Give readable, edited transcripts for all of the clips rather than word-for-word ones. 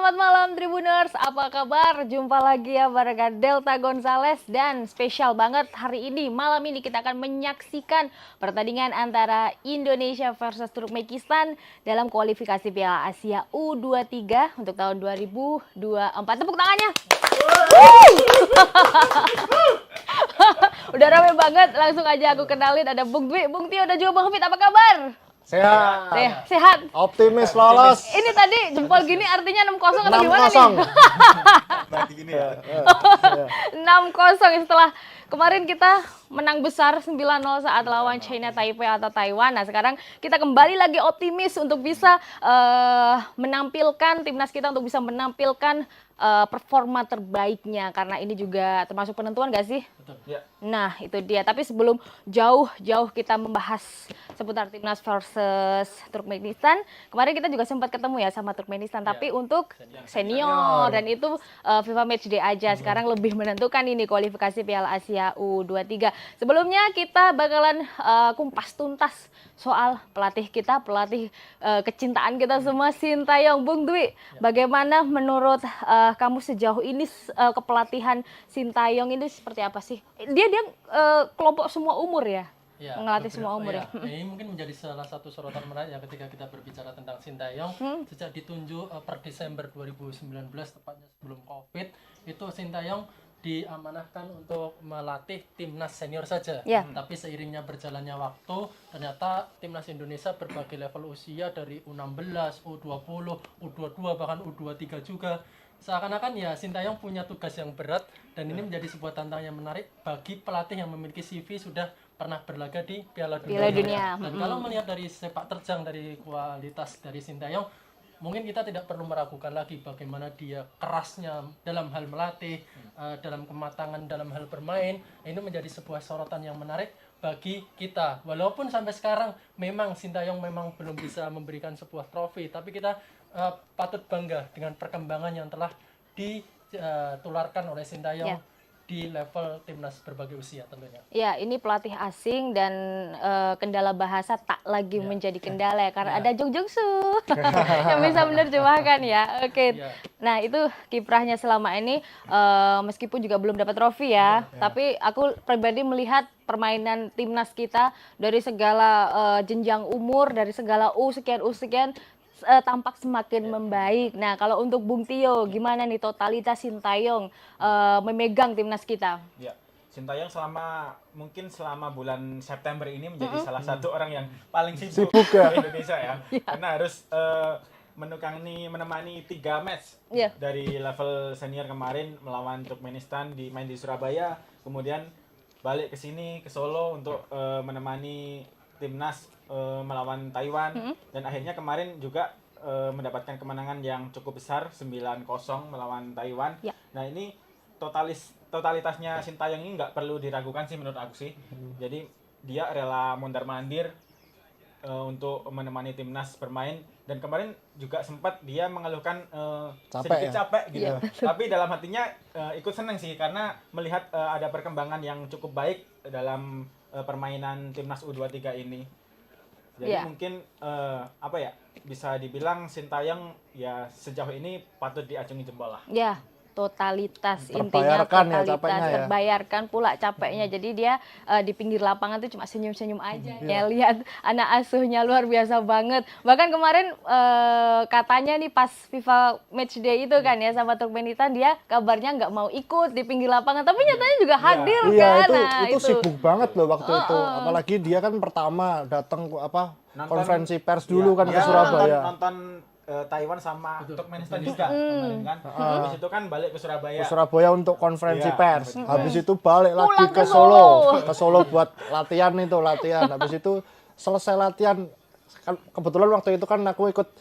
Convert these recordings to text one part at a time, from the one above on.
Selamat malam Tribuners, apa kabar? Jumpa lagi ya bareng Delta Gonzales dan spesial banget hari ini, malam ini kita akan menyaksikan pertandingan antara Indonesia versus Turkmenistan dalam kualifikasi Piala Asia U23 untuk tahun 2024. Tepuk tangannya! Udah rame banget, langsung aja aku kenalin ada Bung Dwi, Bung Tio dan juga Bang Hafid, apa kabar? Sehat. Sehat. Optimis lolos. Ini tadi jempol gini artinya 6-0 atau gimana 6-0. nih? Berarti gini ya. 6-0 setelah kemarin kita menang besar 9-0 saat lawan China Taipei atau Taiwan. Nah, sekarang kita kembali lagi optimis untuk bisa menampilkan timnas kita, untuk bisa menampilkan performa terbaiknya, karena ini juga termasuk penentuan gak sih? Betul. Ya. Nah, itu dia. Tapi sebelum jauh-jauh kita membahas seputar timnas versus Turkmenistan, kemarin kita juga sempat ketemu ya sama Turkmenistan, tapi untuk senior, dan itu FIFA Matchday aja. Sekarang lebih menentukan ini kualifikasi Piala Asia U23. Sebelumnya kita bakalan kumpas tuntas soal pelatih kita, pelatih kecintaan kita semua, Sintayong. Bung Dwi, bagaimana menurut kamu sejauh ini kepelatihan Sintayong ini seperti apa sih? Dia kelompok semua umur ya? Ya, Ngelatih semua umur ya. Ini mungkin menjadi salah satu sorotan menarik ya ketika kita berbicara tentang Sintayong. Sejak ditunjuk per Desember 2019, tepatnya sebelum Covid, itu Sintayong diamanahkan untuk melatih timnas senior saja. Ya. Tapi seiringnya berjalannya waktu, ternyata timnas Indonesia berbagai level usia dari U16, U20, U22 bahkan U23 juga. Seakan-akan ya Sintayong punya tugas yang berat, dan ini menjadi sebuah tantangan yang menarik bagi pelatih yang memiliki CV sudah pernah berlaga di Piala Dunia. Dan kalau melihat dari sepak terjang, dari kualitas dari Sintayong, mungkin kita tidak perlu meragukan lagi bagaimana dia kerasnya dalam hal melatih, dalam kematangan dalam hal bermain. Ini menjadi sebuah sorotan yang menarik bagi kita. Walaupun sampai sekarang memang Sintayong memang belum bisa memberikan sebuah trofi, tapi kita patut bangga dengan perkembangan yang telah ditularkan oleh Sintayong di level timnas berbagai usia tentunya. Ya, ini pelatih asing dan kendala bahasa tak lagi menjadi kendala ya, karena ada Jung Jung Soo yang bisa menerjemahkan ya. Oke. Nah, itu kiprahnya selama ini, meskipun juga belum dapat trofi ya, tapi aku pribadi melihat permainan timnas kita dari segala jenjang umur, dari segala U sekian tampak semakin membaik. Nah, kalau untuk Bung Tio, gimana nih totalitas Sintayong memegang timnas kita? Ya. Sintayong mungkin selama bulan September ini menjadi salah satu orang yang paling sibuk ya. di Indonesia ya. Karena harus menemani 3 match dari level senior kemarin melawan Turkmenistan, main di Surabaya, kemudian balik ke sini ke Solo untuk menemani timnas melawan Taiwan, dan akhirnya kemarin juga mendapatkan kemenangan yang cukup besar 9-0 melawan Taiwan. Nah, ini totalitasnya Sintayong ini nggak perlu diragukan sih menurut aku sih. Jadi dia rela mondar-mandir untuk menemani timnas bermain, dan kemarin juga sempat dia mengeluhkan sedikit capek gitu. Tapi dalam hatinya ikut senang sih, karena melihat ada perkembangan yang cukup baik dalam permainan timnas U23 ini. Jadi mungkin bisa dibilang Sintayong ya sejauh ini patut diacungi jempol lah. Ya. Totalitas, intinya totalitas, ya, terbayarkan pula capeknya. Jadi dia di pinggir lapangan tuh cuma senyum-senyum aja ya, lihat anak asuhnya luar biasa banget. Bahkan kemarin katanya nih pas FIFA Matchday itu kan ya sama Turkmenistan, dia kabarnya nggak mau ikut di pinggir lapangan, tapi nyatanya juga hadir kan. Itu sibuk banget loh waktu itu. Apalagi dia kan pertama datang konferensi pers dulu kan ke Surabaya. Nonton Taiwan sama Turkmenistan juga kemarin kan. Habis itu kan balik ke Surabaya. Untuk konferensi pers. Habis itu balik lagi ke Solo. Ke Solo buat latihan. Habis itu selesai latihan. Kebetulan waktu itu kan aku ikut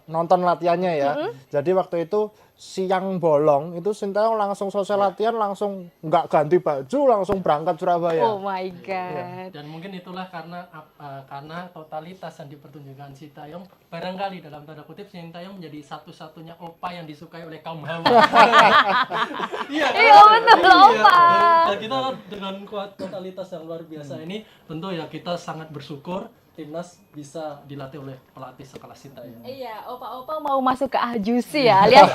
nonton latihannya ya. Jadi waktu itu siang bolong itu Sintayong langsung selesai latihan, langsung nggak ganti baju, langsung berangkat Surabaya. Oh my god. Dan mungkin itulah karena totalitas yang dipertunjukkan Sintayong, barangkali dalam tanda kutip Sintayong menjadi satu-satunya opa yang disukai oleh kaum hawa. Iya betul, opa. Dan kita dengan totalitas yang luar biasa ini, tentu ya kita sangat bersyukur timnas bisa dilatih oleh pelatih sekelas Sintayong. Iya, opa-opa mau masuk ke Ajusi ya, lihat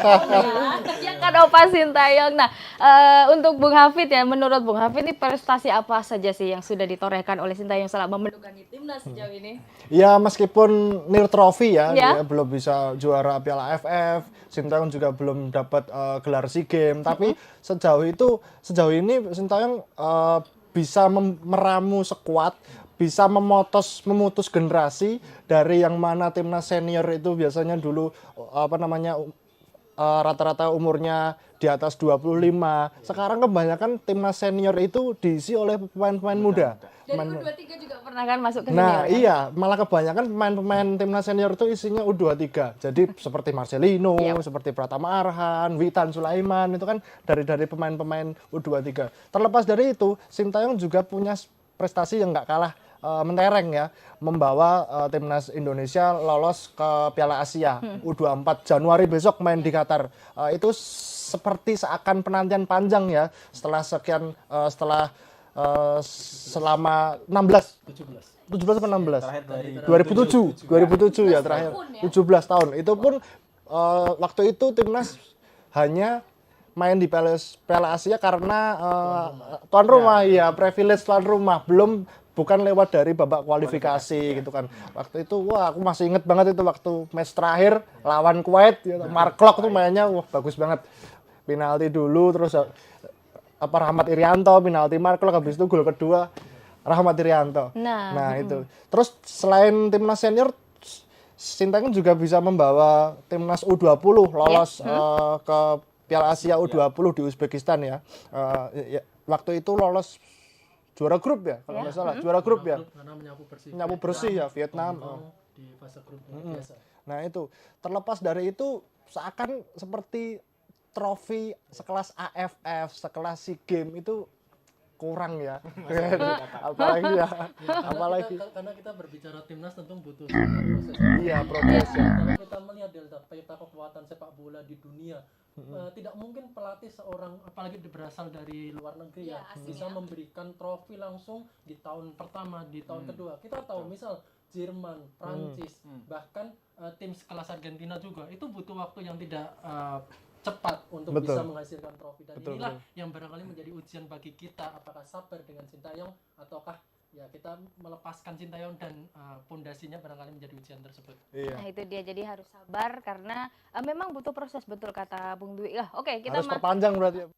ya kan opa Sintayong. Nah, untuk Bung Hafid ya, menurut Bung Hafid ini prestasi apa saja sih yang sudah ditorehkan oleh Sintayong selama mendukangi timnas sejauh ini? Ya meskipun nil trofi ya, Ya. dia belum bisa juara Piala AFF, Sintayong juga belum dapat gelar SEA Games, tapi sejauh ini Sintayong bisa meramu skuad, bisa memutus generasi dari yang mana timnas senior itu biasanya dulu rata-rata umurnya di atas 25. Sekarang kebanyakan timnas senior itu diisi oleh pemain-pemain muda. Dari U23 juga pernah kan masuk ke Nah, senior, ya? iya, malah kebanyakan pemain-pemain timnas senior itu isinya U23. Jadi seperti Marcelino, seperti Pratama Arhan, Witan Sulaiman, itu kan dari pemain-pemain U23. Terlepas dari itu, Sintayong juga punya prestasi yang nggak kalah mentereng ya, membawa timnas Indonesia lolos ke Piala Asia U24 Januari besok main di Qatar. Itu seperti seakan penantian panjang ya, selama 17 atau 16 Terakhir dari 2007 ya terakhir, tahun ya? 17 tahun. Itu pun waktu itu timnas hanya main di Piala Asia karena tuan rumah ya, privilege tuan rumah, bukan lewat dari babak kualifikasi gitu kan. Waktu itu wah aku masih inget banget itu waktu match terakhir lawan Kuwait, Mark Klok tuh mainnya wah bagus banget. Penalti dulu, terus Rahmat Irianto penalti Mark Klok, habis itu gol kedua Rahmat Irianto. Nah itu. Terus selain timnas senior, Sintayong juga bisa membawa timnas U20 lolos ke Piala Asia U20 di Uzbekistan ya. Waktu itu lolos juara grup ya, kalau nggak salah. Juara grup ya. Karena Nyapu bersih ya Vietnam. di fase grup biasa. Nah itu, terlepas dari itu seakan seperti trofi sekelas AFF, sekelas SEA Games itu kurang ya. Apalagi ya, apalagi. Karena kita berbicara timnas tentu butuh proses. Iya, progres ya. Kalau kita melihat peta kekuatan sepak bola di dunia, tidak mungkin pelatih seorang, apalagi berasal dari luar negeri ya, bisa memberikan trofi langsung di tahun pertama, di tahun kedua. Kita tahu misal Jerman, Prancis, bahkan tim sekelas Argentina juga itu butuh waktu yang tidak cepat untuk bisa menghasilkan trofi. Dan inilah yang barangkali menjadi ujian bagi kita, apakah sabar dengan Sintayong ataukah ya kita melepaskan Sintayong dan pondasinya barangkali menjadi ujian tersebut. Iya. Nah itu dia, jadi harus sabar karena memang butuh proses, betul kata Bung Dwi. Oke, kita Harus perpanjang berarti ya.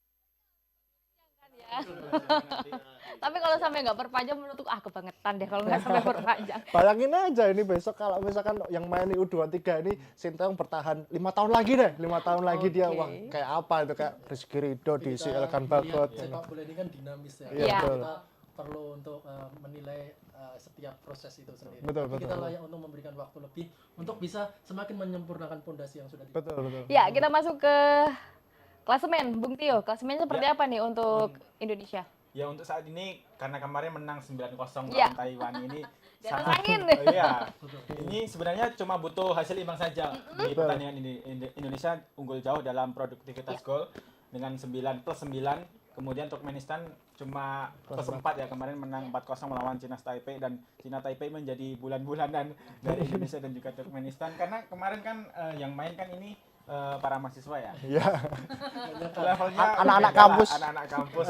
Tapi kalau sampai nggak perpanjang menurutku kebangetan deh kalau nggak sampai perpanjang. Bayangin aja ini besok kalau misalkan yang main di U23 ini Sintayong bertahan 5 tahun lagi deh, 5 tahun lagi dia wah kayak apa itu, kayak Rizky Ridho di Elkan Bagot. Sepak bola ini kan dinamis ya. Iya. Kita perlu untuk menilai setiap proses itu sendiri. Tapi kita layak untuk memberikan waktu lebih untuk bisa semakin menyempurnakan pondasi yang sudah dibangun. Betul. Ya, kita masuk ke klasemen, Bung Tio. Klasemennya seperti apa nih untuk Indonesia? Ya untuk saat ini karena kemarin menang 9-0 lawan Ya. Taiwan ini Di atas angin. Iya. Ini sebenarnya cuma butuh hasil imbang saja di pertandingan ini. Indonesia unggul jauh dalam produktivitas gol dengan 9+9. Kemudian Turkmenistan cuma +4 ya, kemarin menang 4-0 melawan Cina Taipei, dan Cina Taipei menjadi bulan-bulanan dari Indonesia dan juga Turkmenistan karena kemarin kan yang main kan ini para mahasiswa ya. Iya. Levelnya Anak-anak beda lah, kampus. anak-anak kampus.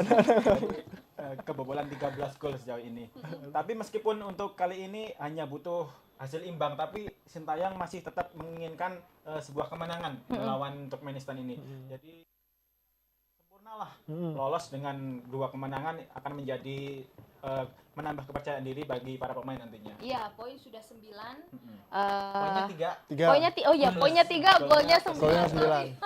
Kebobolan 13 gol sejauh ini. Tapi meskipun untuk kali ini hanya butuh hasil imbang, tapi Sintayong masih tetap menginginkan sebuah kemenangan melawan Turkmenistan ini. Jadi sempurnalah lolos dengan 2 kemenangan akan menjadi menambah kepercayaan diri bagi para pemain nantinya. Iya, poin sudah 9. Poinnya 3. Poinnya 3, golnya 9. Golnya 9.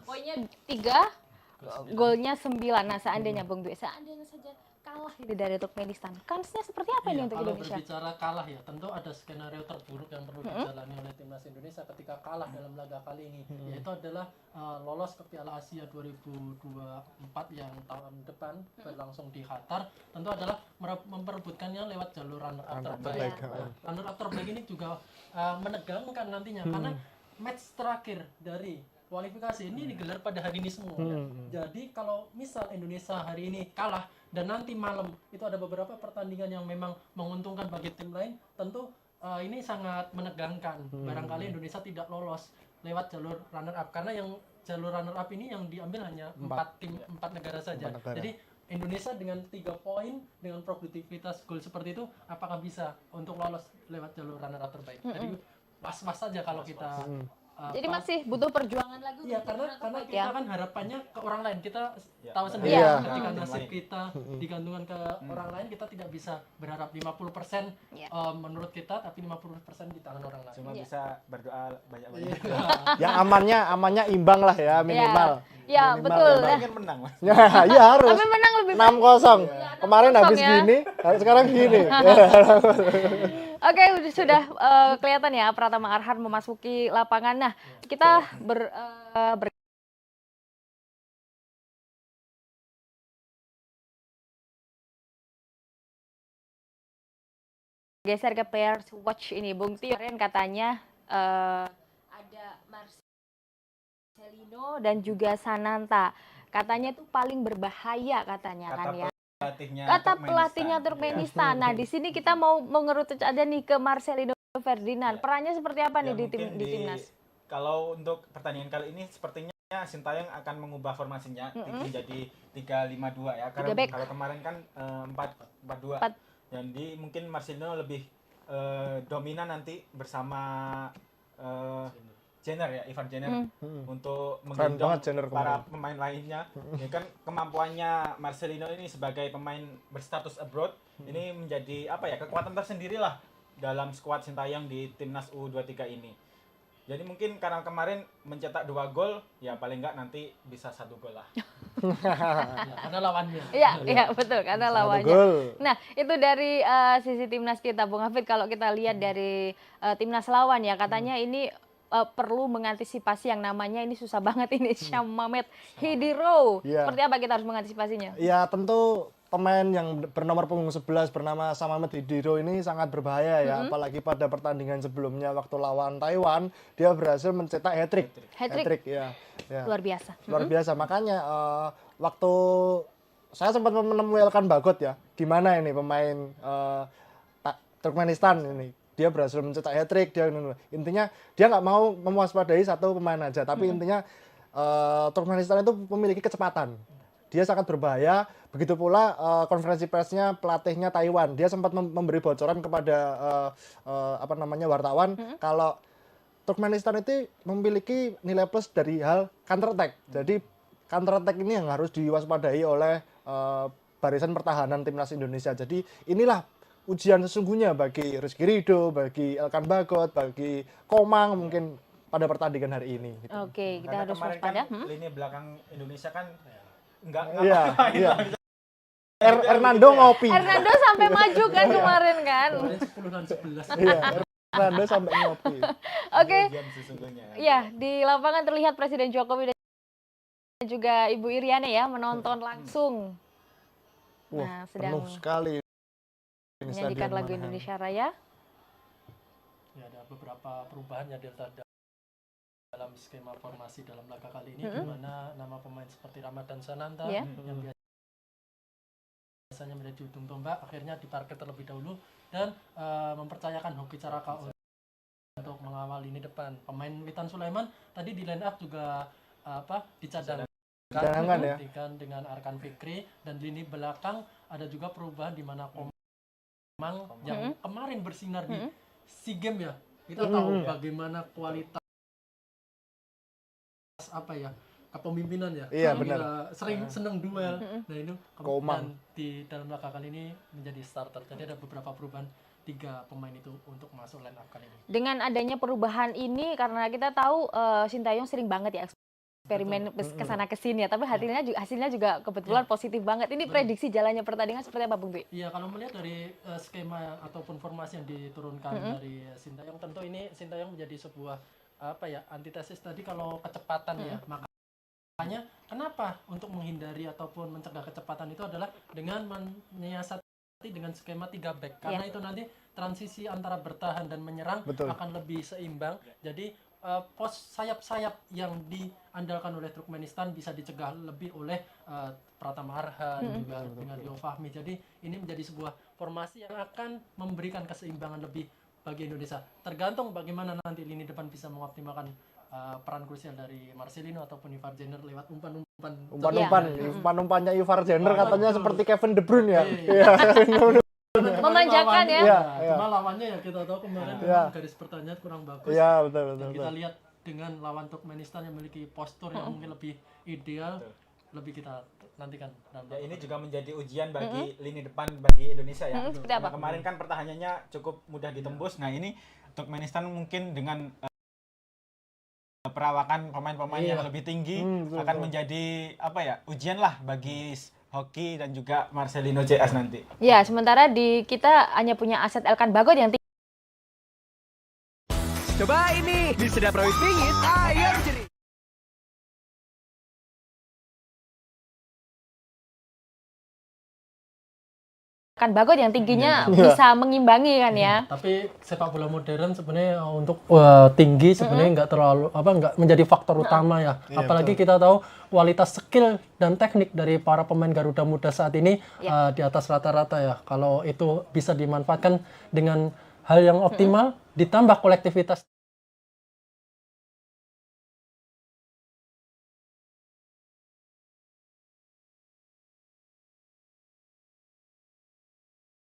Poinnya 3, golnya 9. Nah, seandainya Bung Dwi, seandainya saja kalah ini dari Turkmenistan, kansnya seperti apa ini untuk Kalau Indonesia? berbicara kalah ya, tentu ada skenario terburuk yang perlu dijalani oleh timnas Indonesia ketika kalah dalam laga kali ini, yaitu adalah lolos ke Piala Asia 2024 yang tahun depan berlangsung di Qatar. Tentu adalah memperebutkannya lewat jalur runner-up terbaik. Runner-up terbaik ini juga menegangkan nantinya karena match terakhir dari kualifikasi ini digelar pada hari ini semua. Ya. Jadi kalau misal Indonesia hari ini kalah dan nanti malam itu ada beberapa pertandingan yang memang menguntungkan bagi tim lain, tentu ini sangat menegangkan. Barangkali Indonesia tidak lolos lewat jalur runner up karena yang jalur runner up ini yang diambil hanya 4 negara saja. 4 negara. Jadi Indonesia dengan 3 poin dengan produktivitas gol seperti itu, apakah bisa untuk lolos lewat jalur runner up terbaik? Jadi was-was saja kalau kita Jadi masih butuh perjuangan lagi. iya, karena kita kan harapannya ke orang lain. Kita tahu sendiri Iya. ketika nasib kita digantungkan ke orang lain, kita tidak bisa berharap 50% Iya. Menurut kita, tapi 50% di tangan orang lain. Cuma bisa berdoa banyak-banyak. Yang amannya imbang lah ya minimal. Ya, Minimal betul. imbang. Ingin menang, Mas. Ya, iya harus. Tapi menang lebih 6-0. Kemarin 6-0 habis ya. gini, sekarang gini. Oke, sudah kelihatan ya Pratama Arhan memasuki lapangan. Nah, kita geser ke Players Watch ini, Bung Tio. Kemarin katanya ada Marcelino dan juga Sananta. Katanya itu paling berbahaya katanya kan ya. Kata pelatihnya Turkmenistan. Nah, di sini kita mau mengerucut aja nih ke Marcelino Ferdinand. Perannya seperti apa nih di timnas? Kalau untuk pertandingan kali ini sepertinya Sintayong akan mengubah formasinya menjadi 3-5-2 ya. Karena kalau kemarin kan 4-4-2. Jadi mungkin Marcelino lebih dominan nanti bersama Jenner ya, Ivan Jenner untuk menggendong para pemain lainnya. Ya kan kemampuannya Marcelino ini sebagai pemain berstatus abroad ini menjadi apa ya, kekuatan tersendiri lah dalam skuad Sintayong di timnas U23 ini. Jadi mungkin karena kemarin mencetak 2 gol, ya paling enggak nanti bisa 1 gol lah. Karena lawannya. Iya, betul, karena lawannya. Nah, itu dari sisi timnas kita, Bung Hafid. Kalau kita lihat dari timnas lawan ya, katanya ini perlu mengantisipasi yang namanya ini susah banget ini Syam Mamet Hidiro. Seperti apa kita harus mengantisipasinya? Ya, tentu pemain yang bernomor punggung 11 bernama Samamet Hidiro ini sangat berbahaya ya, apalagi pada pertandingan sebelumnya waktu lawan Taiwan dia berhasil mencetak hat-trick. Hat-trick ya. Luar biasa. Luar biasa. Makanya waktu saya sempat menemui Elkan Bagot ya, di mana ini pemain Turkmenistan ini. Dia berhasil mencetak hat-trick, intinya dia nggak mau mewaspadai satu pemain aja, tapi intinya Turkmenistan itu memiliki kecepatan. Dia sangat berbahaya. Begitu pula konferensi persnya pelatihnya Taiwan. Dia sempat memberi bocoran kepada wartawan kalau Turkmenistan itu memiliki nilai plus dari hal counter attack. Jadi counter attack ini yang harus diwaspadai oleh barisan pertahanan timnas Indonesia. Jadi inilah ujian sesungguhnya bagi Rizky Ridho, bagi Elkan Bagot, bagi Komang mungkin pada pertandingan hari ini. Gitu. Oke, kita Karena harus kemarin waspada. kan lini belakang Indonesia kan enggak Iya. Hernando ngopi. Hernando sampai maju kan kemarin kan. Kemarin 10 dan 11. Iya, Hernando sampai ngopi. Oke. ujian sesungguhnya. Iya, di lapangan terlihat Presiden Jokowi dan juga Ibu Iriana ya menonton langsung. Wah, sedang penuh sekali. menyanyikan lagu Indonesia Raya. Ya, ada beberapa perubahan ya Delta dalam skema formasi dalam laga kali ini, di mana nama pemain seperti Ramadan Sananta yang biasanya menjadi ujung tombak akhirnya diparkir terlebih dahulu dan mempercayakan Hoki Caraka untuk mengawal lini depan. Pemain Witan Sulaiman tadi di line up juga dicadangkan ya. dengan Arkan Fikri, dan lini belakang ada juga perubahan di mana Komang yang kemarin bersinar di SEA Games ya. Kita tahu bagaimana kualitas kepemimpinan ya. Iya, Dia benar. sering seneng duel. Nah, ini Komang. di dalam laga kali ini menjadi starter. Jadi ada beberapa perubahan 3 pemain itu untuk masuk line up kali ini. Dengan adanya perubahan ini, karena kita tahu Sintayong sering banget ya eksperimen kesana kesini ya, tapi hasilnya juga kebetulan positif banget. Ini prediksi jalannya pertandingan seperti apa, Bung Dwi? Iya, kalau melihat dari skema ataupun formasi yang diturunkan dari Sintayong, tentu ini Sintayong menjadi sebuah antitesis tadi kalau kecepatan ya. Makanya kenapa untuk menghindari ataupun mencegah kecepatan itu adalah dengan menyiasati dengan skema 3 back, karena itu nanti transisi antara bertahan dan menyerang akan lebih seimbang. Jadi pos sayap-sayap yang diandalkan oleh Turkmenistan bisa dicegah lebih oleh Pratama Arhan juga dengan Rio Fahmi. Jadi ini menjadi sebuah formasi yang akan memberikan keseimbangan lebih bagi Indonesia. Tergantung bagaimana nanti lini depan bisa mengoptimalkan peran krusial dari Marcelino ataupun Ivar Jenner lewat umpan-umpannya Ivar Jenner katanya seperti Kevin De Bruyne ya. Iya. Memanjakan ya. Iya. Cuma lawannya ya kita tahu kemarin memang garis pertahanan kurang bagus. Iya, betul. Dan kita lihat dengan lawan Turkmenistan yang memiliki postur yang mungkin lebih ideal, lebih kita nantikan. Ya, ini juga menjadi ujian bagi lini depan bagi Indonesia ya. Seperti apa? Nah, kemarin kan pertahanannya cukup mudah ditembus. Nah, ini Turkmenistan mungkin dengan perawakan pemain-pemain yang lebih tinggi akan menjadi ujian lah bagi Hoki dan juga Marcelino CS nanti. Ya, sementara di kita hanya punya aset Elkan Bagot yang Coba ini, di sedap rawit pingit, ayam jerih. tingginya bisa mengimbangi kan ya. Tapi sepak bola modern sebenarnya untuk tinggi sebenarnya nggak menjadi faktor utama ya. Apalagi kita tahu kualitas skill dan teknik dari para pemain Garuda Muda saat ini di atas rata-rata ya. Kalau itu bisa dimanfaatkan dengan hal yang optimal, ditambah kolektivitas.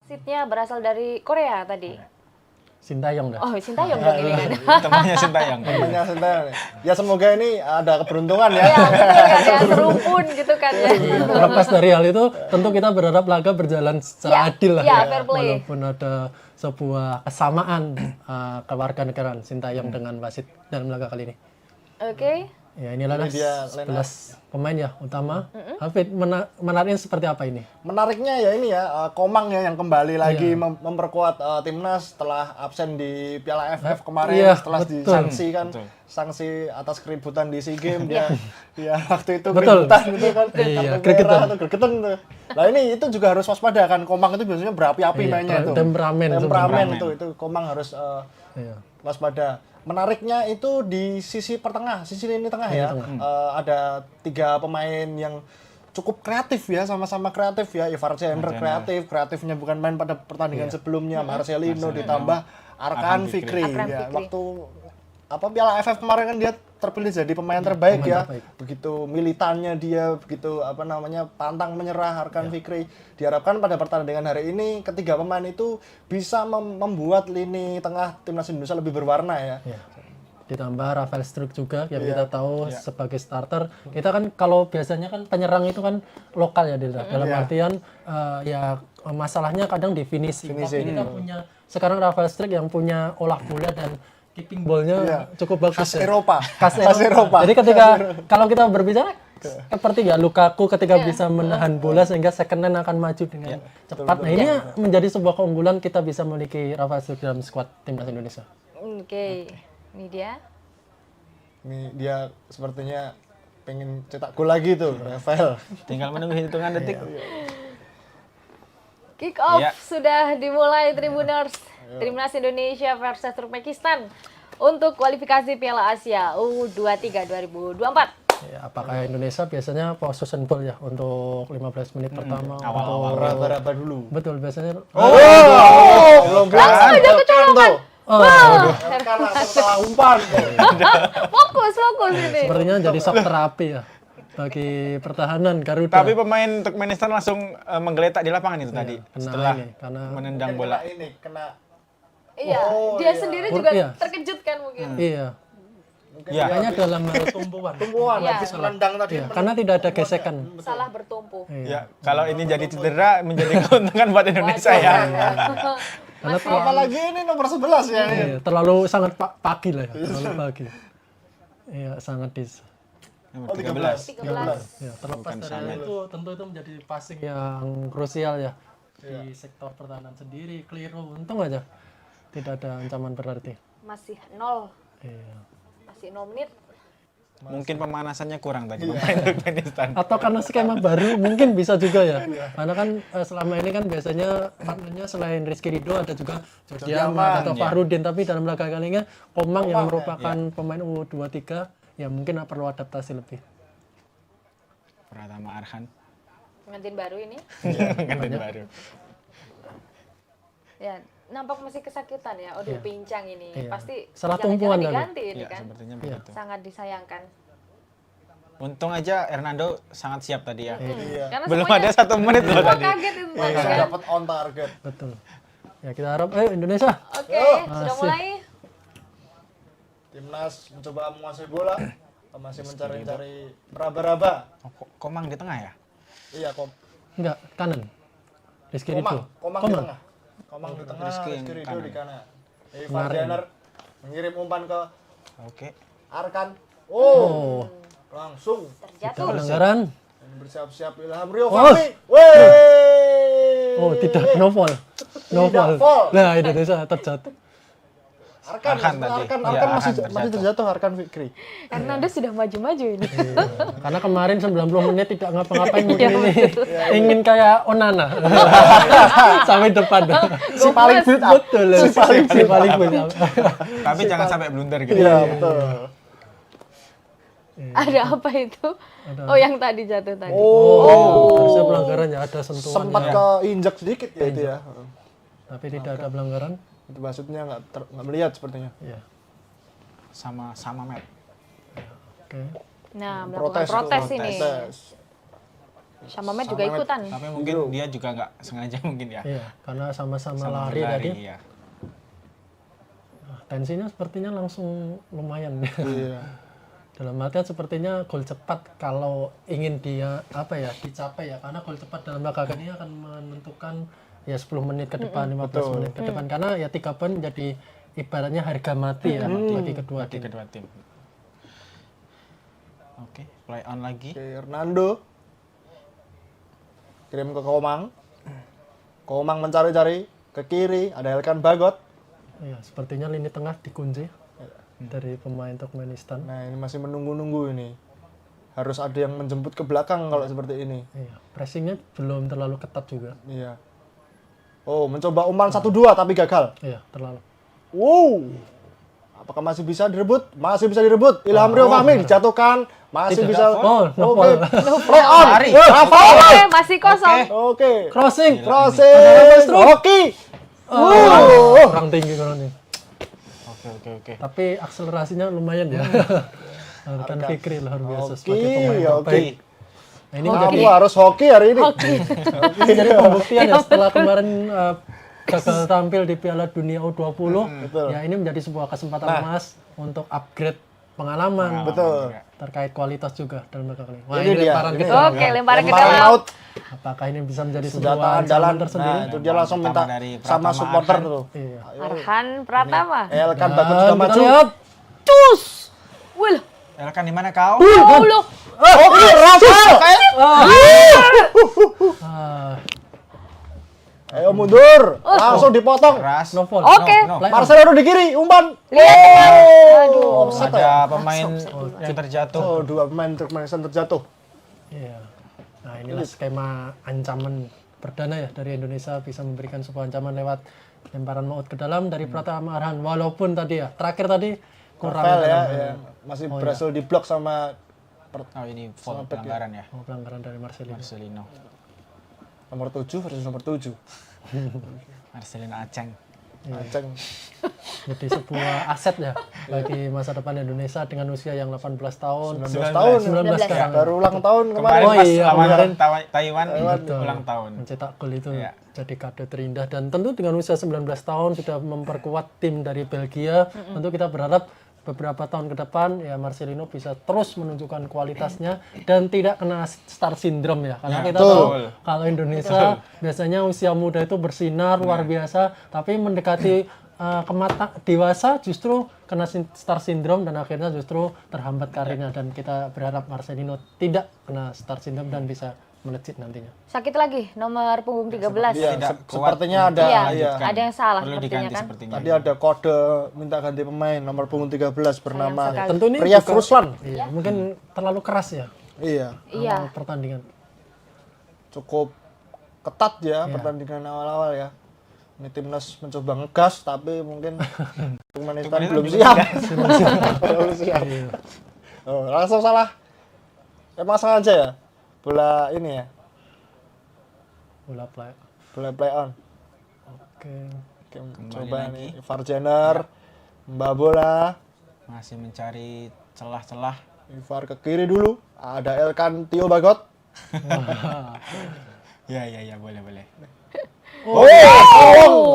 Wasitnya berasal dari Korea tadi. Sintayong dah. Oh, Sintayong dong ini kan. Temannya Sintayong. Ya semoga ini ada keberuntungan ya. Ya, betul kan ya, serumpun gitu kan ya. Terlepas dari hal itu, tentu kita berharap laga berjalan secara adil lah. Ya, fair play. Walaupun ada sebuah kesamaan kewarganegaraan Sintayong dengan wasit dalam laga kali ini. Oke. Ya inilah Ini dia 11 pemain ya utama. Hafid, menariknya seperti apa ini? Menariknya ya ini ya Komang ya yang kembali lagi memperkuat timnas setelah absen di Piala AFF kemarin setelah disanksi kan. Sanksi atas keributan di SEA Games dia waktu itu keributan gitu kan. Kartu gregetan tuh. Nah ini itu juga harus waspada kan. Komang itu biasanya berapi-api mainnya itu. Temperamen itu Komang harus waspada. Menariknya itu di sisi lini tengah ya. Ada 3 pemain yang cukup kreatif ya, sama-sama kreatif ya. Ivar Jenner kreatifnya bukan main pada pertandingan sebelumnya. Marcelino ditambah Arkan Fikri ya. Waktu Piala AFF kemarin kan dia terpilih jadi pemain terbaik ya. Begitu militannya dia, begitu pantang menyerah Arkan Fikri. Diharapkan pada pertandingan hari ini ketiga pemain itu bisa membuat lini tengah timnas Indonesia lebih berwarna ya. Ditambah Rafael Struijk juga yang kita tahu sebagai starter. Kita kan kalau biasanya kan penyerang itu kan lokal ya dalam artian masalahnya kadang di finishing. Tapi kita punya sekarang Rafael Struijk yang punya olah bola dan keeping ball-nya cukup bagus. Khas Eropa. Jadi ketika kalau kita berbicara seperti Lukaku ketika bisa menahan bola sehingga second line akan maju dengan cepat. Nah ini menjadi sebuah keunggulan kita bisa memiliki Rafael Struijk dalam skuad timnas Indonesia. Oke. Ini dia. Ini dia sepertinya pengen cetak gol lagi tuh, Rafael. Tinggal menunggu hitungan detik. Kick off sudah dimulai Tribuners. Timnas Indonesia versus Turkmenistan untuk kualifikasi Piala Asia U23 2024. Ya, apakah Indonesia biasanya possession ball ya untuk 15 menit pertama Awal raba-raba dulu. Betul biasanya. Langsung aja kecolongan. Karena setelah umpan. Fokus ini. Sepertinya jadi shock terapi ya bagi pertahanan Garuda. Tapi pemain Turkmenistan langsung menggeletak di lapangan itu tadi setelah karena menendang bola. Iya, dia sendiri juga terkejut kan mungkin. Iya. Kayaknya dalam tumpuan habis menendang tadi. Karena tidak ada gesekan. Salah bertumpu. Ya, kalau ini jadi cedera menjadi keuntungan buat Indonesia ya. Karena apalagi ini nomor 11 ya. Terlalu sangat pagi lah ya, terlalu pagi. Iya, sangat Nomor 13. Ya, terlepas dari itu, tentu itu menjadi passing yang krusial ya di sektor pertahanan sendiri. Keliru, untung aja tidak ada ancaman berarti. Masih 0. Iya. Masih 0 menit. Mungkin pemanasannya kurang tadi pemain Turkmenistan. Atau karena skema baru mungkin bisa juga ya. Karena kan selama ini kan biasanya partnernya selain Rizky Ridho ada juga Jordi Amat atau Fahrudin, tapi dalam laga kali ini Komang yang merupakan pemain U23 ya mungkin perlu adaptasi lebih. Pratama Arhan. Pengantin baru ini. Pengantin baru. Ya, nampak masih kesakitan ya. Udah pincang ini. Iya. Pasti Salah jangan-jangan tumpuan tadi. diganti ini Ya, kan. sepertinya begitu. Sangat disayangkan. Untung aja Hernando sangat siap tadi ya. Karena Belum semuanya- ada 1 menit loh Semua tadi. kaget itu tadi Bisa kan. dapat on target. Betul. Ya kita harap Indonesia. Oke, sudah mulai. Timnas mencoba menguasai bola, masih mencari-cari meraba-raba. Oh, Komang di tengah ya? Iya, Enggak, kanan. Rizky Ridho. Komang di tengah. Komang di tengah, Rizky yang Rizky Ridho kanan. di kanan. Fardianer mengirim umpan ke Oke. Arkan. Oh, Langsung Terjatuh. pelanggaran. dan bersiap-siap Ilham Rio Oh. Fahmi. Wey. Oh, tidak no foul. No Tidak foul. foul. Nah, Indonesia terjatuh. Arkan tadi. Arkan Iya, masih Arkan masih terjatuh Arkan Fikri. Hernando sudah maju-maju ini. Karena kemarin 90 menit tidak ngapa-ngapain mungkin ini ingin kayak Onana. Sampai depan. Si paling build up. Betul. Si paling punya. Tapi jangan sampai blunder gitu. Iya, betul. Ada apa itu? Oh, yang tadi jatuh tadi. Oh, harusnya pelanggaran ya ada sentuhan. Sempat keinjak sedikit ya itu ya. Tapi tidak ada pelanggaran. Itu maksudnya nggak melihat sepertinya. Ya. Sama Matt. Oke. Nah, melakukan protes ini. Sama Matt juga ikutan. Tapi mungkin dia juga nggak sengaja mungkin ya. Iya, karena sama-sama Sama lari tadi. ya. Nah, tensinya sepertinya langsung lumayan. Iya. Dalam artian sepertinya gol cepat kalau ingin dia dicapai ya, karena gol cepat dalam laga ini akan menentukan ya 10 menit ke depan, 15 menit ke depan, karena ya 3 poin jadi ibaratnya harga mati ya bagi kedua tim. Kedua tim. Oke, play on lagi. Oke, Hernando kirim ke Komang. Komang mencari-cari ke kiri, ada Elkan Bagot. Ya, sepertinya lini tengah dikunci dari pemain Turkmenistan. Nah, ini masih menunggu-nunggu ini. Harus ada yang menjemput ke belakang kalau seperti ini. Iya, pressingnya belum terlalu ketat juga. Iya. Oh, mencoba umpan 1-2 tapi gagal. Iya, terlalu. Wow. Apakah masih bisa direbut? Masih bisa direbut. Ilham Rio Fahmi dijatuhkan. Masih Tidak. bisa. Oh, no Oke. foul. Play on. Lari. Oke, masih kosong. Oke. Crossing. Crossing. Hoki. Kurang tinggi. Oke. Tapi akselerasinya lumayan ya. Kan Fikri luar biasa sebagai Hoki. pemain Hoki. terbaik. Nah, ini menjadi Kamu harus hoki hari ini. jadi pembuktian ya setelah kemarin gagal tampil di Piala Dunia U20. Betul. Ya ini menjadi sebuah kesempatan emas untuk upgrade pengalaman. Betul. Terkait kualitas juga dalam laga kali ini. Wah, Ini ini dia, lemparan ini. ke dalam. Oke, lemparan ke Lemparan dalam. out. Apakah ini bisa menjadi Senjata sebuah andalan ancaman tersendiri? Nah, itu dia langsung minta Pertama dari sama Pratama supporter Arhan. tuh. Iya. Arhan Pratama. Elkan Bagot Dan sudah kita maju. lihat. Cus. Wil. Elkan di mana kau? Loh. Hoki, Rafael. Ah, Ayo mundur. Langsung dipotong. Keras. no foul. Oke. No. Marcelo di kiri, umpan. Lihat teman. Aduh. Offside ya? Ada pemain yang terjatuh. Oh, 2 pemain Turkmenistan terjatuh. Iya. Nah, inilah skema ancaman perdana ya dari Indonesia, bisa memberikan sebuah ancaman lewat lemparan maut ke dalam dari Pratama Arhan. Walaupun tadi ya, terakhir tadi kurang Rafael ya, dalam ya. Masih berhasil diblok sama Oh ini foul pelanggaran ya. pelanggaran dari Marcelino. Marcelino. nomor 7 versus nomor 7. Marcelino Aceng. Aceng. Jadi sebuah aset ya bagi masa depan Indonesia dengan usia yang 18 tahun. 19 tahun. 19 sekarang. Baru ulang tahun kemarin. Kemarin Oh pas iya, lawan kemarin. Taiwan Betul. ulang tahun. Mencetak gol itu Iya. jadi kado terindah, dan tentu dengan usia 19 tahun sudah memperkuat tim dari Belgia. Tentu kita berharap beberapa tahun ke depan ya Marcelino bisa terus menunjukkan kualitasnya dan tidak kena star syndrome ya, karena kita tahu kalau Indonesia biasanya usia muda itu bersinar luar biasa, tapi mendekati dewasa justru kena star syndrome dan akhirnya justru terhambat karirnya, dan kita berharap Marcelino tidak kena star syndrome dan bisa melejit nantinya. Sakit lagi nomor punggung 13. Iya, Tidak sepertinya ada. Iya, Iya. ada yang salah Perlu sepertinya diganti kan. sepertinya. Tadi ada kode minta ganti pemain nomor punggung 13 bernama sekali. Tentu ini Priya juga- Ruslan. Iya, mungkin terlalu keras ya Iya, Iya. awal pertandingan. cukup ketat ya pertandingan awal-awal ya. Ini timnas mencoba ngegas tapi mungkin Turkmenistan belum siap. Belum siap. Oh, langsung salah. Emang sengaja ya? Bola ini ya, Bola play. bola play on. Oke. Oke, coba nih VAR Jenner, Mbak Bola, Masih mencari celah-celah. VAR ke kiri dulu. Ada Elkan Tio Bagot. Ya, boleh.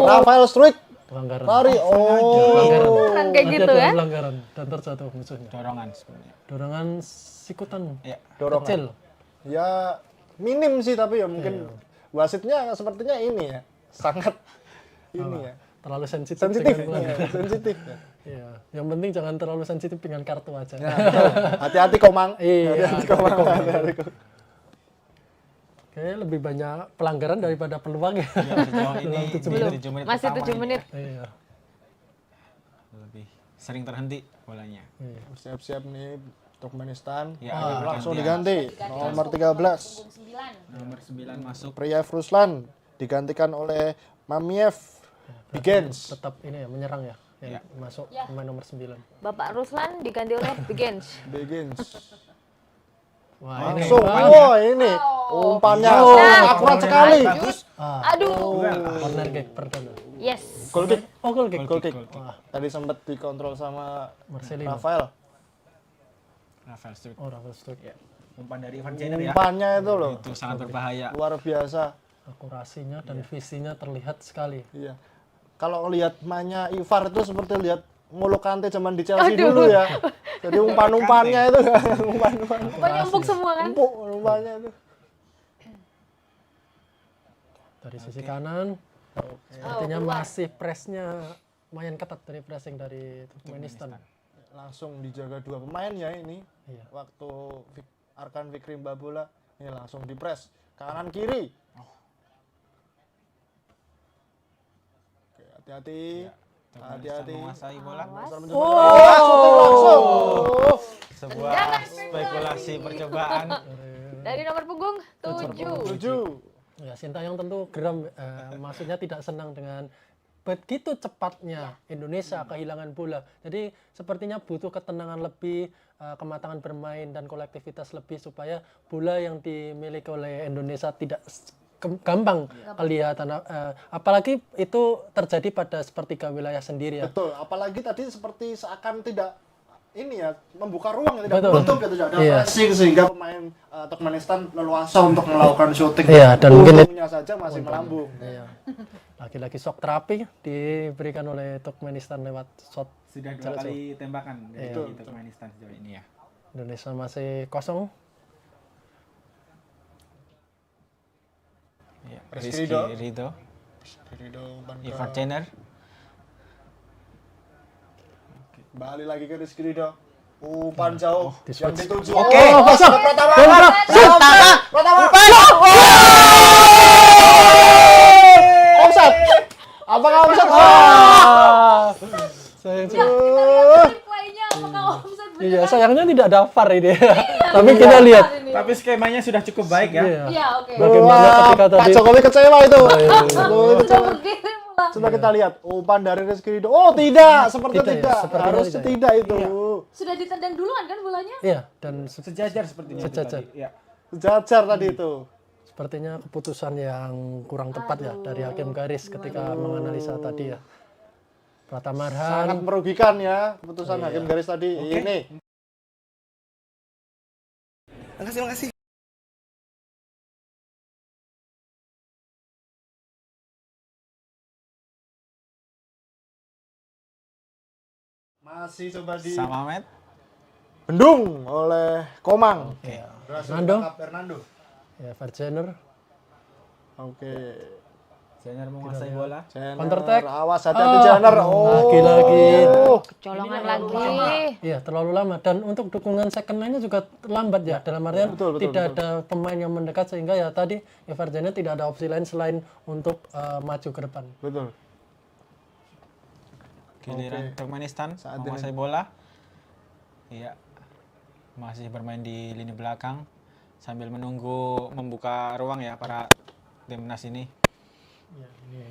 Rafael Struik. Pelanggaran. Lari. Kan kayak gitu Ada ya. pelanggaran dan terjatuh musuhnya. Dorongan sebenarnya. Dorongan sikutan Ya. Dorongan. kecil. Ya minim sih tapi ya mungkin wasitnya sepertinya ini ya. Sangat ini ya. Terlalu sensitif. Sensitif. dengan pelanggaran. Iya, sensitif. Iya. Yang penting jangan terlalu sensitif dengan kartu aja. Ya, betul. Hati-hati Komang. Iya. Hati-hati Komang. Hati-hati, Komang. Kayaknya lebih banyak pelanggaran daripada peluang ya. Ya, sejauh ini di 7 menit Masih pertama 7 ini menit. Iya. lebih sering terhenti bolanya. Iya. Siap-siap nih Turkmenistan. Ya, Langsung diganti. Nomor 13. Nomor 9 masuk. Priya Ruslan digantikan oleh Mamiev Bigens. Tetap ini ya menyerang ya. Yang masuk pemain nomor 9. Bapak Ruslan diganti oleh Bigens. Bigens. Wah, Langsung. Oh, ini umpannya akurat sekali. Aduh. corner kick pertama. Yes. Goal kick. Oh, goal kick. Goal kick. Tadi sempat dikontrol sama Marcelino. Rafael. Rafael Struik. Oh, Rafael Struik. Umpan dari Ivan Jenner ya. Umpannya itu loh. Itu sangat berbahaya. Luar biasa. Akurasinya dan visinya terlihat sekali. Iya. Kalau lihat mainnya Ivar itu seperti lihat Ngolo Kante zaman di Chelsea dulu ya. Jadi umpan-umpannya itu umpan-umpan. Pokoknya empuk semua kan. Empuk umpannya itu. Dari sisi kanan, sepertinya masih pressnya lumayan ketat dari pressing dari Turkmenistan. Langsung dijaga dua pemain ya ini. Iya. Waktu Arkan Fikri Mbabola ini langsung dipres kanan kiri. Oke, hati-hati. Hati-hati. Menguasai bola. Langsung. Sebuah spekulasi percobaan. Dari nomor punggung 7. 7. Ya, Sintayong tentu geram, maksudnya tidak senang dengan begitu cepatnya Indonesia kehilangan bola. Jadi sepertinya butuh ketenangan lebih, kematangan bermain dan kolektivitas lebih supaya bola yang dimiliki oleh Indonesia tidak gampang kelihatan. Apalagi itu terjadi pada sepertiga wilayah sendiri ya. Betul, apalagi tadi seperti seakan tidak ini ya membuka ruang yang tidak Betul. menutup gitu ada Iya. pressing sehingga pemain Turkmenistan leluasa untuk melakukan syuting. Iya, dan mungkin Untungnya saja masih melambung. Iya. Lagi-lagi shock terapi diberikan oleh Turkmenistan lewat shot. Sudah 2 kali tembakan dari Turkmenistan sejauh ini ya. Indonesia masih kosong. Ya, Rizky Rizky Ridho. Ridho. Ivan Jenner. Balik lagi ke Rizky Ridho. Umpan jauh yang dituju. Oke. Offside. Apakah offside? Sayang Playnya apakah offside bener? Iya, sayangnya tidak ada VAR ini. Tapi kita lihat Tapi skemanya sudah cukup baik ya. iya, Iya, oke. bagaimana ketika Pak tadi Jokowi kecewa itu. Sudah begini pula. Coba kita lihat umpan dari Rizky Ridho. Oh tidak, seperti Tidak ya, tidak. sepertinya Harus tidak ya. tidak itu. Sudah ditendang duluan kan bolanya? iya dan Sejajar sepertinya itu Sejajar. tadi. Ya. Sejajar tadi itu. sepertinya keputusan yang kurang tepat ya dari hakim garis ketika menganalisa tadi ya. Pratama Sangat Arhan merugikan ya keputusan hakim garis tadi. Ini. Makasih. Masih coba di Sama Ahmed. bendung oleh Komang. Berhasil Fernando. ditangkap Fernando. ya Varjener Oke. Senior menguasai bola. Counter attack. Awas hati-hati Jenner. Oh. Lagi-lagi. Kecolongan lagi. Iya, terlalu lama. Dan untuk dukungan second line-nya juga lambat ya. Dalam artian tidak ada pemain yang mendekat sehingga ya tadi Evertonnya tidak ada opsi lain selain untuk maju ke depan. Betul. Giliran Turkmenistan menguasai bola. Iya. Masih bermain di lini belakang sambil menunggu membuka ruang ya para timnas ini. Ya, ini.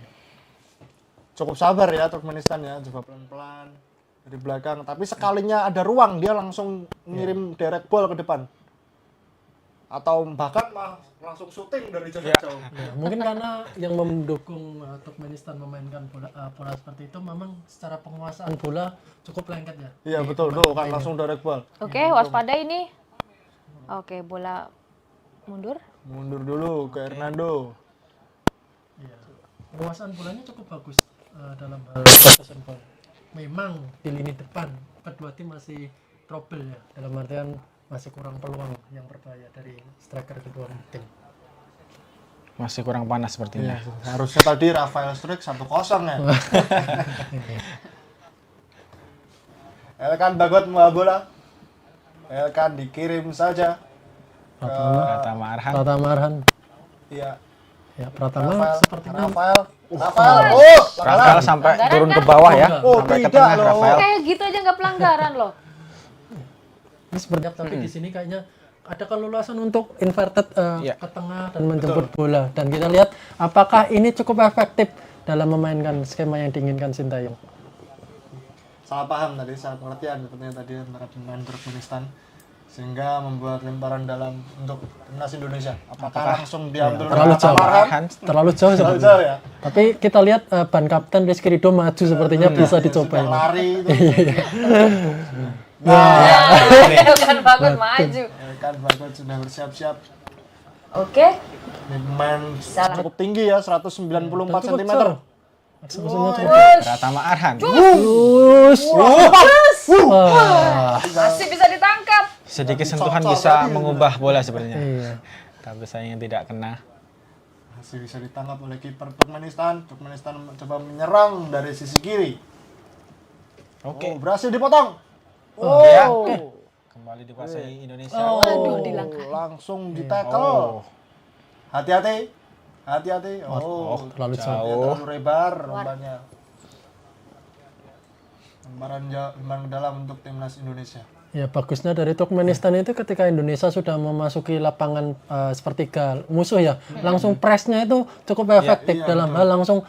Cukup sabar ya Turkmenistan ya, coba pelan-pelan dari belakang. Tapi sekalinya ada ruang dia langsung ngirim direct ball ke depan. Atau bahkan langsung syuting dari jarak jauh. Ya, mungkin karena yang mendukung Turkmenistan memainkan bola seperti itu memang secara penguasaan bola cukup lengket ya. Iya betul, tuh kan langsung direct ball. Oke, waspada ini. Oke, bola mundur. Mundur dulu ke Hernando. Iya. Penguasaan bolanya cukup bagus dalam hal possession ball. Memang di lini depan kedua tim masih trouble ya. Dalam artian masih kurang peluang yang berbahaya dari striker kedua tim. Masih kurang panas sepertinya. Harusnya tadi Rafael Struijk 1-0 ya. Elkan Bagot membawa bola. Elkan dikirim saja. Pratama Arhan. Pratama Arhan. Iya. Ya, Pratama sepertinya Rafael. Oh, Rafael sampai turun ke bawah ya. Oh, Sampai ke tidak tengah loh. Rafael. Kayak gitu aja nggak pelanggaran loh. ini sebenarnya tapi di sini kayaknya ada keleluasan untuk inverted Iya. ke tengah dan menjemput bola dan kita lihat apakah ini cukup efektif dalam memainkan skema yang diinginkan Sintayong. Salah paham tadi, salah pengertian sepertinya tadi antara pemain Turkmenistan sehingga membuat lemparan dalam untuk timnas Indonesia. Apakah langsung diambil terlalu jauh. Arhan? Terlalu jauh Terlalu sepertinya. jauh ya. Tapi kita lihat ban kapten Rizky Ridho maju sepertinya bisa dicoba Sudah ini. lari itu. Kan bagus maju. Kan Bagot sudah bersiap-siap. Oke. Ini pemain cukup tinggi ya, 194 cm. Pratama Arhan. Masih bisa ditangkap. Sedikit sentuhan bisa mengubah bola sebenarnya. Iya. Tapi sayangnya tidak kena. Masih bisa ditangkap oleh kiper Turkmenistan. Turkmenistan coba menyerang dari sisi kiri. Oke. Oh, berhasil dipotong. Ya. Kembali dikuasai Indonesia. Aduh, dilangkahi. Langsung ditackle. Oh. Hati-hati. Hati-hati. Oh, terlalu dia jauh. terlalu lebar umpannya. Lemparan dalam untuk timnas Indonesia. Ya bagusnya dari Turkmenistan itu ketika Indonesia sudah memasuki lapangan sepertiga musuh ya, langsung pressnya itu cukup efektif dalam hal langsung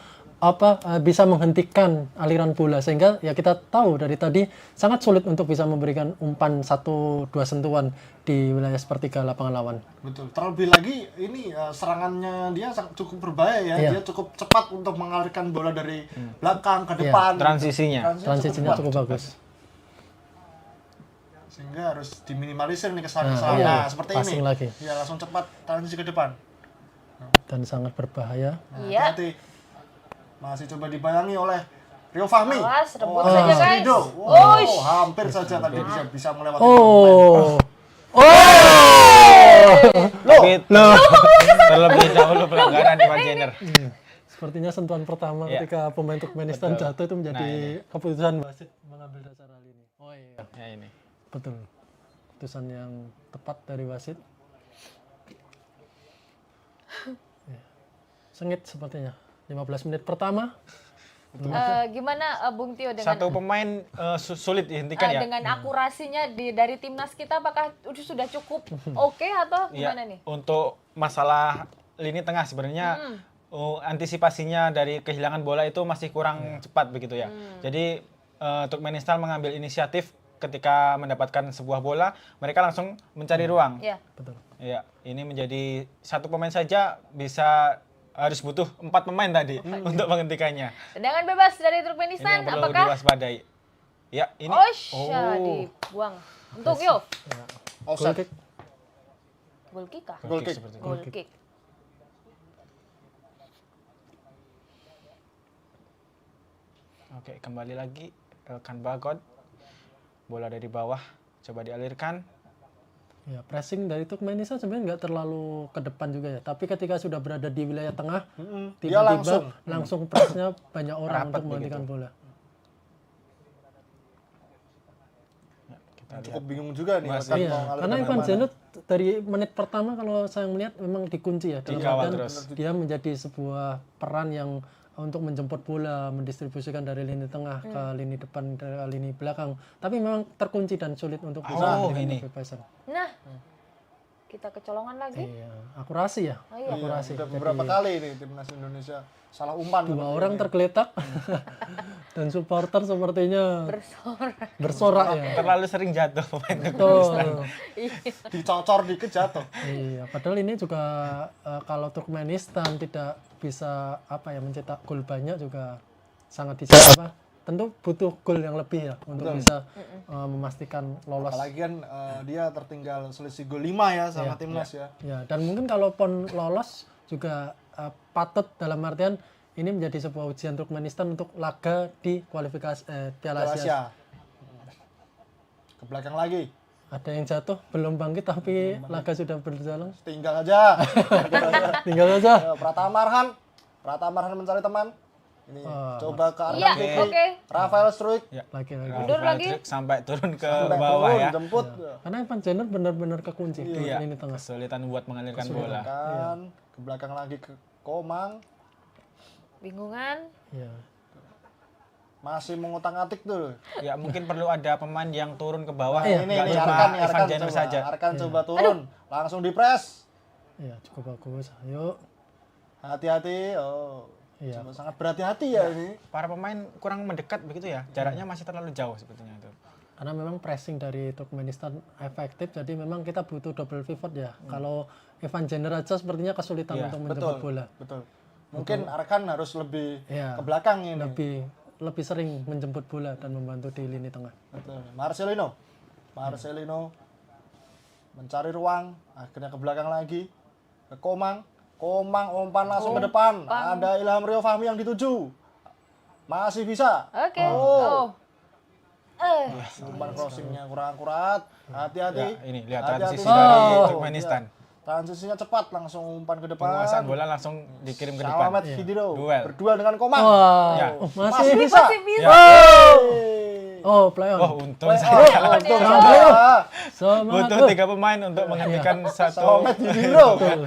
bisa menghentikan aliran bola sehingga ya kita tahu dari tadi sangat sulit untuk bisa memberikan umpan 1-2 sentuhan di wilayah sepertiga lapangan lawan. Betul. Terlebih lagi ini serangannya dia cukup berbahaya ya. Iya. Dia cukup cepat untuk mengalirkan bola dari belakang ke depan. Transisinya. Cukup bagus. Sehingga harus diminimalisir nih kesalahan-kesalahan. Nah, seperti passing ini. lagi. Ya, langsung cepat transisi ke depan. Dan sangat berbahaya. Iya. Hati-hati. Masih coba dibayangi oleh Rio Fahmi. Awas, rebut saja guys. Ridho. Ush. Hampir saja tadi bisa melewati. Tapi terlebih dahulu pelanggaran di Jenner. Sepertinya sentuhan pertama ketika pemain Turkmenistan jatuh itu menjadi keputusan wasit mengambil dasar hal ini. Oh iya. Ya ini. Betul. Keputusan yang tepat dari wasit. Ya. Sengit sepertinya. 15 menit pertama. Gimana Bung Tio dengan Satu pemain sulit dihentikan ya. dengan akurasinya dari timnas kita apakah sudah cukup oke atau gimana nih? Untuk masalah lini tengah sebenarnya antisipasinya dari kehilangan bola itu masih kurang cepat begitu ya. Jadi Turkmenistan mengambil inisiatif ketika mendapatkan sebuah bola, mereka langsung mencari ruang. Iya. Betul. Ya, ini menjadi satu pemain saja harus butuh 4 pemain tadi untuk menghentikannya. Tendangan bebas dari Ini Turkmenistan yang perlu apakah diwaspadai. Ya, ini dibuang. Untuk Yo. Offside. Goal kick kah? Goal kick. seperti itu. Goal kick. Oke, kembali lagi Elkan Bagot. Bola dari bawah coba dialirkan. Ya, pressing dari Turkmenistan sebenarnya nggak terlalu ke depan juga ya. Tapi ketika sudah berada di wilayah tengah, Dia tiba-tiba langsung pressnya banyak orang Rapat untuk menghentikan bola. Cukup bingung juga nih rekan Iya, mau ngalih karena Ivan kemana-mana. Zenit dari menit pertama kalau saya melihat memang dikunci ya. Dalam Dikawal artian terus. dia menjadi sebuah peran yang untuk menjemput bola, mendistribusikan dari lini tengah ke lini depan, ke lini belakang. Tapi memang terkunci dan sulit untuk bisa memberikan kebebasan. Nah, kita kecolongan lagi. Iya, akurasi ya. Oh iya. Akurasi. Udah beberapa kali nih timnas Indonesia salah umpan. Dua orang tergeletak dan supporter sepertinya bersorak ya. Terlalu sering jatuh pemain Betul. Dicocor dikit jatuh. Iya, padahal ini juga kalau Turkmenistan tidak bisa mencetak gol banyak juga sangat apa? Tentu butuh gol yang lebih ya untuk bisa memastikan lolos. Apalagi kan dia tertinggal selisih gol 5 ya sama timnas ya. Ya, dan mungkin kalau pon lolos juga patut dalam artian ini menjadi sebuah ujian Turkmenistan untuk laga di kualifikasi Piala Piala Asia. Asia. Ke belakang lagi. Ada yang jatuh belum bangkit tapi laga sudah berjalan. Tinggal aja. Tinggal saja. Pratama Arhan mencari teman. Ini coba ke arah Iya, kiri. oke. Rafael Struik Lagi-lagi. Mundur lagi. sampai turun ke bawah turun, ya. jemput. Karena Evan Jenner benar-benar kekunci di Iya. lini tengah. Kesulitan buat mengalirkan bola. Kan ke belakang lagi ke Komang. Bingungan. Iya. Masih mengutak-atik tuh. Ya mungkin perlu ada pemain yang turun ke bawah. Iya. Nggak Ini cuma Arkan Ivan Jenner coba. saja. Arkan coba turun. Langsung dipres. Iya, cukup bagus. Ayo. Hati-hati. Oh. Iya. Coba sangat berhati-hati ya ini. Para pemain kurang mendekat begitu ya. Jaraknya masih terlalu jauh sepertinya itu. Karena memang pressing dari Turkmenistan efektif, jadi memang kita butuh double pivot ya. Kalau Evan Jenner aja sepertinya kesulitan Iya, untuk menjemput bola. Betul. Mungkin Arkan harus lebih Iya. ke belakang ini. Lebih sering menjemput bola dan membantu di lini tengah. Betul. Marcelino mencari ruang, akhirnya ke belakang lagi ke Komang umpan langsung ke depan. Ada Ilham Rio Fahmi yang dituju. Masih bisa. Oke. Oh. Oh. Umpan crossingnya kurang akurat. Hati-hati. Ya, ini lihat Hati-hati. transisi dari Turkmenistan. Transisinya cepat, langsung umpan ke depan. Penguasaan bola langsung dikirim ke depan. Selamat Hidiro Duel. berdua dengan Komang. Wah, Ya. masih bisa. Masih bisa. Oh, play on. Oh, untung saja. Untung Sama. saja. Semangat. Butuh 3 pemain untuk menghentikan satu. Selamat Hidiro. Betul.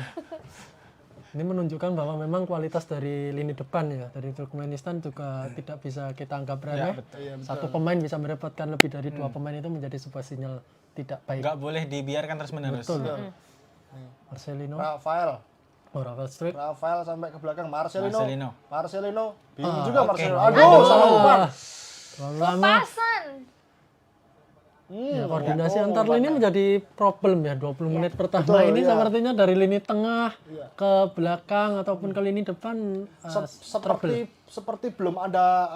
Ini menunjukkan bahwa memang kualitas dari lini depan ya dari Turkmenistan juga tidak bisa kita anggap remeh. Satu pemain bisa mendapatkan lebih dari dua pemain itu menjadi sebuah sinyal tidak baik. Nggak boleh dibiarkan terus menerus. Betul. Marcelino, Rafael Street. Rafael sampai ke belakang Marcelino bingung Ah, juga oke. Marcelino. Aduh, salah umpan. Terlalu lama. Pasan. Ya, koordinasi antar lini menjadi problem ya 20 menit pertama ini sepertinya dari lini tengah ke belakang ataupun ke lini depan Seperti belum ada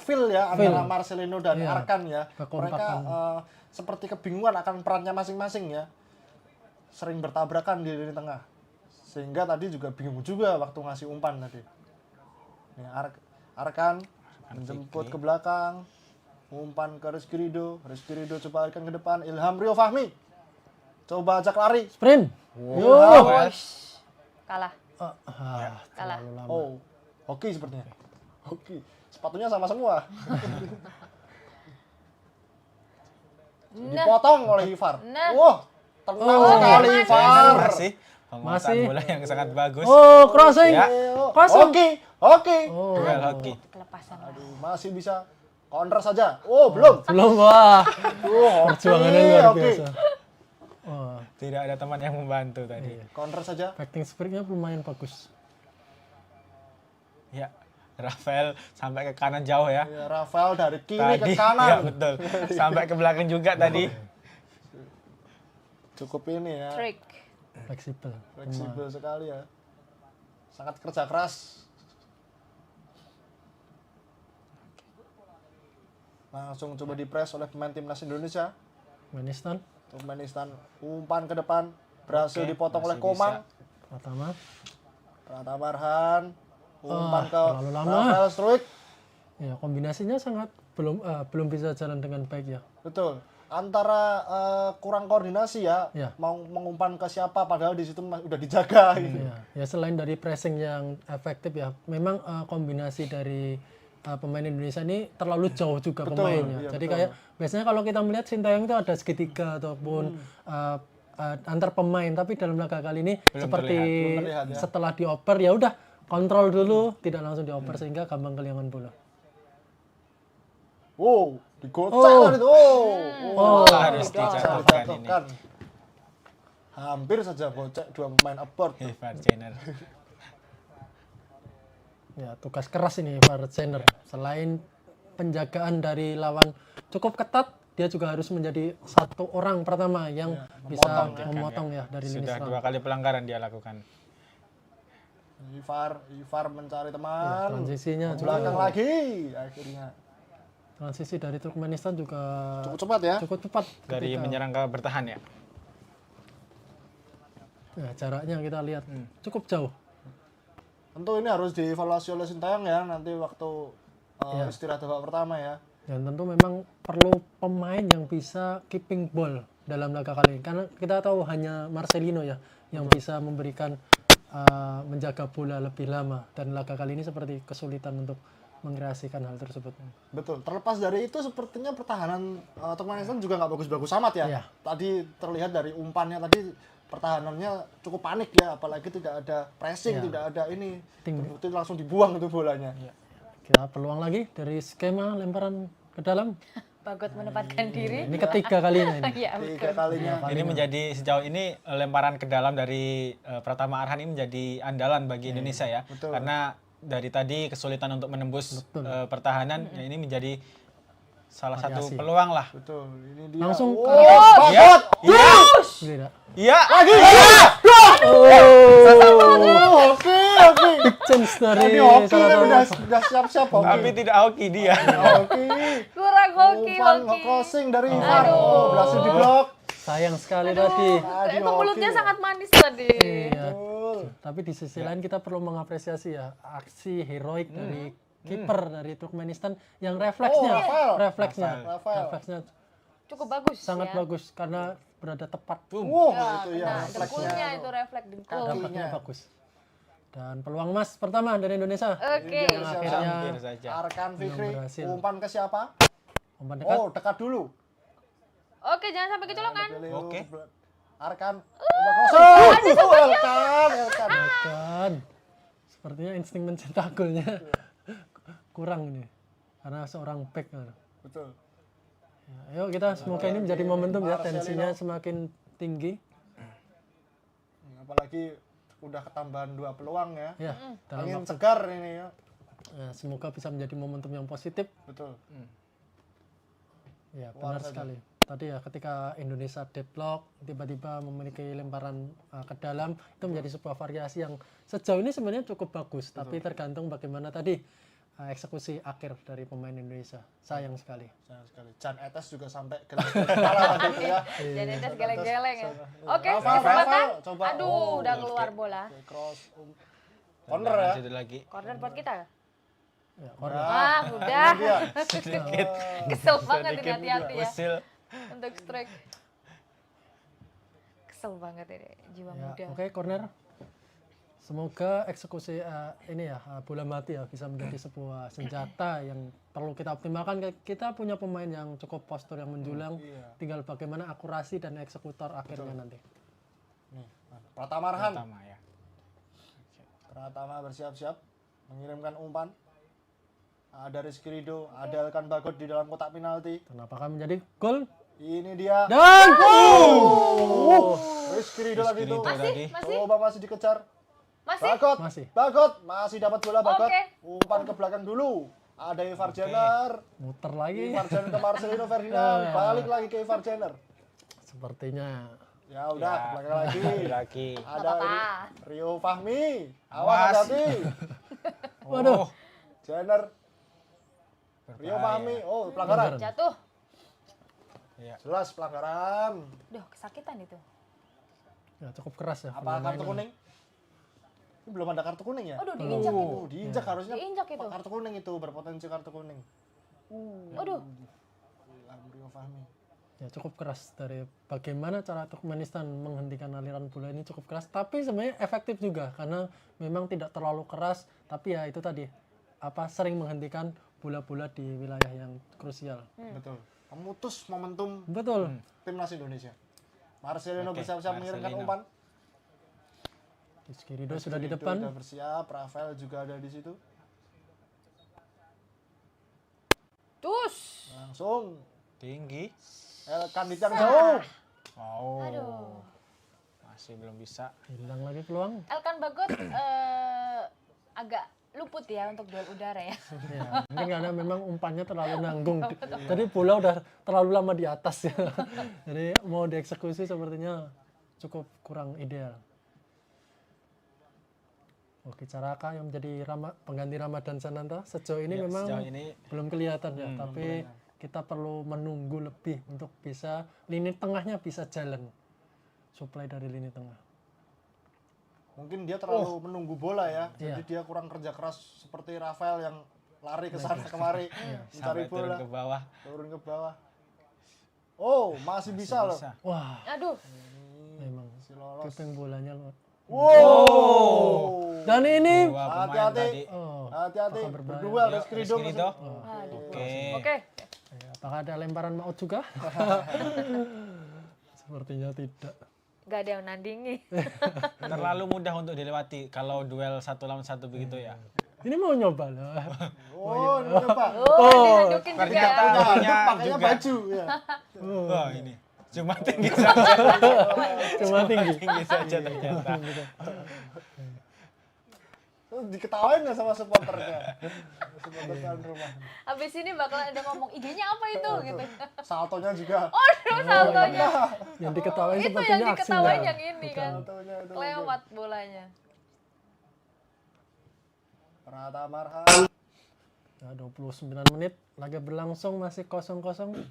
feel ya antara Marcelino dan Arkan ya. Mereka seperti kebingungan akan perannya masing-masing ya. Sering bertabrakan di lini tengah. Sehingga tadi juga bingung juga waktu ngasih umpan tadi. Nih, Arkan menjemput ke belakang. Umpan ke Rizky Ridho coba alihkan ke depan. Ilham Rio Fahmi coba ajak lari. sprint. Kalah. Kalah. Kalah. Oh, hoki sepertinya. Hoki. Sepatunya sama semua. Dipotong oleh Ivar. Nah. Wah, tenang sekali Ivar. Masih penguasaan bola yang sangat bagus. Oh, crossing. Ya. Kosong. Hoki. Duel hoki. Kelepasan. Aduh, masih bisa counter saja. Oh, belum. Belum, wah. Hoki. Perjuangannya luar Hoki. biasa. Wah, Tidak ada teman yang membantu tadi. Counter saja. fighting spiritnya lumayan bagus. Ya. Rafael sampai ke kanan jauh ya. Ya, Rafael dari kiri Tadi ke kanan. ya betul. Sampai ke belakang juga tadi. Cukup ini ya. Trick. Fleksibel. Fleksibel sekali ya. Sangat kerja keras. Langsung coba dipres oleh pemain timnas Indonesia. Turkmenistan umpan ke depan berhasil dipotong oleh Komang. Pratama Arhan umpan ke terlalu lama. Rafael Struik. Ya, kombinasinya sangat belum bisa jalan dengan baik ya. Betul. Antara kurang koordinasi ya, Ya. mau mengumpan ke siapa padahal di situ udah dijaga gitu. Ya selain dari pressing yang efektif ya, memang kombinasi dari pemain Indonesia ini terlalu jauh juga pemainnya. iya, Jadi betul. kayak biasanya kalau kita melihat Sintayong itu ada segitiga ataupun antar pemain, tapi dalam laga kali ini seperti terlihat, ya. setelah dioper ya udah kontrol dulu, tidak langsung dioper sehingga gampang kehilangan bola. Wow, digocek kan itu. Harus dijatuhkan ini. Dijatuhkan. Hampir saja gocek dua pemain abort. Ivar Jenner. Ya, tugas keras ini Ivar Jenner. Selain penjagaan dari lawan cukup ketat, dia juga harus menjadi satu orang pertama yang bisa memotong ya dari lini Sudah serang. 2 kali pelanggaran dia lakukan. Ivar mencari Ya, teman. transisinya Ke juga, belakang lagi akhirnya. transisi dari Turkmenistan juga Cukup cepat ya. cukup cepat. Dari ketika- menyerang ke bertahan ya. Ya, jaraknya kita lihat cukup jauh. Tentu ini harus dievaluasi oleh Sintayong ya nanti waktu istirahat babak pertama ya. Dan tentu memang perlu pemain yang bisa keeping ball dalam laga kali ini. Karena kita tahu hanya Marcelino ya yang bisa memberikan menjaga bola lebih lama. Dan laga kali ini seperti kesulitan untuk mengkreasikan hal tersebut. Betul. Terlepas dari itu sepertinya pertahanan Turkmenistan juga nggak bagus-bagus amat ya. Iya. Tadi terlihat dari umpannya tadi pertahanannya cukup panik ya, apalagi tidak ada pressing, tidak ada ini. Terbukti langsung dibuang itu bolanya. Kita peluang lagi dari skema lemparan ke dalam. Bagot menempatkan diri. Ini ketiga kalinya ini. Iya, Tiga kalinya. Ini menjadi sejauh ini lemparan ke dalam dari Pratama Arhan ini menjadi andalan bagi Indonesia ya. betul. Karena dari tadi kesulitan untuk menembus pertahanan ya ini menjadi salah satu Variasi. peluang lah. Betul. Ini dia. Langsung Oh, ke Bagot! Iya. Gila. Iya. Lagi. Oke. Big chance dari Tadi hoki salah kan satu. udah siap-siap hoki. Tapi tidak hoki dia. Oke. kurang hoki. Umpan crossing dari Ivar. Oh, berhasil diblok. Sayang sekali tadi. Tadi Itu mulutnya hoki. sangat manis tadi. Iya. Betul. Tapi di sisi lain kita perlu mengapresiasi ya aksi heroik dari kiper dari Turkmenistan yang refleksnya, Rafael. refleksnya Cukup bagus sangat ya. bagus karena berada tepat. Wow, Ya, itu ya nah, refleksnya. dengkulnya itu refleks dengkul. Dapatnya bagus. Dan peluang emas pertama dari Indonesia. Oke. Yang akhirnya Hampir saja. Arkan Fikri berhasil. umpan ke siapa? umpan dekat. Oh, dekat dulu. Oke, jangan sampai kecolongan. Oke. Arkan. Elkan. Kan. Sepertinya insting mencetak golnya kurang ini. Karena seorang back. Betul. Ya, ayo kita semoga ini menjadi momentum ya, tensinya semakin tinggi. Apalagi udah ketambahan 2 peluang ya. Ya, dalam Angin segar ini ya. semoga bisa menjadi momentum yang positif. Betul. Ya, benar sekali. Tadi ya ketika Indonesia deadlock tiba-tiba memiliki lemparan ke dalam itu menjadi sebuah variasi yang sejauh ini sebenarnya cukup bagus, tapi tergantung bagaimana tadi eksekusi akhir dari pemain Indonesia. Sayang sekali. Sayang sekali. Jan Etes juga sampai geleng-geleng kepala tadi itu ya. Jadi tes geleng-geleng ya. Oke, Rafael, kesempatan. coba. Aduh, Oh, udah keluar bola. Cross. Corner ya. Itu lagi. Corner buat kita. Ya, corner. Ah, udah. Dia. Kesel banget ini hati-hati ya. Usil. Untuk strike. Kesel banget ini jiwa Ya, muda. oke, corner. Semoga eksekusi ini ya bola mati ya bisa menjadi sebuah senjata yang perlu kita optimalkan. Kita punya pemain yang cukup postur yang menjulang, tinggal bagaimana akurasi dan eksekutor akhirnya nanti. Nih, Pratama Arhan. Pertama ya. Pratama bersiap-siap mengirimkan umpan. Ada Rizky Ridho, ada Elkan Bagot di dalam kotak penalti. Dan apakah menjadi gol? Ini dia. Dan Rizky Ridho tadi itu. Tadi. Masih? Coba masih dikejar. Masih? Bagot. Masih. Bagot masih dapat bola Bagot. Oke. Umpan ke belakang dulu. Ada Ivar Jenner. muter lagi. Ivar Jenner ke Marcelino Ferdinand. Balik lagi ke Ivar Jenner. Sepertinya Ya udah, ke belakang lagi. Lagi. Ada apa-apa. Rio Fahmi. Awas Awas. hati-hati. waduh. Jenner. Rio Fahmi. Oh, pelanggaran. Jatuh. Jelas pelanggaran. Duh, kesakitan itu. Ya cukup keras ya. Apa kartu kuning? Ini belum ada kartu kuning ya? Aduh, diinjak itu. Oh, diinjak harusnya. Diinjak itu. Kartu kuning itu berpotensi kartu kuning. Aduh. Gila, Rio Fahmi. Ya cukup keras dari bagaimana cara Turkmenistan menghentikan aliran bola ini cukup keras, tapi sebenarnya efektif juga karena memang tidak terlalu keras, tapi ya itu tadi sering menghentikan bola-bola di wilayah yang krusial. Betul. Memutus momentum Betul. timnas Indonesia. Marcelino Oke, bersiap-siap mengirimkan Marcelino. umpan. Rizky Ridho sudah di Ridho depan. Sudah bersiap, Rafael juga ada di situ. Tus. Langsung Tinggi. Elkan yang jauh. Wow. Aduh. Masih belum bisa. Hilang lagi peluang. Elkan Bagot agak luput ya untuk duel udara ya. Ya, mungkin karena memang umpannya terlalu nanggung. Jadi bola udah terlalu lama di atas ya. Jadi mau dieksekusi sepertinya cukup kurang ideal. Oke, Caraka yang menjadi pengganti Ramadan Sananta sejauh ini Ya, memang sejauh ini belum kelihatan ya, tapi kita perlu menunggu lebih untuk bisa lini tengahnya bisa jalan. Supply dari lini tengah. Mungkin dia terlalu menunggu bola ya. Iya. Jadi dia kurang kerja keras seperti Rafael yang lari ke sana kemari mencari sampai turun bola. ke bawah. Turun ke bawah. Oh, masih bisa loh. Bisa. Wah, Aduh. memang Masih lolos. keeping bolanya luar. Wow. Dan ini Dua pemain Hati-hati. tadi. Hati-hati. apakah berbahaya? Berduel Yuk, Rizky Ridho. Rizky Ridho. Aduh. Oke. Oke. Ya, apakah ada lemparan maut juga? Sepertinya tidak. Gak ada yang nandingi. Terlalu mudah untuk dilewati kalau duel 1 lawan 1 begitu ya. Ini mau nyoba loh. Oh, ini apa? Oh, dihadukin juga ya. Ternyata punya Pakainya juga. baju ya. Wah, ini cuma tinggi saja. Cuma tinggi. Tinggi saja ternyata. Terus diketawain nggak sama supporternya? Supporter tuan rumah. Habis ini bakalan ada ngomong IG-nya apa itu gitu. Saltonya juga. Aduh, saltonya. Yang diketawain Itu sepertinya yang diketawain aksinya. yang ini kan. Saltonya itu. Lewat bolanya. Pratama Marhan. Nah, 29 menit lagi berlangsung masih 0-0.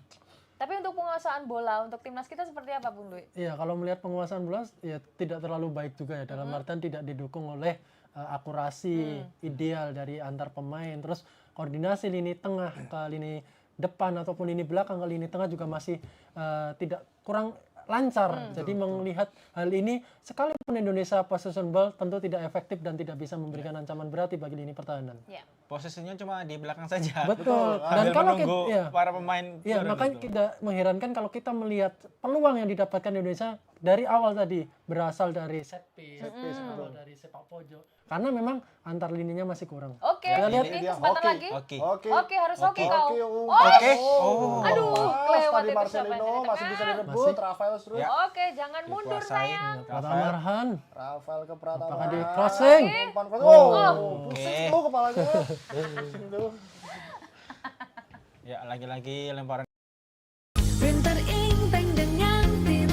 Tapi untuk penguasaan bola untuk timnas kita seperti apa, Bung Dwi? Iya, kalau melihat penguasaan bola ya tidak terlalu baik juga ya, dalam artian tidak didukung oleh akurasi ideal dari antar pemain. Terus koordinasi lini tengah ke lini depan ataupun lini belakang ke lini tengah juga masih tidak kurang lancar. Jadi melihat hal ini, sekalipun Indonesia possession ball tentu tidak efektif dan tidak bisa memberikan ancaman berarti bagi lini pertahanan. Ya. Posisinya cuma di belakang saja. Betul. Dan Sambil kalau menunggu kita, para pemain ya turun makanya itu. tidak mengherankan kalau kita melihat peluang yang didapatkan Indonesia dari awal tadi berasal dari set piece atau dari sepak pojok. Karena memang antar lininya masih kurang. Oke, Kita lihat ini dia kesempatan hoki. lagi. Oke. Oke. Oke, harus hoki kau. Oke. Oke. Oh. Aduh, kelewat Tadi itu Marcelino siapa yang masih dari bisa tengah? direbut. Rafael terus. Ya. Oke, jangan mundur Dikuasain. sayang. Pratama Rafael. Marhan. Rafael ke Pratama. Apakah di crossing? Umpan crossing. Oh, pusing Oke. tuh kepalanya. Pusing tuh. Ya, lagi-lagi lemparan. Printer ink tank dengan tim.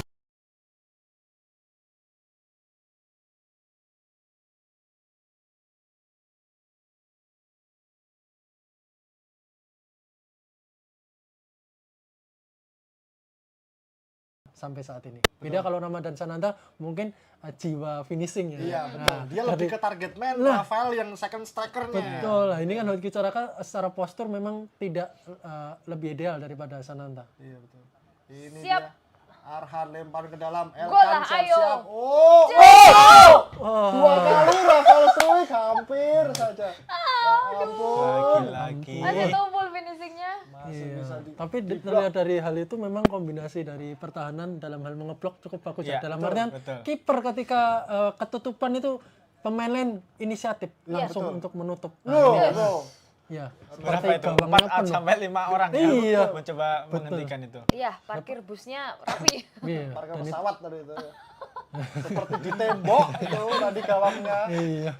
Sampai saat ini. Beda kalau Ramadan Sananta mungkin jiwa finishing ya. Iya, betul. Dia lebih ke target man. Rafael yang second strikernya. Betul. Nah, ini kan Hoki Caraka secara postur memang tidak lebih ideal daripada Sananta. Iya, betul. Ini Siap. dia. Arhan lempar ke dalam. Gol Elkan lah, ayo. siap-siap. Dua kali Rafael Struik hampir saja. Ya ampun. Lagi-lagi. Masih tumpul finishingnya. Masih bisa di Tapi terlihat dari hal itu memang kombinasi dari pertahanan dalam hal mengeblok cukup bagus ya. Iya, Dalam betul, artian betul. kiper ketika ketutupan itu pemain lain inisiatif langsung betul. untuk menutup. Loh, Ini- loh. Ya, Berapa seperti itu? 4 gawangnya out penuh. sampai 5 orang ya. Iya. Mencoba menghentikan itu. Iya, parkir busnya rapi. Iya. Parkir Dan pesawat tadi itu. Seperti di tembok itu tadi gawangnya. Iya.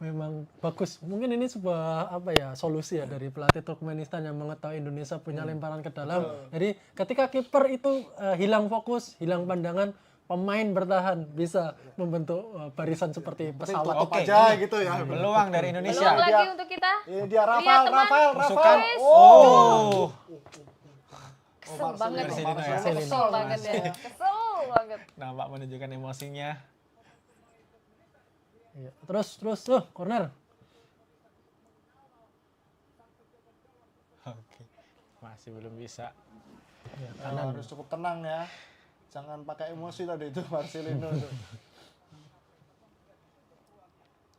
Memang bagus. Mungkin ini sebuah solusi ya dari pelatih Turkmenistan yang mengetahui Indonesia punya lemparan ke dalam. Jadi ketika kiper itu hilang fokus, hilang pandangan, pemain bertahan bisa membentuk barisan seperti pesawat. Tutup Oke, aja ini gitu ya. Peluang dari Peluang Indonesia. lagi untuk kita. Ini dia Lihat, Rafael, teman. Tusukan. Rafael. Oh. Kesel banget. Marcelino ya. Kesel banget ya. Kesel banget. Nampak menunjukkan emosinya. Iya. Terus tuh corner. Masih belum bisa. Ya, Harus cukup tenang ya. Jangan pakai emosi tadi itu Marcelino itu.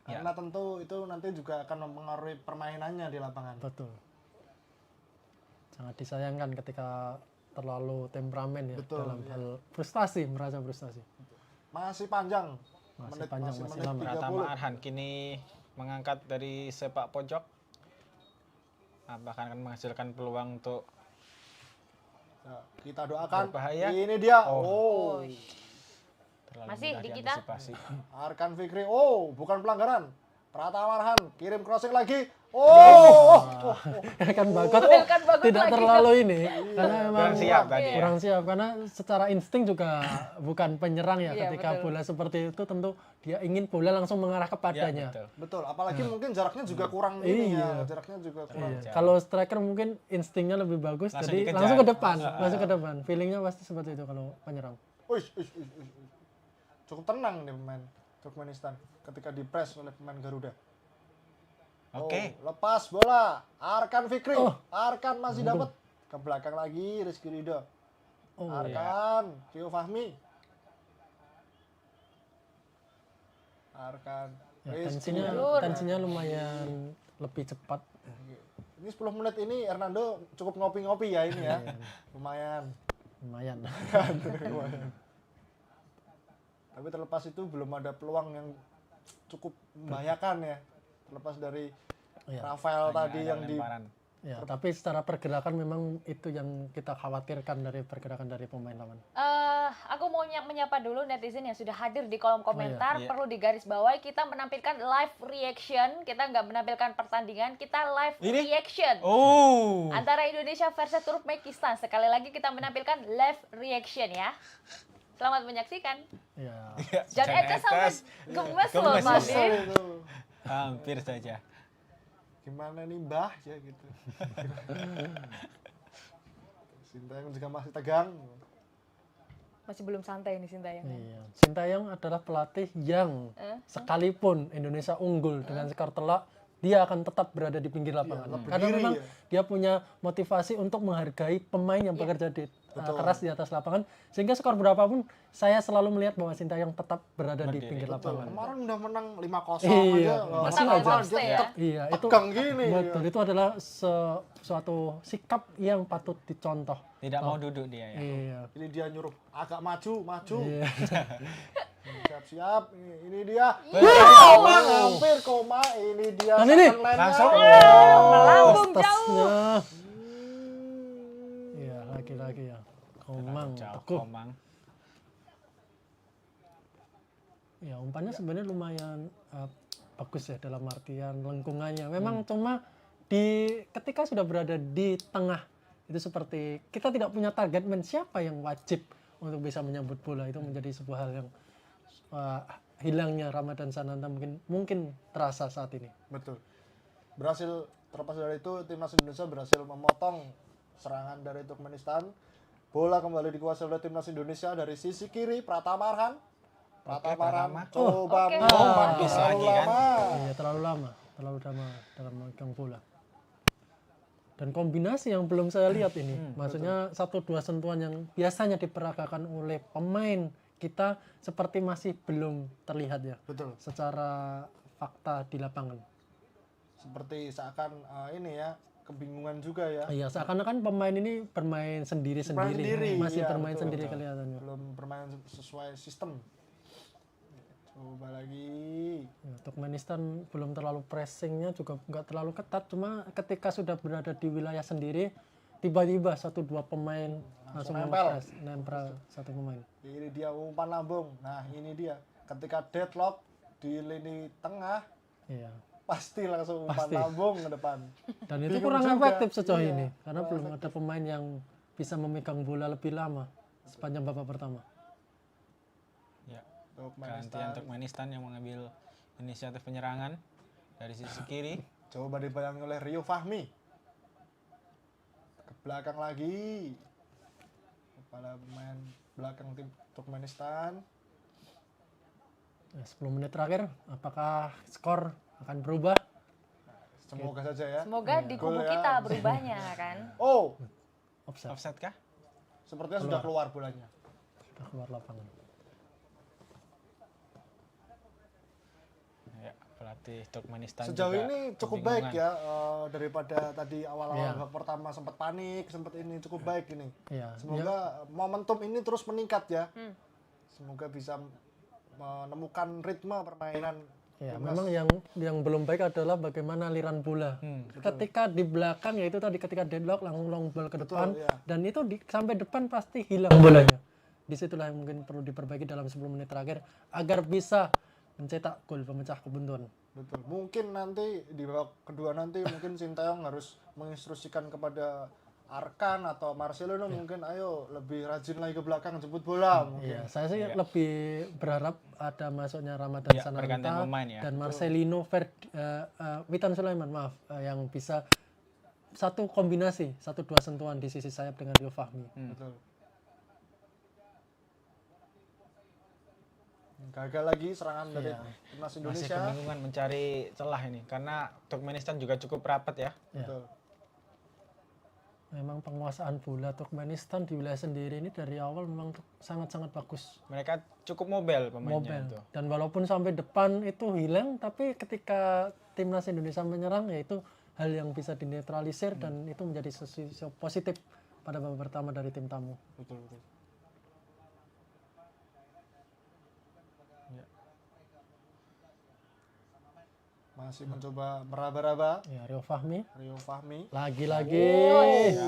Karena tentu itu nanti juga akan mempengaruhi permainannya di lapangan. betul. Sangat disayangkan ketika terlalu temperamen ya Betul, dalam iya. hal frustasi, merasa frustasi. Masih panjang. Masih panjang, masih menit lama. Pratama 30. Arhan kini mengangkat dari sepak pojok. Apakah akan menghasilkan peluang untuk Ya, kita doakan. Berbahaya. Ini dia. Oh. Oh. terlalu Masih mudah di kita? diantisipasi? Arkan Fikri. Oh, bukan pelanggaran. Pratama Arhan kirim crossing lagi. Oh. Kan Bagot Kan bagus tidak lagi. terlalu ini karena memang Kurang siap tadi ya. kurang siap karena secara insting juga bukan penyerang ya. Iya, Ketika betul. bola seperti itu tentu dia ingin bola langsung mengarah Ya, kepadanya. betul. Betul, apalagi mungkin jaraknya juga kurang ini Iya. ya. Jaraknya juga kurang. Iya. Kalau striker mungkin instingnya lebih bagus, Langsung jadi dikejar. langsung ke depan, langsung ke depan. Feelingnya pasti seperti itu kalau penyerang. Uish. Cukup tenang nih pemain Turkmenistan ketika dipres oleh pemain Garuda. Oke. Oh, lepas bola. Arkan Fikri. Arkan masih dapat. Ke belakang lagi Rizky Ridho. Oh, Arkan, Tio Fahmi. Arkan. Ya, Rizky. tensinya lumayan lebih cepat. Ini 10 menit ini Hernando cukup ngopi-ngopi ya ini ya. Lumayan. Lumayan. Tapi terlepas itu belum ada peluang yang cukup membahayakan ya. Terlepas dari Iya. Rafael Hanya tadi ada yang di lemparan. Ya, tapi secara pergerakan memang itu yang kita khawatirkan dari pergerakan dari pemain lawan. Aku mau menyapa dulu netizen yang sudah hadir di kolom komentar. Iya. Perlu digarisbawahi, kita menampilkan live reaction. Kita nggak menampilkan pertandingan, kita live reaction. Oh. Antara Indonesia versus Turkmenistan. Sekali lagi kita menampilkan live reaction ya. Selamat menyaksikan. Ya. Jangan Eca sampai gemes loh Gemes. tadi. itu. Hampir saja. Gimana nih Mbah ya gitu. Sintayong juga masih tegang. Masih belum santai nih Sintayong. Iya. Sintayong adalah pelatih yang sekalipun Indonesia unggul dengan skor telak, dia akan tetap berada di pinggir lapangan. tetap Karena berdiri memang ya. dia punya motivasi untuk menghargai pemain yang bekerja di keras di atas lapangan, sehingga skor berapapun saya selalu melihat bahwa Sintayong tetap berada di pinggir lapangan. Kemarin udah menang 5-0 Iya, aja. masih Tetap aja. dia ya. tetap Iya, itu tegang gini. betul. Itu adalah suatu sikap yang patut dicontoh. Tidak mau duduk dia ya. Iya. Ini dia nyuruh agak maju. Iya. Siap-siap. Ini dia. Koma, hampir koma. Ini dia. Dan ini. second line-nya. Langsung. Melambung jauh. Tasnya. Iya, lagi-lagi ya. Komang, Jauh teguh. Komang. Ya, umpannya sebenarnya lumayan bagus ya dalam artian lengkungannya. Memang cuma ketika sudah berada di tengah itu seperti kita tidak punya target man siapa yang wajib untuk bisa menyambut bola, itu menjadi sebuah hal yang hilangnya Ramadan Sananta mungkin terasa saat ini. Betul. Berhasil, terlepas dari itu timnas Indonesia berhasil memotong serangan dari Turkmenistan. Bola kembali dikuasai oleh timnas Indonesia dari sisi kiri Pratama Arhan. Pratama Arhan coba Oke. Habis lagi kan. Iya, terlalu lama dalam memegang bola. Dan kombinasi yang belum saya lihat ini, maksudnya 1-2 sentuhan yang biasanya diperagakan oleh pemain kita seperti masih belum terlihat ya. Betul. Secara fakta di lapangan. Seperti seakan ini ya kebingungan juga ya. Iya, seakan-akan pemain ini bermain sendiri-sendiri, masih iya, bermain betul, sendiri betul. kelihatannya. Belum bermain sesuai sistem. Coba lagi. Ya, Turkmenistan belum terlalu pressingnya juga nggak terlalu ketat, cuma ketika sudah berada di wilayah sendiri, tiba-tiba 1-2 pemain langsung nempel satu pemain. Ini dia umpan lambung. Nah ini dia. Ketika deadlock di lini tengah, Iya. pasti langsung umpan Pasti. lambung ke depan. Dan itu Bingung kurang juga. efektif sejauh Iya, ini karena belum ada pemain yang bisa memegang bola lebih lama sepanjang babak pertama. Ya. Turkmenistan. Gantian Turkmenistan yang mengambil inisiatif penyerangan dari sisi kiri. Coba dibayangi oleh Rio Fahmi. Ke belakang lagi. Kepada pemain belakang tim Turkmenistan. Nah, 10 menit terakhir, apakah skor akan berubah? Semoga saja ya. Semoga di kubu Gol ya. kita berubahnya kan. Oh, Offside. Offside kah? sepertinya sudah keluar bolanya. Sudah keluar lapangan. Ya, pelatih Turkmenistan Sejauh juga ini cukup baik kebingungan. ya, daripada tadi awal-awal Iya. babak pertama sempat panik, sempat ini cukup baik ini. Iya. Semoga momentum ini terus meningkat ya. Semoga bisa menemukan ritme permainan. Ya, timnas. memang yang belum baik adalah bagaimana aliran bola. Ketika di belakang yaitu tadi ketika deadlock langsung long ball ke depan iya. dan itu sampai depan pasti hilang bolanya. Disitulah yang mungkin perlu diperbaiki dalam 10 menit terakhir agar bisa mencetak gol pemecah kebutuhan. Betul. Mungkin nanti di babak kedua nanti mungkin Sintayong harus menginstruksikan kepada Arkan atau Marcelino mungkin ayo lebih rajin lagi ke belakang jemput bola mungkin. Iya, saya sih lebih berharap ada masuknya Ramadan Iya, pergantian Sananta pemain ya. dan Marcelino Witan Sulaiman yang bisa satu kombinasi, 1-2 sentuhan di sisi sayap dengan Rio Fahmi. Betul. Gagal lagi serangan dari timnas Masih Indonesia. kebingungan mencari celah ini karena Turkmenistan juga cukup rapat ya. Betul. Memang penguasaan bola Turkmenistan di wilayah sendiri ini dari awal memang sangat-sangat bagus. Mereka cukup mobile pemainnya itu. Dan walaupun sampai depan itu hilang, tapi ketika timnas Indonesia menyerang, yaitu hal yang bisa dinetralisir dan itu menjadi sesuatu positif pada babak pertama dari tim tamu. Betul, betul. Masih mencoba meraba-raba Ya, Rio Fahmi Rio Fahmi. lagi-lagi.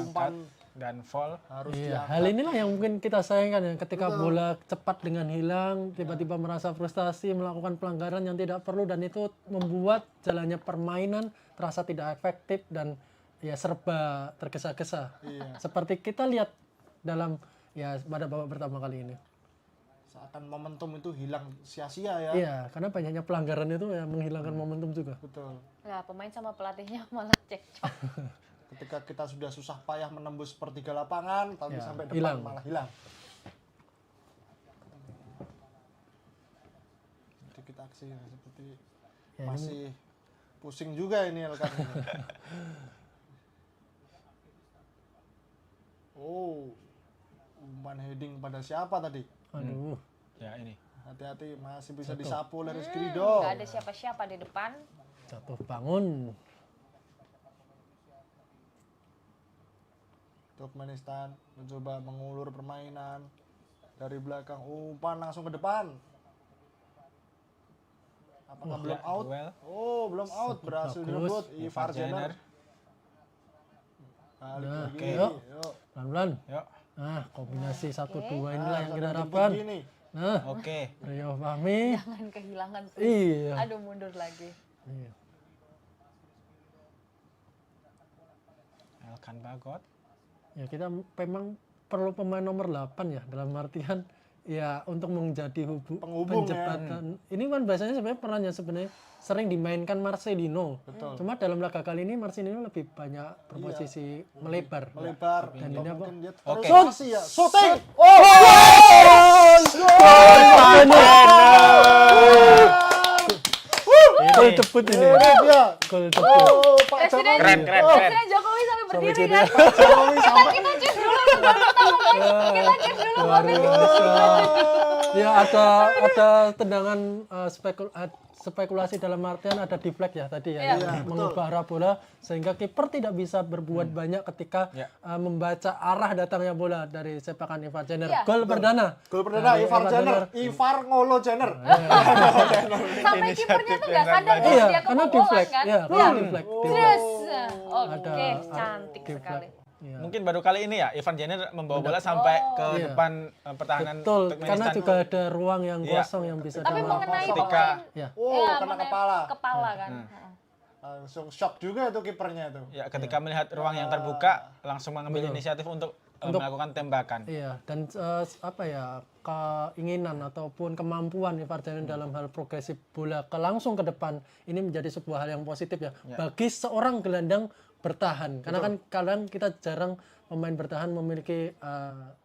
Umpan Dan fall. harus Iya, diangkat. hal inilah yang mungkin kita sayangkan ya, ketika bola cepat dengan hilang, tiba-tiba merasa frustasi melakukan pelanggaran yang tidak perlu dan itu membuat jalannya permainan terasa tidak efektif dan ya serba tergesa-gesa. Iya. Seperti kita lihat dalam ya pada babak pertama kali ini. Seakan momentum itu hilang sia-sia ya. Iya, karena banyaknya pelanggaran itu ya menghilangkan momentum juga. Betul. Nah, pemain sama pelatihnya malah cekcok. Ketika kita sudah susah payah menembus sepertiga lapangan, tapi Ya, sampai depan hilang. malah hilang. Sedikit aksi ya, seperti Ya, ini masih pusing juga ini Elkan. Oh, umpan heading pada siapa tadi? Aduh, Ya ini. Hati-hati, masih bisa disapu oleh Rizky Ridho. Nggak ada siapa-siapa di depan. jatuh bangun. Turkmenistan mencoba mengulur permainan dari belakang, umpan langsung ke depan. Apakah belum out? duel. Oh, belum out, berhasil bagus. direbut Ivar Ivar Jenner. Jenner. Balik Nah, lagi. yuk. Yuk. Pelan-pelan. Yuk. Nah, kombinasi 1-2 inilah Nah, yang kita sampai harapkan. jemput gini. Nah, Oke. Rio Fahmi. Jangan kehilangan. Iya. Aduh, mundur lagi. Iya. Elkan Bagot. Ya kita memang perlu pemain nomor 8 ya, dalam artian ya untuk menjadi Penghubung ya. penjembatan. Ini kan biasanya sebenarnya perannya sebenarnya sering dimainkan Marcelino. Betul. Cuma dalam laga kali ini Marcelino lebih banyak berposisi melebar. Melebar. Dan atau ini apa? mungkin dia Oke. terus ya. Shooting. Gol debut ini. Ini dia. Gol debut. Oh, Pak Presiden, Keren, keren, keren. Presiden Jokowi sampai berdiri gini. kan. Jokowi sampai Kita cheers dulu gol pertama guys. Kita cheers dulu gol Ya ada tendangan spekulasi dalam artian ada deflect ya tadi ya, Iya. yang mengubah arah bola sehingga kiper tidak bisa berbuat banyak ketika Ya. membaca arah datangnya bola dari sepakan Ivar Jenner. Iya. Gol perdana. gol perdana Dari Ivar Jenner. Ivar Ngolo Jenner. Sampai kipernya tuh nggak sadar kalau Iya, dia karena kebobolan deflect. kan. Iya, karena deflect. Terus, Ada oke, cantik deflect. sekali. Iya. Mungkin baru kali ini ya Ivan Jenner membawa bola sampai ke Iya. depan pertahanan Betul, Turkmenistan. karena juga ada ruang yang Iya. kosong yang bisa Tapi dia mengenai Ketika- pemain, Ya. Oh, ya, kena mengenai kepala. Kepala kan. Langsung shock juga itu kipernya itu. Ya, ketika melihat ruang yang terbuka, langsung mengambil inisiatif untuk melakukan tembakan. Iya, dan apa ya, keinginan ataupun kemampuan Ivar Jenner dalam hal progresif bola langsung ke depan ini menjadi sebuah hal yang positif ya, bagi seorang gelandang bertahan. Karena kan kadang kita jarang pemain bertahan memiliki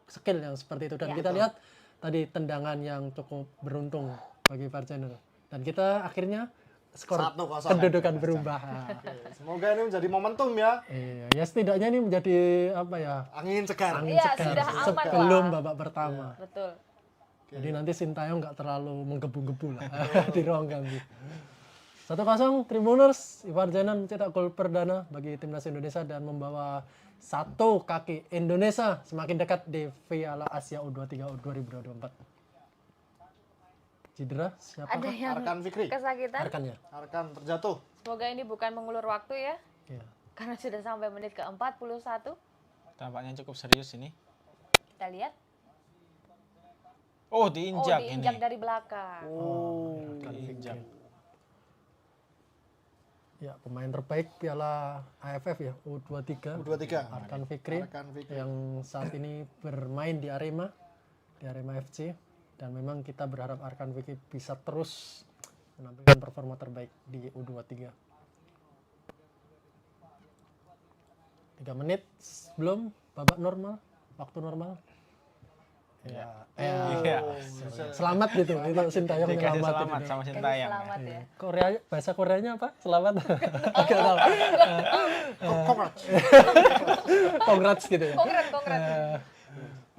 skill yang seperti itu dan kita lihat tadi tendangan yang cukup beruntung bagi Ivar Jenner. Dan kita akhirnya skor 1-0. kedudukan berubah. Semoga ini menjadi momentum ya. Iya, ya setidaknya ini menjadi apa ya? Angin segar. Angin Iya, segar sudah aman sebelum lah. babak pertama. Betul. Jadi nanti Sintayong nggak terlalu menggebu-gebu lah di ruang ganti. 1-0 Tribuners, Ivar Zenon mencetak gol perdana bagi timnas Indonesia dan membawa satu kaki Indonesia semakin dekat di Piala Asia U23 2024. Cedera siapa? Ada yang Arkan Fikri. kesakitan. Arkannya. Arkan terjatuh. Semoga ini bukan mengulur waktu ya. Iya. Karena sudah sampai menit ke-41. Tampaknya cukup serius ini. Kita lihat. Oh, Oh, diinjak diinjak ini. dari belakang. Arkan Diinjak. Fikri. Ya, pemain terbaik Piala AFF ya U23. U23. Arkan Fikri Arkan Fikri. yang saat ini bermain di Arema FC, dan memang kita berharap Arkan Fikri bisa terus menampilkan performa terbaik di U23. 3 menit sebelum babak normal, waktu normal. Iya. Selamat gitu, itu Sintayong Dikasih selamat selamat gitu. sama Kasih Sintayong. selamat ya. Korea, bahasa Koreanya apa? Selamat. Enggak tahu. Congrats. Congrats gitu ya. Kongres.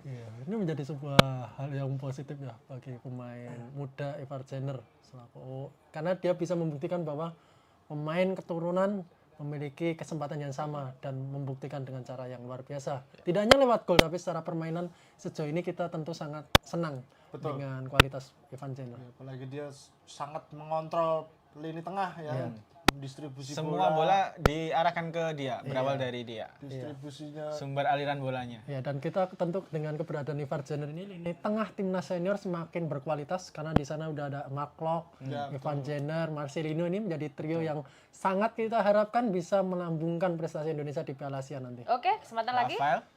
Iya, ini menjadi sebuah hal yang positif ya bagi pemain muda Ivar Zener selaku, karena dia bisa membuktikan bahwa pemain keturunan memiliki kesempatan yang sama dan membuktikan dengan cara yang luar biasa. Tidak hanya lewat gol, tapi secara permainan sejauh ini kita tentu sangat senang dengan kualitas Ivan Zener. Apalagi dia sangat mengontrol lini tengah ya. Distribusi Semua bola diarahkan ke dia, berawal dari dia. distribusinya Sumber aliran bolanya. Ya, dan kita tentu dengan keberadaan Ivar Zener ini lini tengah timnas senior semakin berkualitas karena di sana udah ada Mark Klok, Ivan Zener, Marcelino, ini menjadi trio yang sangat kita harapkan bisa melambungkan prestasi Indonesia di Piala Asia nanti. Oke, kesempatan lagi. Rafael,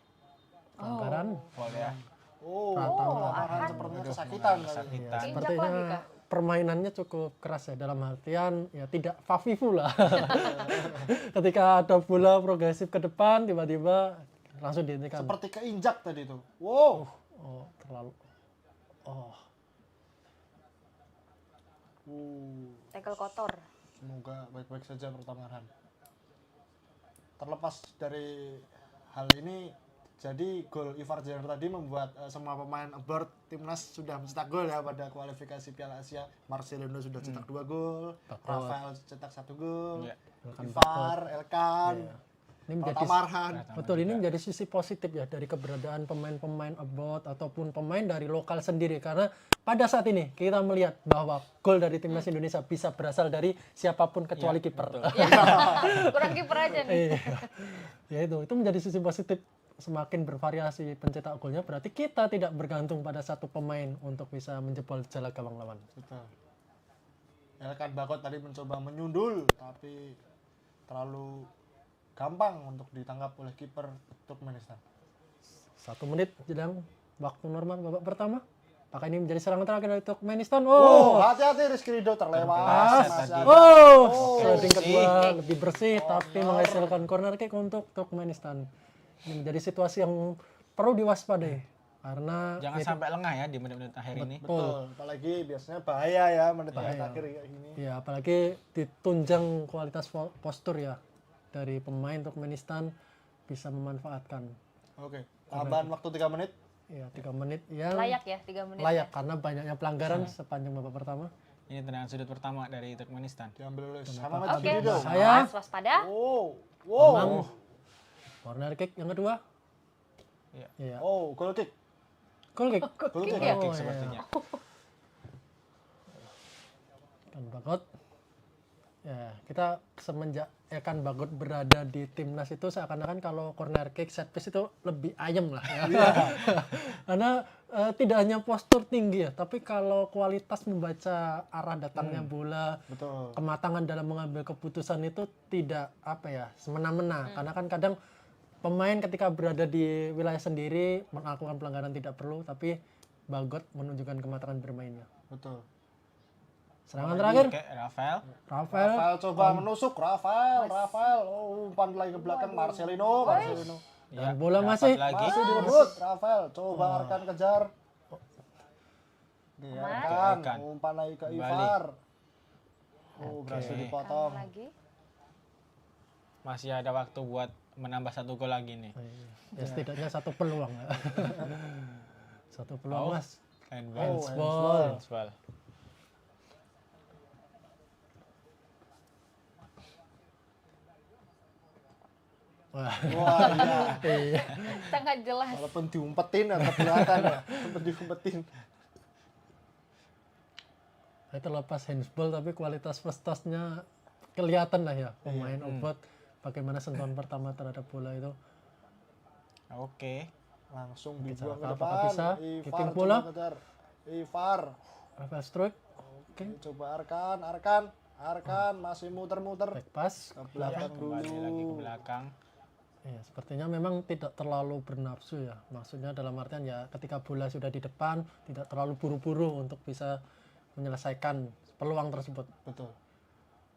Pelanggaran, foul ya. Arkan sepertinya kesakitan. Kesakitan. Injak sepertinya lagi kah? permainannya cukup keras ya, dalam artian ya tidak fafifu lah. Ketika ada bola progresif ke depan tiba-tiba langsung dihentikan. Seperti keinjak tadi itu. Wow. Oh, terlalu. Oh, Tackle kotor. Semoga baik-baik saja pertambahan. Terlepas dari hal ini, jadi gol Ivar Zener tadi membuat semua pemain aboard timnas sudah mencetak gol ya pada kualifikasi Piala Asia. Marcelino sudah cetak 2 gol, Rafael cetak 1 gol, Iya. Ivar, Elkan, ini menjadi Tamarhan. betul, ini menjadi sisi positif ya dari keberadaan pemain-pemain abroad ataupun pemain dari lokal sendiri, karena pada saat ini kita melihat bahwa gol dari timnas Indonesia bisa berasal dari siapapun kecuali kiper. Kurang kiper aja nih. Iya. Ya itu menjadi sisi positif. Semakin bervariasi pencetak golnya, berarti kita tidak bergantung pada satu pemain untuk bisa menjebol jala gawang lawan. Betul. Elkan Bakot tadi mencoba menyundul tapi terlalu gampang untuk ditangkap oleh kiper Turkmenistan. 1 menit jelang waktu normal babak pertama. Apakah ini menjadi serangan terakhir dari Turkmenistan? Oh, hati-hati Rizky Ridho terlewat. Masih ada. Sliding kedua lebih bersih tapi menghasilkan corner kick untuk Turkmenistan. Ini menjadi situasi yang perlu diwaspadai karena Jangan sampai lengah ya di menit-menit akhir ini. Betul, apalagi biasanya bahaya ya menit akhir kayak gini. ya apalagi ditunjang kualitas postur ya dari pemain Turkmenistan bisa memanfaatkan. Oke, tambahan waktu 3 menit. Ya 3 menit yang Layak ya 3 menit. layak karena banyaknya pelanggaran sepanjang babak pertama. Ini tendangan sudut pertama dari Turkmenistan. Diambil oleh sama Oke, Rizky Ridho. Saya awas waspada. Wow. corner kick yang kedua. Iya. Iya. Oh, goal kick. Goal kick. Goal kick. ya? Kick iya. sepertinya. Kan Bagot. Ya, kita semenjak Ekan Bagot berada di timnas itu seakan-akan kalau corner kick set piece itu lebih ayem lah ya. Karena tidak hanya postur tinggi ya, tapi kalau kualitas membaca arah datangnya bola, Betul. kematangan dalam mengambil keputusan itu tidak apa ya, semena-mena. Karena kan kadang pemain ketika berada di wilayah sendiri melakukan pelanggaran tidak perlu, tapi Bagot menunjukkan kematangan bermainnya. Betul. Serangan terakhir, Oke, Rafael. Rafael. Rafael coba menusuk. Rafael. Oh, umpan lagi ke belakang Marcelino. Dan bola masih lagi. Masih direbut. Rafael coba Arkan kejar. Arkan Arkan. umpan lagi ke Kembali. Ivar. Oh, berhasil Kamu dipotong. lagi. Masih ada waktu buat menambah 1 gol lagi nih. Ya setidaknya satu peluang. Satu peluang, Oh. Mas. Handball. Handsball. Handsball. Wah, Wah, iya. iya. Sangat jelas. Walaupun diumpetin atau kelihatan ya, sempat diumpetin. Terlepas handsball tapi kualitas first touch-nya kelihatan lah ya. Pemain Obot bagaimana sentuhan pertama terhadap bola itu. Oke. Langsung Oke, dibuang ke Caka, depan. apakah bisa? Ivar Keeping coba bola. kejar. Ivar. Rafael Struik. Oke. Coba Arkan masih muter-muter Back pass. ke belakang Kembali dulu. lagi ke belakang. Ya, sepertinya memang tidak terlalu bernafsu ya. Maksudnya dalam artian ya ketika bola sudah di depan, tidak terlalu buru-buru untuk bisa menyelesaikan peluang tersebut. Betul.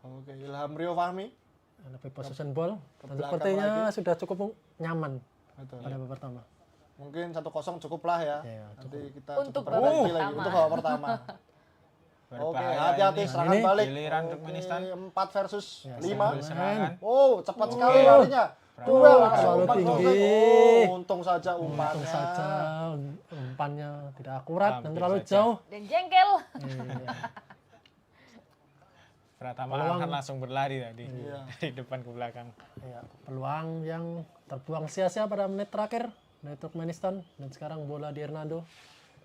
Oke, Ilham Rio Fahmi. Lebih possession ball. ke Dan belakang sepertinya lagi. sudah cukup nyaman Betul. pada babak pertama. Mungkin 1-0 cukup lah ya. Iya, Nanti kita Untuk cukup perbaiki babak lagi pertama. untuk babak pertama. Oke, Berbahaya hati-hati ini. serangan Ini balik. giliran Oke, Turkmenistan. 4 versus Ya, 5. Sambil serangan. Oh, cepat sekali larinya. Duel langsung terlalu umpan tinggi. crossing. Oh, untung saja Untung umpannya. saja umpannya tidak akurat dan Hampir terlalu saja. jauh. Dan jengkel. Iya. Pratama Peluang. Arhan langsung berlari tadi. Iya. Dari depan ke belakang. Ya, peluang yang terbuang sia-sia pada menit terakhir dari Turkmenistan dan sekarang bola di Hernando.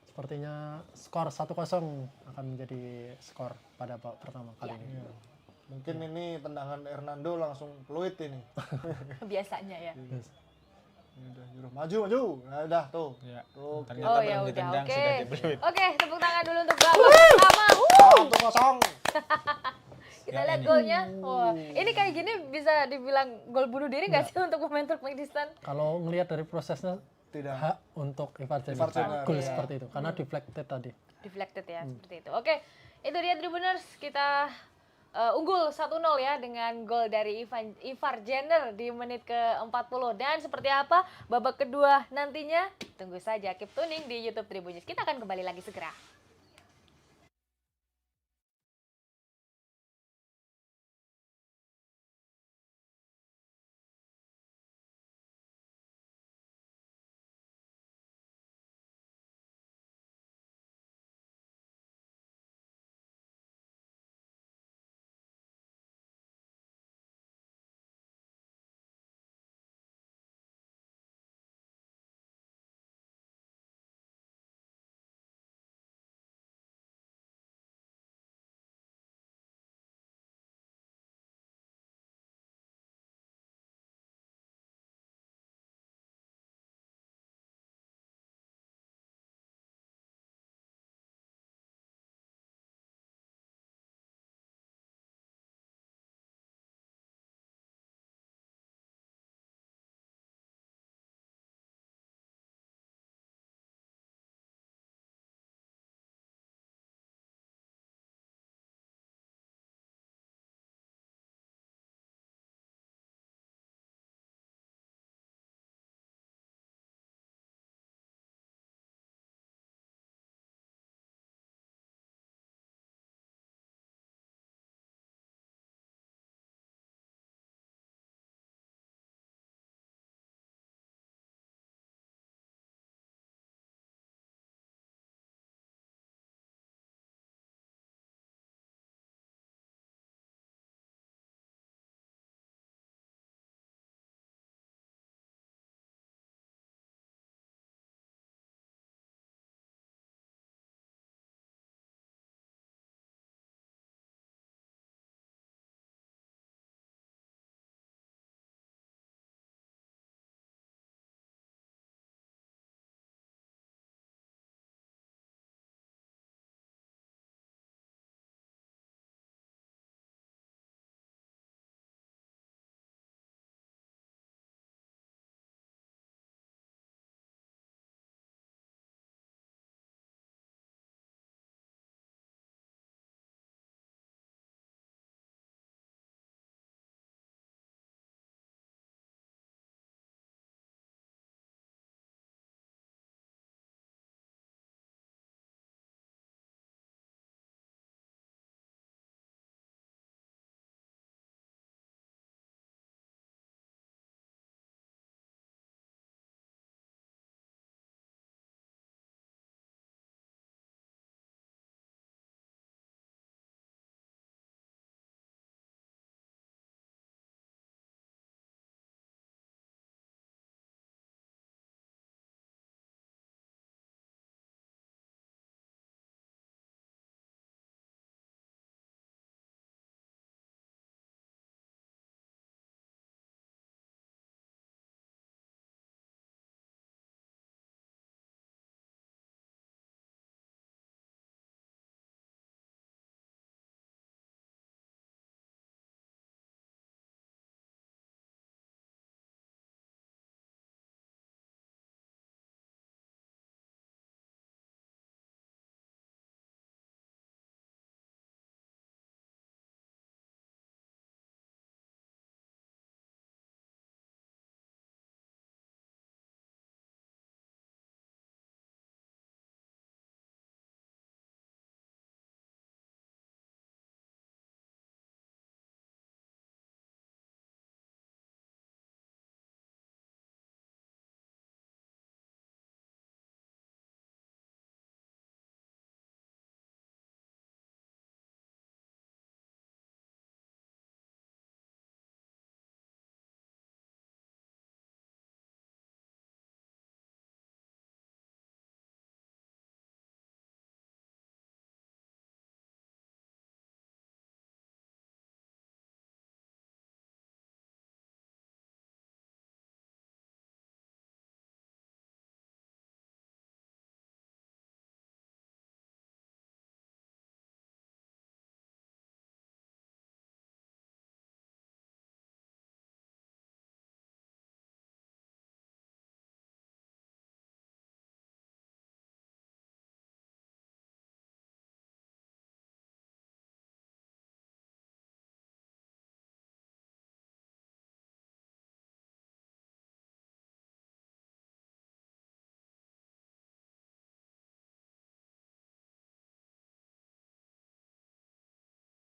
Sepertinya skor 1-0 akan menjadi skor pada babak pertama kali ini. Mungkin ini tendangan Hernando langsung peluit ini. Biasanya ya. Yes. Ini udah nyuruh maju. Nah, udah tuh. Ya. Oke. Ternyata Oh belum ya udah, ditendang oke. sudah dipeluit. Oke, tepuk tangan dulu untuk babak pertama. 1-0. Kita Ya, lihat ini. golnya. Wah, ini kayak gini bisa dibilang gol bunuh diri nggak sih untuk pemain Turkmenistan? Kalau ngelihat dari prosesnya Tidak. hak untuk Ivar Ivar Cener, gol ya. seperti itu karena deflected tadi. Deflected ya, seperti itu. Oke, itu dia Tribuners. Kita unggul 1-0 ya dengan gol dari Ivar Cener di menit ke-40. Dan seperti apa babak kedua nantinya? Tunggu saja, keep tuning di YouTube Tribunnews. Kita akan kembali lagi segera.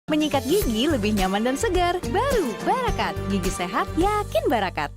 Menyikat gigi lebih nyaman dan segar. Baru Barakat, gigi sehat yakin Barakat.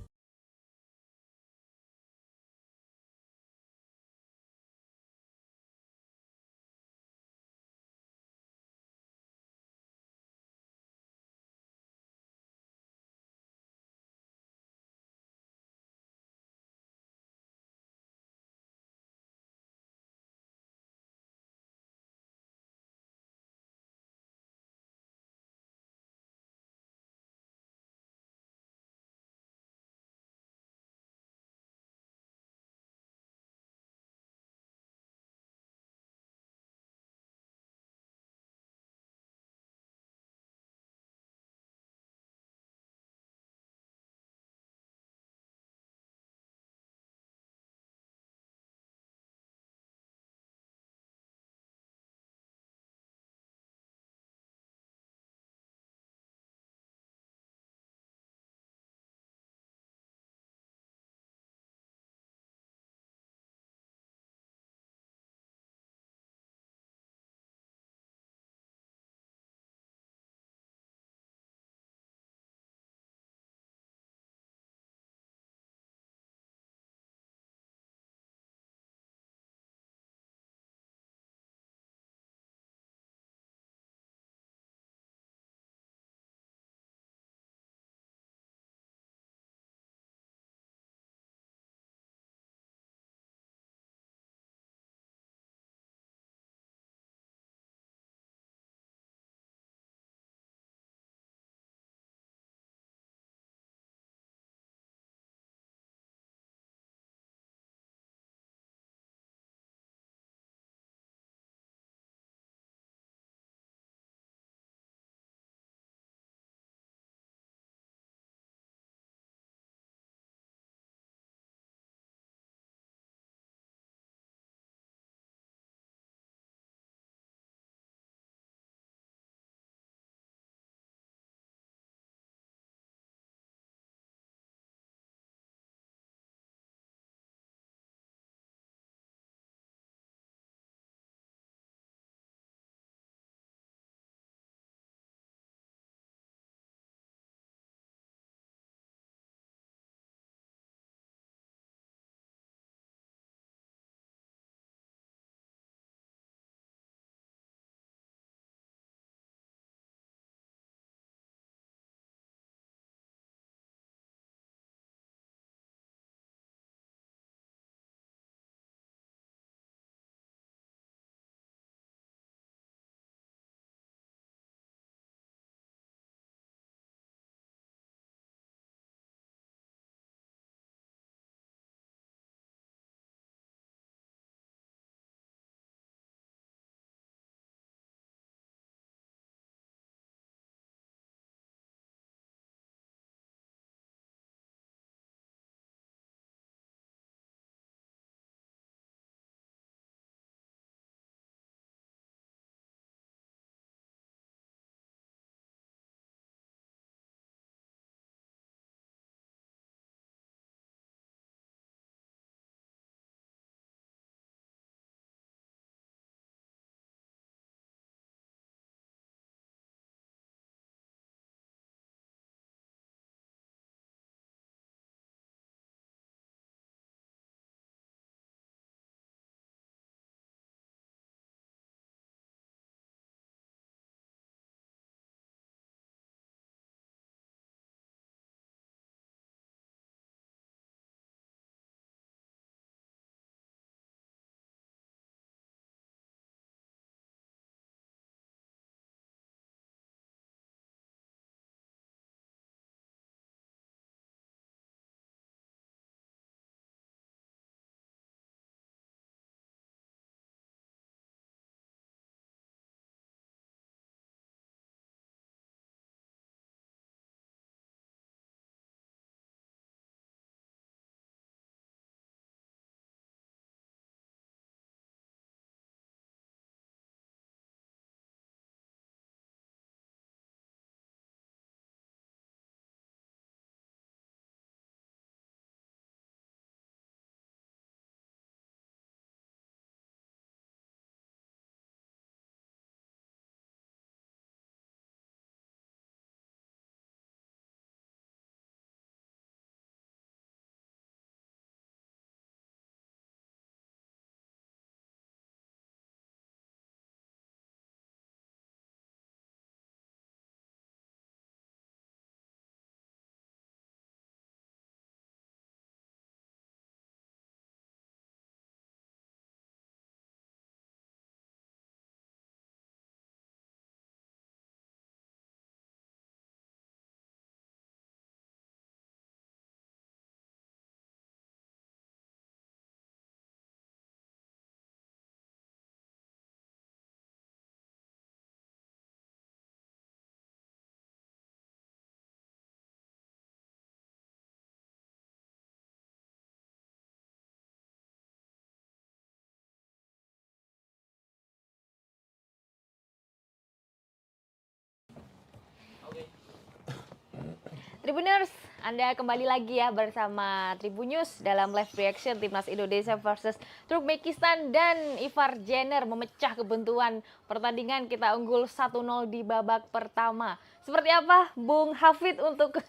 Tribuners, Anda kembali lagi ya bersama Tribunnews dalam live reaction Timnas Indonesia versus Turkmenistan, dan Ivar Jenner memecah kebuntuan pertandingan. Kita unggul 1-0 di babak pertama. Seperti apa Bung Hafid untuk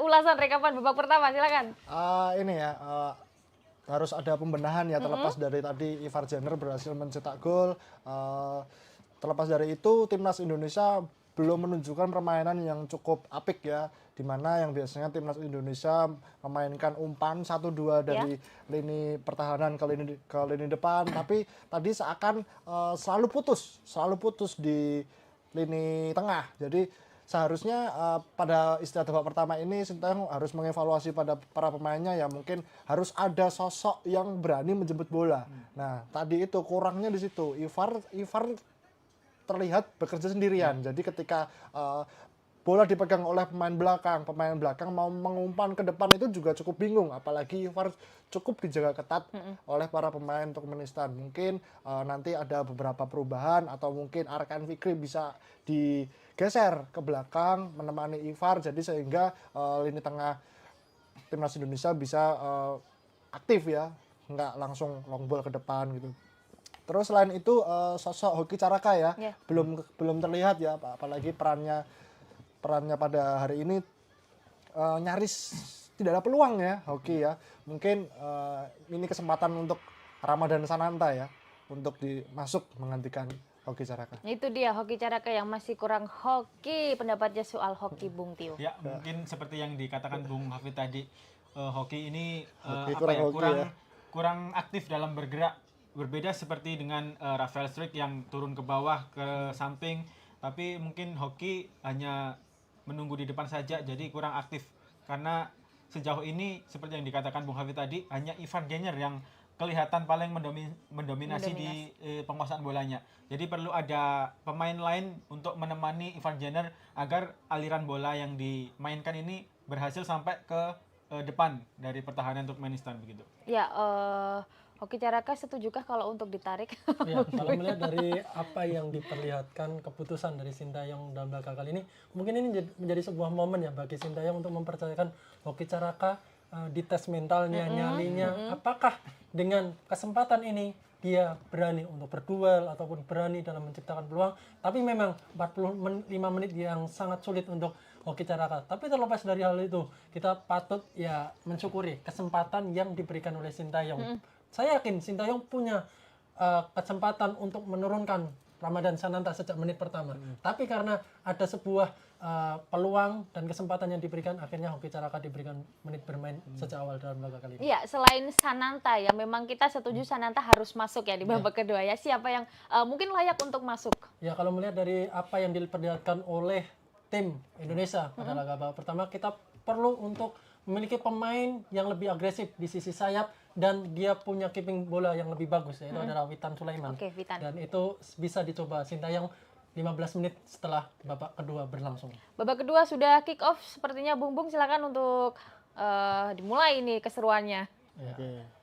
ulasan rekapan babak pertama? Silakan. Harus ada pembenahan ya, terlepas dari tadi Ivar Jenner berhasil mencetak gol. Terlepas dari itu, Timnas Indonesia belum menunjukkan permainan yang cukup apik ya, dimana yang biasanya Timnas Indonesia memainkan umpan 1-2 dari lini pertahanan ke lini depan, tapi tadi seakan selalu putus di lini tengah. Jadi seharusnya pada istirahat babak pertama ini Sintayong harus mengevaluasi pada para pemainnya ya, mungkin harus ada sosok yang berani menjemput bola. Nah, tadi itu kurangnya di situ. Ivar terlihat bekerja sendirian. Jadi ketika bola dipegang oleh pemain belakang mau mengumpan ke depan itu juga cukup bingung. Apalagi Ivar cukup dijaga ketat oleh para pemain Turkmenistan. Mungkin nanti ada beberapa perubahan, atau mungkin Arkan Fikri bisa digeser ke belakang menemani Ivar. Jadi sehingga lini tengah Timnas Indonesia bisa aktif ya, nggak langsung long ball ke depan gitu. Terus selain itu sosok Hoki Caraka ya, belum terlihat ya, apalagi perannya pada hari ini nyaris tidak ada peluang ya Hoki ya. Mungkin ini kesempatan untuk Ramadan Sananta ya, untuk masuk menggantikan Hoki Caraka. Itu dia Hoki Caraka yang masih kurang hoki. Pendapatnya soal hoki, Bung Tio? Ya, mungkin seperti yang dikatakan Bung Hafid tadi, Hoki ini kurang aktif dalam bergerak. Berbeda seperti dengan Rafael Struijk yang turun ke bawah, ke samping, tapi mungkin Hoki hanya menunggu di depan saja, jadi kurang aktif. Karena sejauh ini seperti yang dikatakan Bung Hafid tadi, hanya Ivar Jenner yang kelihatan paling mendominasi di penguasaan bolanya. Jadi perlu ada pemain lain untuk menemani Ivar Jenner agar aliran bola yang dimainkan ini berhasil sampai ke depan dari pertahanan Turkmenistan begitu. Ya, Hoki Caraka setujukah kalau untuk ditarik? Ya, kalau melihat dari apa yang diperlihatkan keputusan dari Sintayong dalam laga kali ini, mungkin ini menjadi sebuah momen ya bagi Sintayong untuk mempercayakan Hoki Caraka di tes mentalnya, nyalinya. Apakah dengan kesempatan ini dia berani untuk berduel ataupun berani dalam menciptakan peluang? Tapi memang 45 menit yang sangat sulit untuk Hoki Caraka. Tapi terlepas dari hal itu, kita patut ya mensyukuri kesempatan yang diberikan oleh Sintayong. Saya yakin Sintayong punya kesempatan untuk menurunkan Ramadan Sananta sejak menit pertama. Tapi karena ada sebuah peluang dan kesempatan yang diberikan, akhirnya Hoki Caraka diberikan menit bermain sejak awal dalam laga kali ini. Iya, selain Sananta ya, memang kita setuju Sananta harus masuk ya di babak kedua ya. Siapa yang mungkin layak untuk masuk? Ya, kalau melihat dari apa yang diperlihatkan oleh tim Indonesia pada laga babak pertama, kita perlu untuk memiliki pemain yang lebih agresif di sisi sayap, dan dia punya keeping bola yang lebih bagus, yaitu adalah Witan Sulaiman. Witan. Dan itu bisa dicoba Sintayong 15 menit setelah babak kedua berlangsung. Babak kedua sudah kick off sepertinya. Bung silakan untuk dimulai ini keseruannya. Ya. Oke.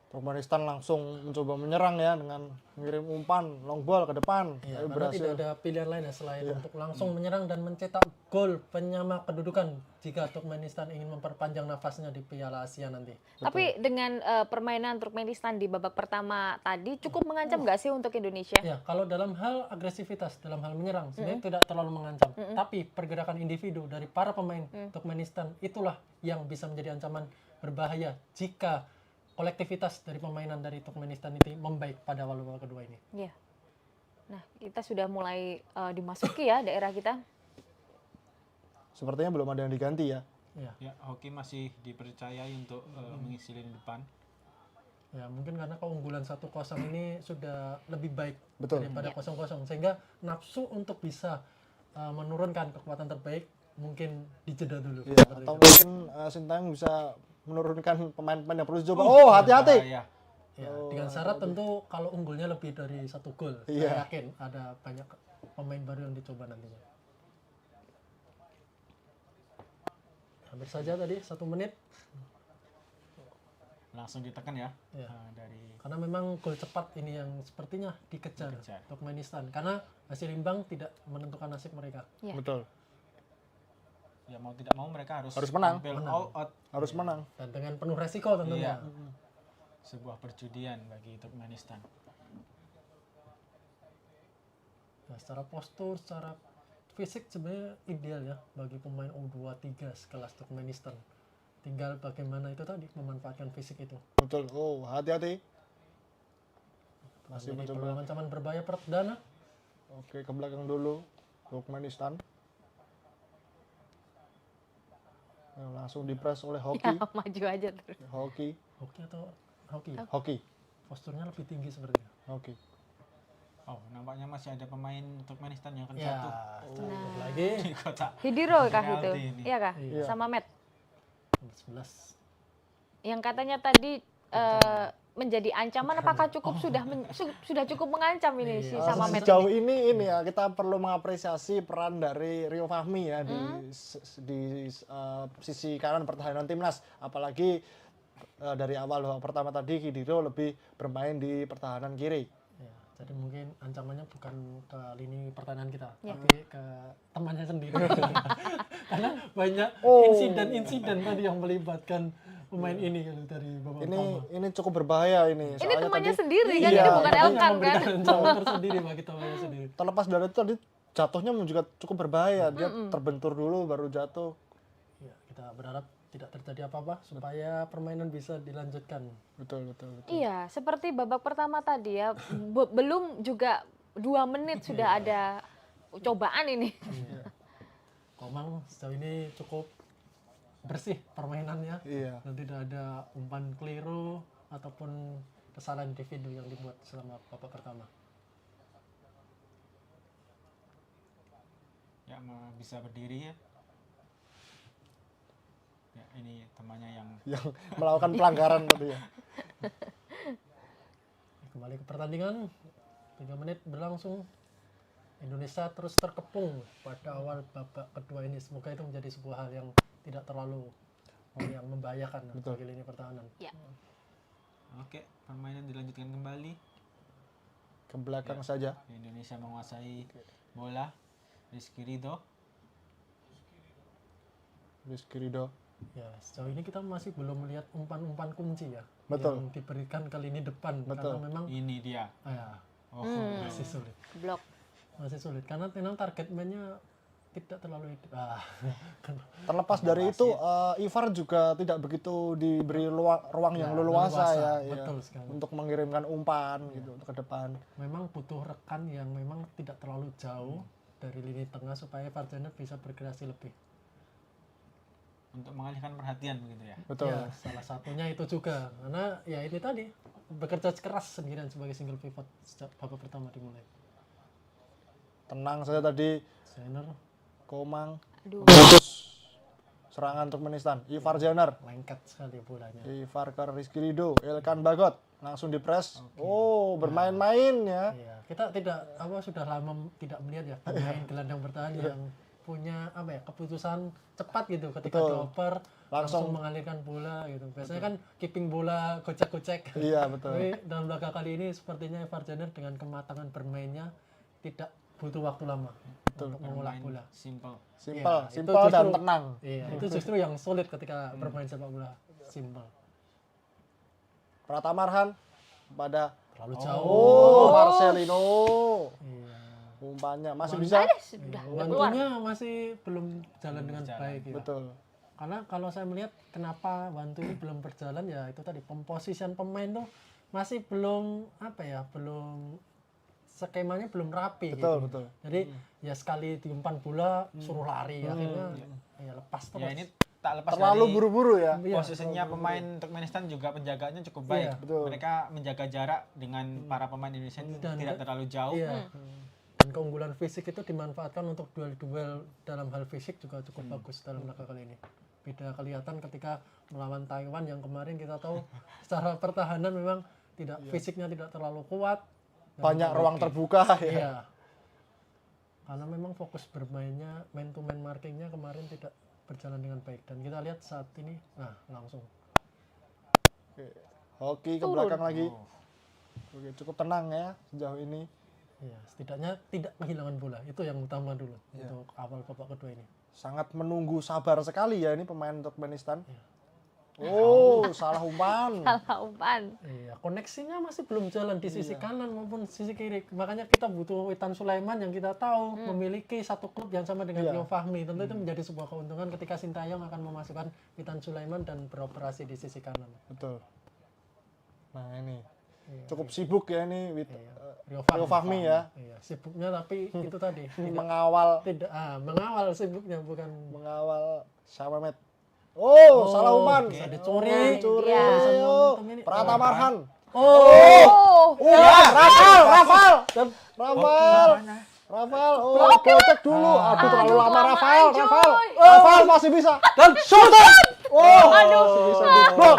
Turkmenistan langsung mencoba menyerang ya dengan mengirim umpan long ball ke depan. Ya, Tapi karena tidak ada pilihan lain ya selain untuk langsung menyerang dan mencetak gol penyama kedudukan jika Turkmenistan ingin memperpanjang nafasnya di Piala Asia nanti. Tapi dengan permainan Turkmenistan di babak pertama tadi cukup mengancam nggak sih untuk Indonesia? Ya, kalau dalam hal agresivitas, dalam hal menyerang, sebenarnya tidak terlalu mengancam. Tapi pergerakan individu dari para pemain Turkmenistan itulah yang bisa menjadi ancaman berbahaya jika kolektivitas dari permainan dari Turkmenistan itu membaik pada babak kedua ini. Iya. Nah, kita sudah mulai dimasuki ya daerah kita. Sepertinya belum ada yang diganti ya. Ya, Hoki masih dipercayai untuk mengisi lini depan. Ya, mungkin karena keunggulan 1-0 ini sudah lebih baik daripada 0-0, sehingga nafsu untuk bisa menurunkan kekuatan terbaik mungkin dijeda dulu. Ya, atau mungkin Sintayong bisa menurunkan pemain-pemain yang perlu dicoba. Oh, hati-hati. Ya, dengan syarat tentu kalau unggulnya lebih dari 1 gol. Saya yakin ada banyak pemain baru yang dicoba nantinya. Hampir saja tadi 1 menit. Langsung ditekan ya. Karena memang gol cepat ini yang sepertinya dikejar Turkmenistan. Karena hasil imbang tidak menentukan nasib mereka. Ya. Betul. ya mau tidak mau mereka harus menang. tampil all out. Harus menang. Dan dengan penuh resiko tentunya. Iya. Sebuah perjudian bagi Turkmenistan. Nah, secara postur, secara fisik sebenarnya ideal ya bagi pemain U23 sekelas Turkmenistan. Tinggal bagaimana itu tadi memanfaatkan fisik itu. Betul. Oh, hati-hati. Masih Jadi mencoba. peluang ancaman berbahaya perdana. Oke, ke belakang dulu. Turkmenistan. Langsung dipres oleh Ya, Hoki. maju aja terus. Hoki. Hoki atau hoki ya? Hoki. Posturnya lebih tinggi sepertinya. Hoki. Oh, nampaknya masih ada pemain Turkmenistan yang akan Ya, jatuh cukup lagi. di kotak. Hidiro kah itu? Penalti ini. Iya kah? Iya. Sama Matt. Nomor 11. Yang katanya tadi menjadi ancaman, apakah cukup sudah cukup mengancam ini si sama Matt? Sejauh ini ya kita perlu mengapresiasi peran dari Rio Fahmi ya di sisi kanan pertahanan timnas, apalagi dari awal babak pertama tadi Hidiro lebih bermain di pertahanan kiri. Ya, jadi mungkin ancamannya bukan ke lini pertahanan kita, Ya. tapi ke temannya sendiri. Karena banyak insiden-insiden tadi yang melibatkan pemain ini kan dari babak pertama. Ini cukup berbahaya ini. Ini Soalnya temannya tadi, sendiri kan, iya, ini bukan Yang Elkan kan? memberikan ancaman tersendiri bagi temannya sendiri. terlepas dari itu tadi jatuhnya juga cukup berbahaya. Dia terbentur dulu baru jatuh. Ya, kita berharap tidak terjadi apa-apa supaya permainan bisa dilanjutkan. Betul. Iya, seperti babak pertama tadi ya, belum juga 2 menit sudah ada cobaan ini. Komang sejauh ini cukup bersih permainannya. Iya. Dan tidak ada umpan keliru ataupun kesalahan individu yang dibuat selama babak pertama. Ya, bisa berdiri ya. Ya, ini temannya yang Yang melakukan pelanggaran tadi ya. Kembali ke pertandingan, 3 menit berlangsung. Indonesia terus terkepung pada awal babak kedua ini. Semoga itu menjadi sebuah hal yang tidak terlalu yang membahayakan bagi lini pertahanan. Ya. oke, permainan dilanjutkan kembali. Ke belakang saja. Indonesia menguasai bola. Rizky Ridho. Rizky Ridho. Ya, sejauh ini kita masih belum melihat umpan-umpan kunci ya. Betul. Yang diberikan ke lini depan. Betul. Karena memang Ini dia. Oh, masih sulit. Blok. Masih sulit. Karena memang target man-nya tidak terlalu Terlepas dari itu, Ivar juga tidak begitu diberi ruang yang leluasa ya, betul sekali. untuk mengirimkan umpan gitu ke depan. Memang butuh rekan yang memang tidak terlalu jauh dari lini tengah supaya Farjaner bisa berkreasi lebih. untuk mengalihkan perhatian begitu ya. Betul. Ya, salah satunya itu juga. Karena ya ini tadi bekerja keras sendirian sebagai single pivot sejak babak pertama dimulai. Tenang saja tadi, Zaner Komang. Aduh. Putus serangan Turkmenistan. Ivar Zaner. lengket sekali bolanya. Ivar ke Rizky Ridho. Elkan Bagot. Langsung dipres. Oh, bermain-main ya. Iya, kita sudah lama tidak melihat ya pemain gelandang bertahan yang punya keputusan cepat gitu ketika dioper langsung mengalirkan bola gitu. Biasanya kan keeping bola gocek-gocek. Iya, betul. Tapi dalam laga kali ini sepertinya Ivar Zaner dengan kematangan bermainnya tidak butuh waktu lama untuk mengolah bola. Simple. Simpel, Iya, simpel itu dan justru- tenang. Iya, itu justru yang sulit ketika bermain sepak bola. Simple. Pratama Arhan pada Terlalu jauh. Marcelino. Iya. Umpannya masih bisa. Sudah keluar. Wantunya masih belum jalan dengan baik ya. Betul. Karena kalau saya melihat kenapa Wantu ini belum berjalan ya itu tadi pemposisian pemain tuh masih belum belum skemanya belum rapi Betul, gitu. betul. Jadi ya sekali diumpan bola suruh lari akhirnya ya lepas terus. Ya ini tak lepas Terlalu dari buru-buru ya. Iya, posisinya pemain Turkmenistan juga penjagaannya cukup baik. Iya, betul. Mereka menjaga jarak dengan para pemain Indonesia ini Dan- tidak terlalu jauh. Iya. Dan keunggulan fisik itu dimanfaatkan untuk duel-duel dalam hal fisik juga cukup bagus dalam laga kali ini. Beda kelihatan ketika melawan Taiwan yang kemarin kita tahu secara pertahanan memang fisiknya tidak terlalu kuat. Banyak ruang terbuka ya. Iya. Karena memang fokus bermainnya, man to man markingnya kemarin tidak berjalan dengan baik. Dan kita lihat saat ini, langsung. Oke. Hoki ke belakang lagi. Oke, cukup tenang ya sejauh ini. Ya, setidaknya tidak kehilangan bola. Itu yang utama dulu untuk awal babak kedua ini. sangat menunggu sabar sekali ya ini pemain Turkmenistan. Oh, salah umpan. Salah umpan. Iya, koneksinya masih belum jalan di sisi kanan maupun sisi kiri. Makanya kita butuh Witan Sulaiman yang kita tahu memiliki satu klub yang sama dengan Rio Fahmi. Tentu itu menjadi sebuah keuntungan ketika Sintayong akan memasukkan Witan Sulaiman dan beroperasi di sisi kanan. Betul. Nah, ini cukup sibuk ya ini Rio Fahmi ya. Iya, sibuknya tapi itu tadi Mengawal mengawal sibuknya bukan mengawal Syamamet. Oh, salah umpan. bisa dicuri. Dicuri. Iya. Ayo, Ini. Pratamarhan. Oh. Rafael. Rafael. Oh, gocek dulu. Aduh, terlalu lama kelamaan, Rafael. coy. Rafael masih bisa. Dan shoot. Oh, masih bisa diblok.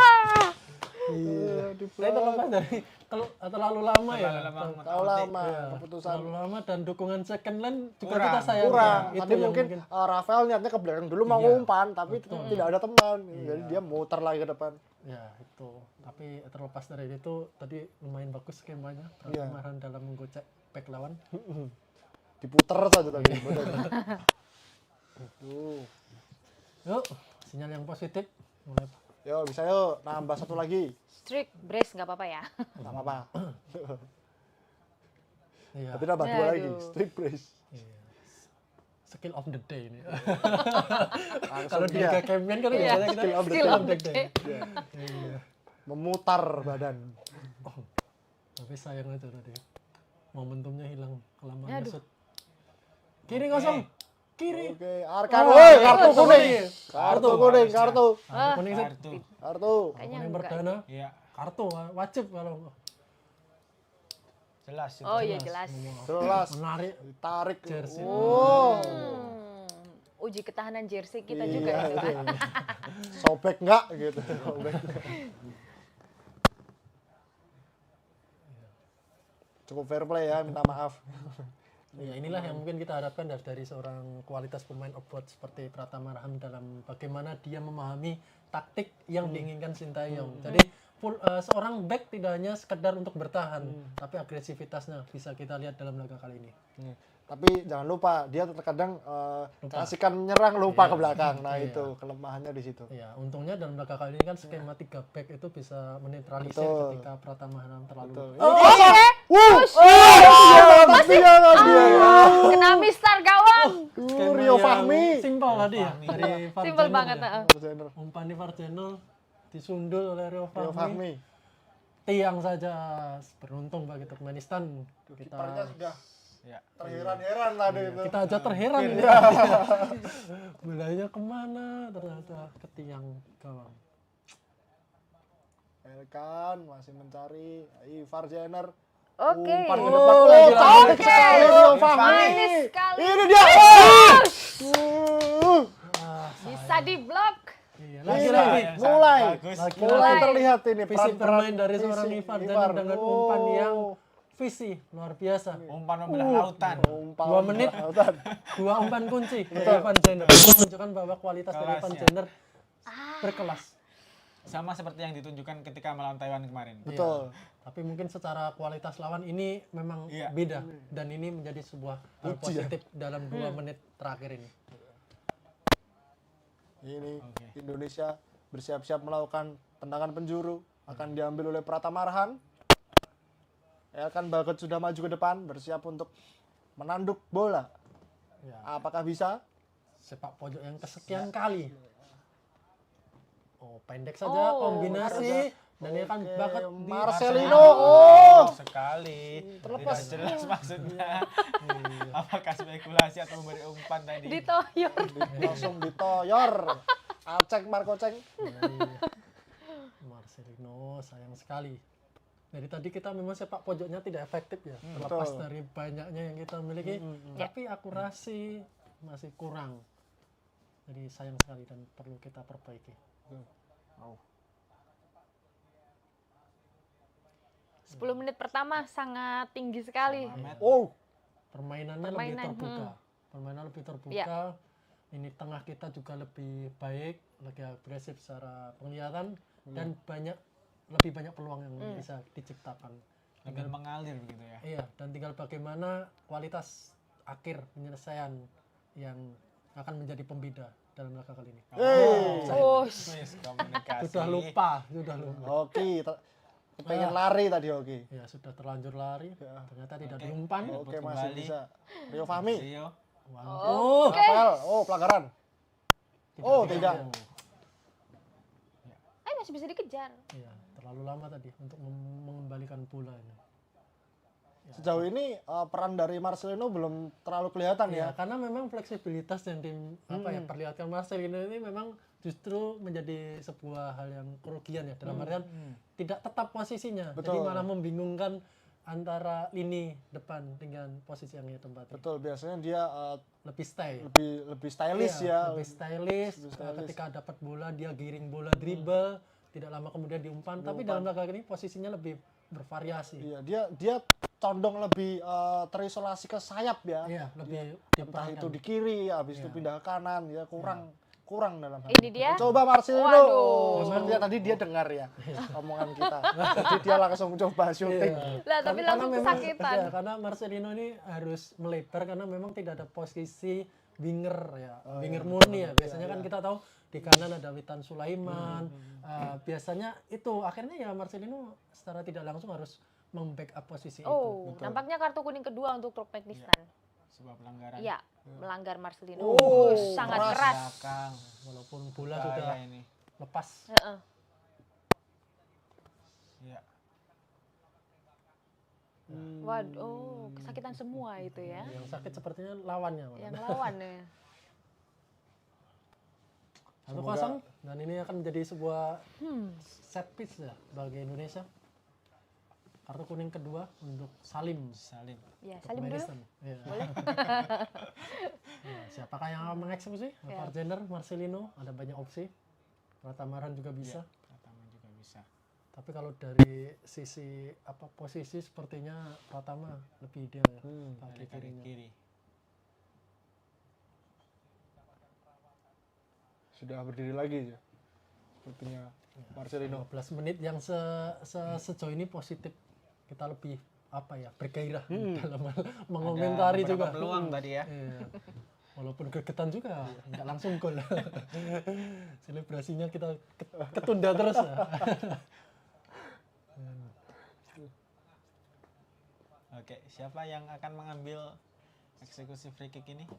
Iya, Saya terlepas dari kalau terlalu lama ya. Terlalu lama keputusan. Terlalu lama dan dukungan second line juga Kurang. kita sayang. Kurang. Itu Tadi yang mungkin Rafael niatnya ke belakang dulu mau umpan, tapi tidak ada teman. Jadi dia muter lagi ke depan. Ya itu. Tapi terlepas dari itu tadi lumayan bagus skemanya. Pratamahan dalam menggocek back lawan. Diputer saja tadi. Tuh. Yuk, sinyal yang positif. Mulai. Yo, bisa yuk nambah satu lagi. Strict brace nggak apa-apa ya. Enggak apa-apa. Iya. Tapi nambah dua lagi, Aduh. strict brace. Skill of the day ini. Langsung Kalau di dia Liga Champion kan Iya, biasanya kita skill of the skill day. of the day. Memutar badan. tapi sayang itu tadi. Momentumnya hilang kelamaan Aduh. shoot. Kiri kosong. Kiri. Oke, Arkan. Woi, kartu kuning. Kartu kuning, kartu. Kuning shoot. Kartu. Kartu. Kayaknya Kuning enggak. perdana. Iya, Kartu wajib kalau jelas itu. Oh iya jelas. Jelas. menarik Tarik. jersey. Oh. Uji ketahanan jersey kita juga Iya, itu kan. iya. Sobek enggak gitu. Sobek. Cukup fair play ya, minta maaf. Ya inilah yang mungkin kita harapkan dari seorang kualitas pemain abroad seperti Pratama Arhan dalam bagaimana dia memahami taktik yang diinginkan Sintayong. Jadi seorang back tidak hanya sekedar untuk bertahan, tapi agresivitasnya bisa kita lihat dalam laga kali ini. Tapi jangan lupa dia terkadang kasihkan menyerang lupa ke belakang. Nah, itu kelemahannya di situ. Ya, untungnya dalam laga kali ini kan skema 3 back itu bisa menetralisir Betul. ketika Pratama Arhan terlalu Kena mister gawang. skema Rio yang Fahmi. simpel tadi ya dari VAR Simpel Channel banget. ya. Heeh. Umpan di VAR Channel disundul oleh Rio Rio Fahmi. Fahmi. Tiang saja beruntung bagi Turkmenistan. Kipernya sudah Ya. terheran-heran tadi itu. Kita aja terheran ini. Bolanya kemana ternyata ke tiang gawang. Elkan masih mencari Ivar Jenner. Oke. Umpan ke depan. Cantik sekali Rio Fahmi. Manis sekali. Ini dia. Bisa diblok. Iya, Ini lagi-lagi mulai Bagus. mulai terlihat ini visi bermain dari visi seorang Ivar Ivar. Jenner dengan umpan yang Oh. visi luar biasa. Umpan membelah lautan. Umpan 2 menit. lautan. 2 umpan kunci dari Ivan Jenner. Menunjukkan bahwa kualitas dari Ivan Kelasnya. Jenner berkelas. Sama seperti yang ditunjukkan ketika melawan Taiwan kemarin. Betul. Tapi mungkin secara kualitas lawan ini memang Iya. beda dan ini menjadi sebuah hal positif dalam 2 menit terakhir ini. Ini Oke. Indonesia bersiap-siap melakukan tendangan penjuru akan diambil oleh Pratama Arhan. Elkan Bagot sudah maju ke depan bersiap untuk menanduk bola. Ya, Apakah bisa? sepak pojok yang kesekian kali. Oh, pendek saja kombinasi dan ini kan bakat di Marcelino. Oh, Sekali. Terlepas. Tidak jelas maksudnya. Apakah spekulasi atau memberi umpan tadi? Ditoyor. langsung ditoyor. Acek Marco Ceng. Marcelino sayang sekali. Dari tadi kita memang sepak pojoknya tidak efektif ya, terlepas Betul. dari banyaknya yang kita miliki, tapi akurasi masih kurang. Jadi sayang sekali dan perlu kita perbaiki. 10 menit pertama sangat tinggi sekali. Oh, Permainannya Permainan, lebih terbuka. Permainan lebih terbuka. Ya. Ini tengah kita juga lebih baik, lebih agresif secara penglihatan dan lebih banyak peluang yang bisa diciptakan. Tinggal mengalir begitu ya. Iya, dan tinggal bagaimana kualitas akhir penyelesaian yang akan menjadi pembeda dalam laga kali ini. Oh, Wis, komunikasi. Sudah lupa. Hoki pengen lari tadi Hoki. Ya sudah terlanjur lari, Ya. ternyata tidak diumpan. Oke, Rebut masih kembali. bisa. Rio Fahmi. Rio. Oh, Rafael. Oh, pelanggaran. Oh, tidak. masih bisa dikejar. Iya, terlalu lama tadi untuk mengembalikan bola ini. Sejauh ini peran dari Marcelino belum terlalu kelihatan Ya, ya. karena memang fleksibilitas yang perlihatkan Marcelino ini memang justru menjadi sebuah hal yang kerugian ya, dalam artian tidak tetap posisinya. Jadi Betul. malah membingungkan antara lini depan dengan posisi yang dia tempati. Betul, biasanya dia Lebih style. lebih stylish Iya, ya. lebih stylish. Lebih stylish. Ketika dapat bola dia giring bola dribble, tidak lama kemudian diumpan. Tapi dalam laga ini posisinya lebih bervariasi. Iya, dia condong lebih terisolasi ke sayap ya. Iya, lebih Entah diperankan. itu di kiri, habis itu pindah ke kanan, ya kurang dalam hal Ini dia. Coba Marcelino. Waduh. Sepertinya tadi dia dengar ya omongan kita. Jadi dia langsung coba syuting. Lah, tapi langsung memang- kesakitan. iya, karena Marcelino ini harus melebar karena memang tidak ada posisi winger ya, winger murni ya. Biasanya kan kita tahu di kanan ada Witan Sulaiman. Biasanya itu akhirnya ya Marcelino secara tidak langsung harus membackup posisi itu. Oh, nampaknya kartu kuning kedua untuk Turkmenistan. Sebuah pelanggaran. Iya, melanggar Marcelino. Oh, Sangat keras. keras. Belakang. Walaupun bola Bahaya sudah ini. lepas. Heeh. Iya. Waduh, oh, kesakitan semua itu ya. Yang sakit sepertinya lawannya. malah. Yang lawannya. 1-0 dan ini akan menjadi sebuah set piece ya bagi Indonesia. Kartu kuning kedua untuk Salim. Ya, salim dulu. Turkmenistan. Iya. Ya, siapakah yang akan mengeksekusi? Farjander, Marcelino, ada banyak opsi. Pratamaran juga bisa. Pratama juga bisa. Tapi kalau dari sisi posisi sepertinya Pratama lebih ideal ya, kaki Dari kirinya. kiri. Sudah berdiri lagi ya. Sepertinya Marcelino. 15 menit yang sejauh ini positif. Kita lebih bergairah dalam mengomentari Ada beberapa juga. peluang tadi ya. Iya. Walaupun gregetan juga, nggak langsung gol. Selebrasinya kita ketunda terus ya. Oke, siapa yang akan mengambil eksekusi free kick ini?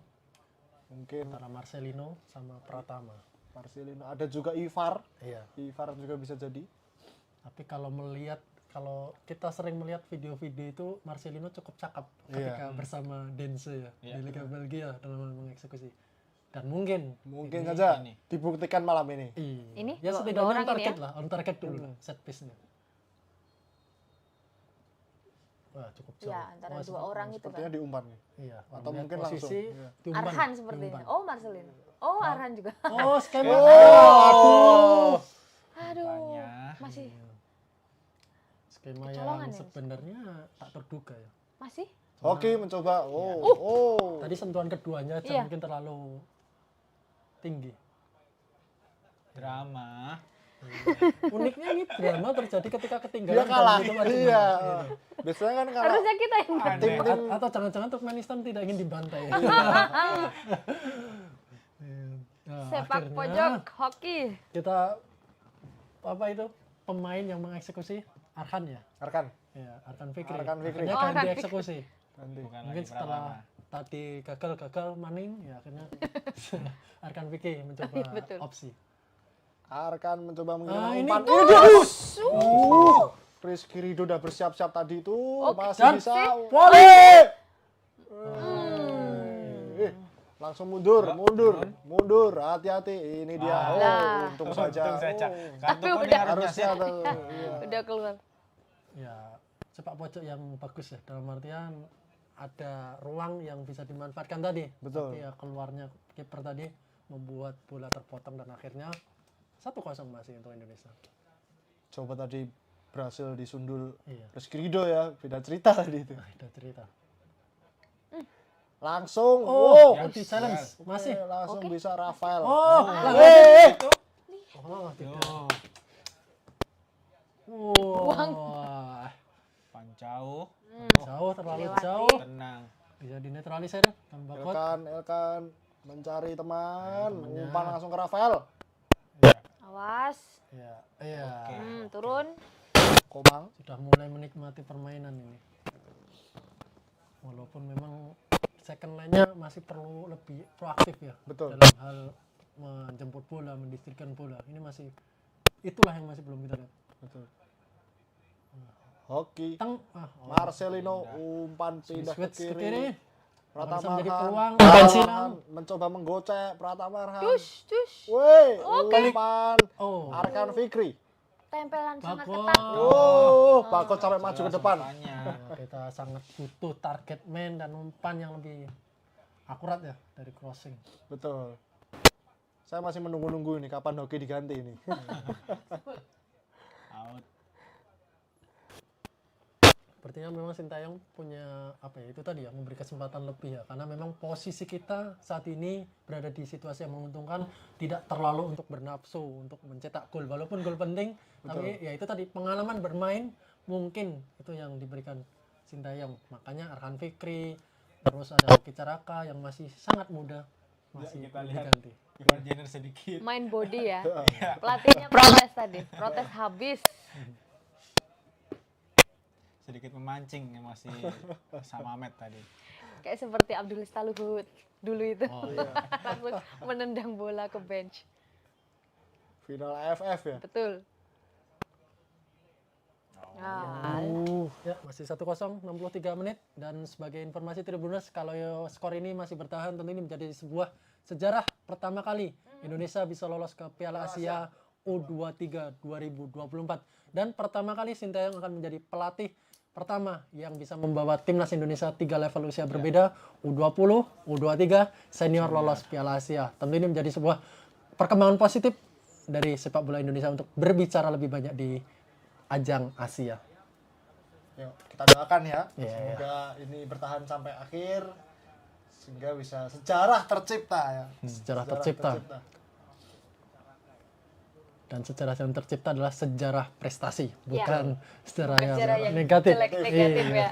Mungkin Antara Marcelino sama Pratama. Marcelino. Ada juga Ivar. Iya. Ivar juga bisa jadi. Tapi kalau kita sering melihat video-video itu Marcelino cukup cakep ketika bersama Dense ya di Liga Belgia dalam mengeksekusi. Dan mungkin Saja ini. dibuktikan malam ini. Ini ya dua setidaknya orang on target ini ya? lah, on target dulu lah set piece-nya. Wah, cukup jauh. Ya, antara dua orang itu kan. Sepertinya diumpan. Iya, Atau melihat mungkin posisi langsung, iya. diumpan. Arhan sepertinya. Diumpan. Oh, Marcelino. Oh, Arhan juga. Oh, skema. Aduh. Aduh. Rupanya. Masih Skema Kecolongan yang ya? sebenarnya tak terduga ya. masih? Oke, mencoba. Oh. Tadi sentuhan keduanya aja Iya. mungkin terlalu tinggi. Drama. Uniknya ini drama terjadi ketika Dia ketinggalan kalah. dan itu maju. Iya. Biasanya kan kalau Harusnya kita yang tim-tim Atau jangan-jangan Turkmenistan tidak ingin dibantai. Nah, sepak akhirnya pojok hoki. Kita pemain yang mengeksekusi Arhan ya. Arkan. Ya, Arkan Fikri. Arkan Fikri. Akhirnya Oh, ganti Arkan Fikri. eksekusi. Nanti. Bukan Mungkin lagi setelah Pratama. tadi gagal Maning ya akhirnya Arkan Fikri mencoba Betul. opsi. Arkan mencoba mengirim ini umpan. tuh. Rizky Ridho udah bersiap-siap tadi itu masih dan bisa. volley. Langsung mundur. Hati-hati. Ini dia. Lah. Untung saja. Untung saja. Kartu Aduh, kuning udah. harusnya Harusnya sih. iya. Udah keluar. Ya, sepak pojok yang bagus ya dalam artian ada ruang yang bisa dimanfaatkan tadi. Betul. Tapi ya keluarnya kiper tadi membuat bola terpotong dan akhirnya 1-0 masih untuk Indonesia. Coba tadi berhasil disundul Iya. Rizky Ridho ya. Beda cerita tadi itu. Ada cerita. Langsung. Oh, Wow. anti challenge masih. Langsung bisa Rafael. Oh, tidak. Wah, Pancau. jauh terlalu Lewati. jauh. Tenang. Bisa dinetralisir tambah kuat. Elkan. mencari teman, umpan langsung ke Rafael. Awas. Iya. Turun. Komang. Sudah mulai menikmati permainan ini. Walaupun memang second line-nya masih perlu lebih proaktif ya. Betul. Dalam hal menjemput bola, mendistribusikan bola. Ini masih itulah yang masih belum kita lihat. Betul. Hoki. Oh. Marcelino umpan pindah ke Switch ke kiri. kiri. Pratama Bisa menjadi Arhan. peluang. Arhan mencoba menggocek Pratama Arhan. Cus. Woi, umpan Oh. Arkan Fikri. Tempelan sangat Bakot. ketat. Bakot sampai maju ke depan. Ya, kita sangat butuh target man dan umpan yang lebih akurat ya dari crossing. Betul. Saya masih menunggu-nunggu ini kapan Hoki diganti ini. Out. Sepertinya memang Sintayong punya apa ya, itu tadi ya, memberi kesempatan lebih ya, karena memang posisi kita saat ini berada di situasi yang menguntungkan, tidak terlalu untuk bernafsu untuk mencetak gol, walaupun gol penting. Tapi ya itu tadi, pengalaman bermain mungkin itu yang diberikan Sintayong. Makanya Arhan Fikri, terus ada Hoki Caraka yang masih sangat muda, masih kita lihat. diganti. Ivan Jenner sedikit. Main body ya. Pelatihnya protes tadi. Protes habis. Sedikit memancing emosi sama Mamet tadi. Kayak seperti Abdul Luhut dulu itu. Oh iya. Langsung menendang bola ke bench. Final AFF ya. Betul. Nah, Ya, masih 1-0, 63 menit. Dan sebagai informasi Tribuners, kalau skor ini masih bertahan, tentu ini menjadi sebuah sejarah pertama kali Indonesia bisa lolos ke Piala Asia U23 2024. Dan pertama kali Sintayong akan menjadi pelatih pertama yang bisa membawa timnas Indonesia 3 level usia berbeda, U20, U23, senior lolos Piala Asia. Tentu ini menjadi sebuah perkembangan positif dari sepak bola Indonesia untuk berbicara lebih banyak di ajang Asia. Yuk, kita doakan ya. Iya, Semoga ini bertahan sampai akhir sehingga bisa sejarah tercipta ya. Sejarah tercipta. Dan sejarah yang tercipta adalah sejarah prestasi, bukan sejarah sejarah yang yang negatif. negatif Iya. ya.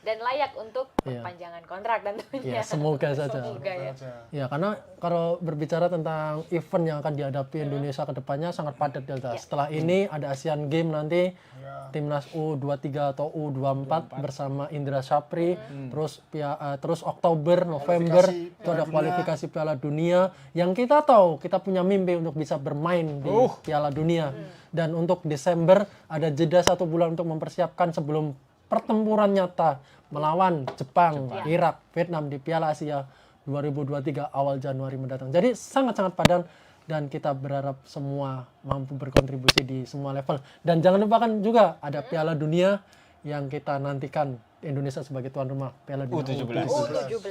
Dan layak untuk Iya. perpanjangan kontrak tentunya. Iya, semoga saja. Semoga ya. Ya, karena kalau berbicara tentang event yang akan dihadapi Indonesia ke depannya sangat padat Delta. Setelah ini ada Asian Games nanti, timnas U23 atau U24 bersama Indra Sapri, terus Oktober, November itu ada kualifikasi Piala Dunia yang kita tahu kita punya mimpi untuk bisa bermain di Piala Dunia. Dan untuk Desember ada jeda 1 bulan untuk mempersiapkan sebelum pertempuran nyata melawan Jepang, Irak, Vietnam di Piala Asia 2023 awal Januari mendatang. Jadi sangat-sangat padat dan kita berharap semua mampu berkontribusi di semua level. Dan jangan lupakan juga ada Piala Dunia yang kita nantikan Indonesia sebagai tuan rumah Piala Dunia U17. U17.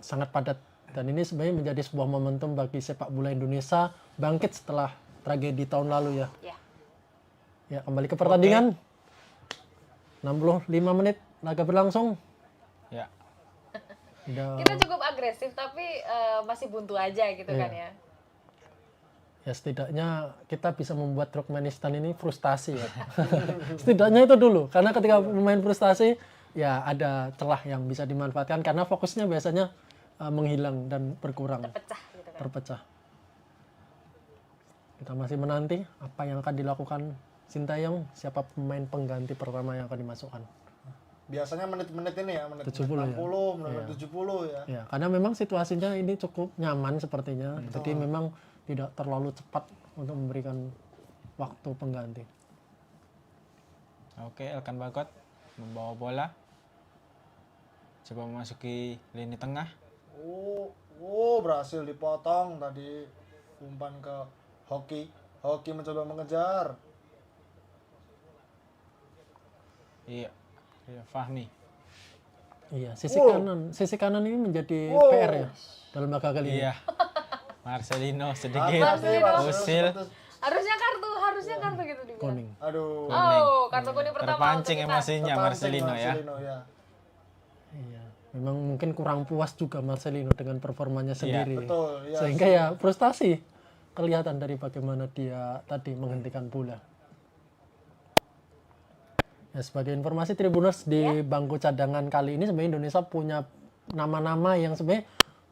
Sangat padat dan ini sebenarnya menjadi sebuah momentum bagi sepak bola Indonesia bangkit setelah tragedi tahun lalu ya. Ya. Ya, kembali ke pertandingan. 65 menit laga berlangsung. Ya. Kita cukup agresif tapi masih buntu aja gitu kan ya. Ya setidaknya kita bisa membuat Turkmenistan ini frustasi ya. Setidaknya itu dulu, karena ketika pemain frustasi ya ada celah yang bisa dimanfaatkan karena fokusnya biasanya menghilang dan berkurang. Pecah gitu kan. Terpecah. Kita masih menanti apa yang akan dilakukan Sintayong, siapa pemain pengganti pertama yang akan dimasukkan. Biasanya menit-menit ini ya, menit 70 ya. 60, menit 70 ya. Ya, karena memang situasinya ini cukup nyaman sepertinya. Jadi memang tidak terlalu cepat untuk memberikan waktu pengganti. Oke, Elkan Bagot membawa bola. Coba memasuki lini tengah. Berhasil dipotong tadi umpan ke Hoki. Hoki mencoba mengejar. Iya. Iya, Fahmi. Iya, sisi kanan ini menjadi PR ya dalam laga kali ini. Iya. Marcelino sedikit Marcelino. usil. Harusnya kartu gitu di Kuning. Aduh. Oh, kartu kuning pertama Terpancing untuk kita. emosinya Marcelino ya. ya. Iya, memang mungkin kurang puas juga Marcelino dengan performanya sendiri. Betul, ya. Sehingga ya frustasi kelihatan dari bagaimana dia tadi menghentikan bola. Ya, sebagai informasi Tribuners di bangku cadangan kali ini sebenarnya Indonesia punya nama-nama yang sebenarnya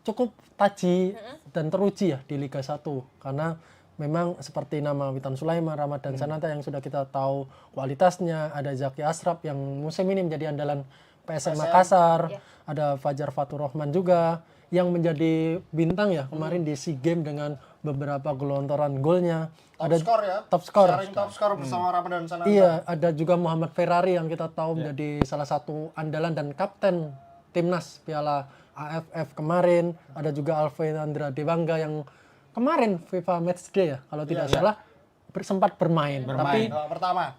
cukup taji dan teruji ya di Liga 1 karena memang seperti nama Witan Sulaiman, Ramadan Sananta yang sudah kita tahu kualitasnya, ada Zaki Ashraf yang musim ini menjadi andalan PSM Makassar, ada Fajar Fatur Rahman juga yang menjadi bintang ya kemarin di SEA Games dengan beberapa gelontoran golnya. Ada skor ya. Top skor. Sharing top skor bersama Ramadan Sananta. Iya, ada juga Muhammad Ferrari yang kita tahu menjadi salah satu andalan dan kapten timnas Piala AFF kemarin. Ada juga Alvendra Dewangga yang kemarin FIFA Matchday ya, kalau tidak salah sempat bermain. Tapi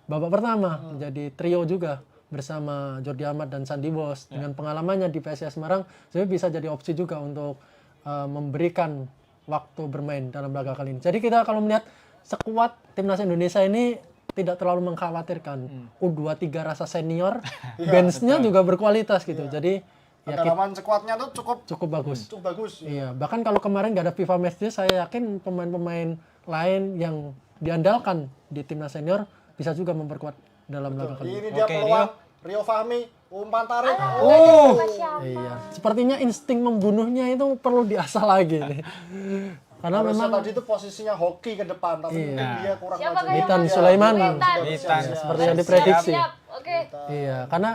babak pertama menjadi trio juga bersama Jordi Amat dan Sandi Bos. Dengan pengalamannya di PSIS Semarang, sebenarnya bisa jadi opsi juga untuk memberikan waktu bermain dalam laga kali ini. Jadi kita kalau melihat sekuat timnas Indonesia ini tidak terlalu mengkhawatirkan. U23 rasa senior, benchnya juga berkualitas gitu. Jadi ya kedalaman sekuatnya tuh cukup bagus. Cukup bagus. Iya, bahkan kalau kemarin nggak ada FIFA Matchday, saya yakin pemain-pemain lain yang diandalkan di timnas senior bisa juga memperkuat dalam laga kali ini. Ini dia peluang Rio Fahmi, umpan tarik. Iya, sepertinya insting membunuhnya itu perlu diasah lagi nih. Karena Harusnya memang tadi itu posisinya hoki ke depan, tapi dia kurang Siapa maju. kayak Witan yang- Sulaiman Witan. seperti yang diprediksi. Siap. Oke. Iya, karena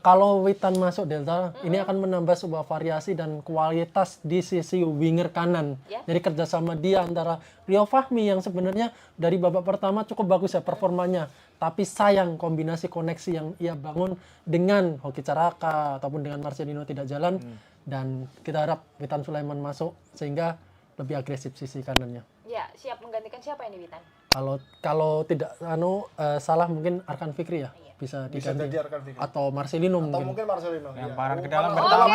kalau Witan masuk Delta, ini akan menambah sebuah variasi dan kualitas di sisi winger kanan. Jadi kerjasama dia antara Rio Fahmi yang sebenarnya dari babak pertama cukup bagus ya performanya. Tapi sayang kombinasi koneksi yang ia bangun dengan Hoki Caraka ataupun dengan Marcelino tidak jalan. Dan kita harap Witan Sulaiman masuk sehingga lebih agresif sisi kanannya. Ya, siap menggantikan siapa ini Witan? Kalau tidak salah mungkin Arkan Fikri ya bisa diganti jadi Arkan Fikri. atau Marcelino Atau mungkin. mungkin Marcelino. Lemparan ke dalam Umpan pertama.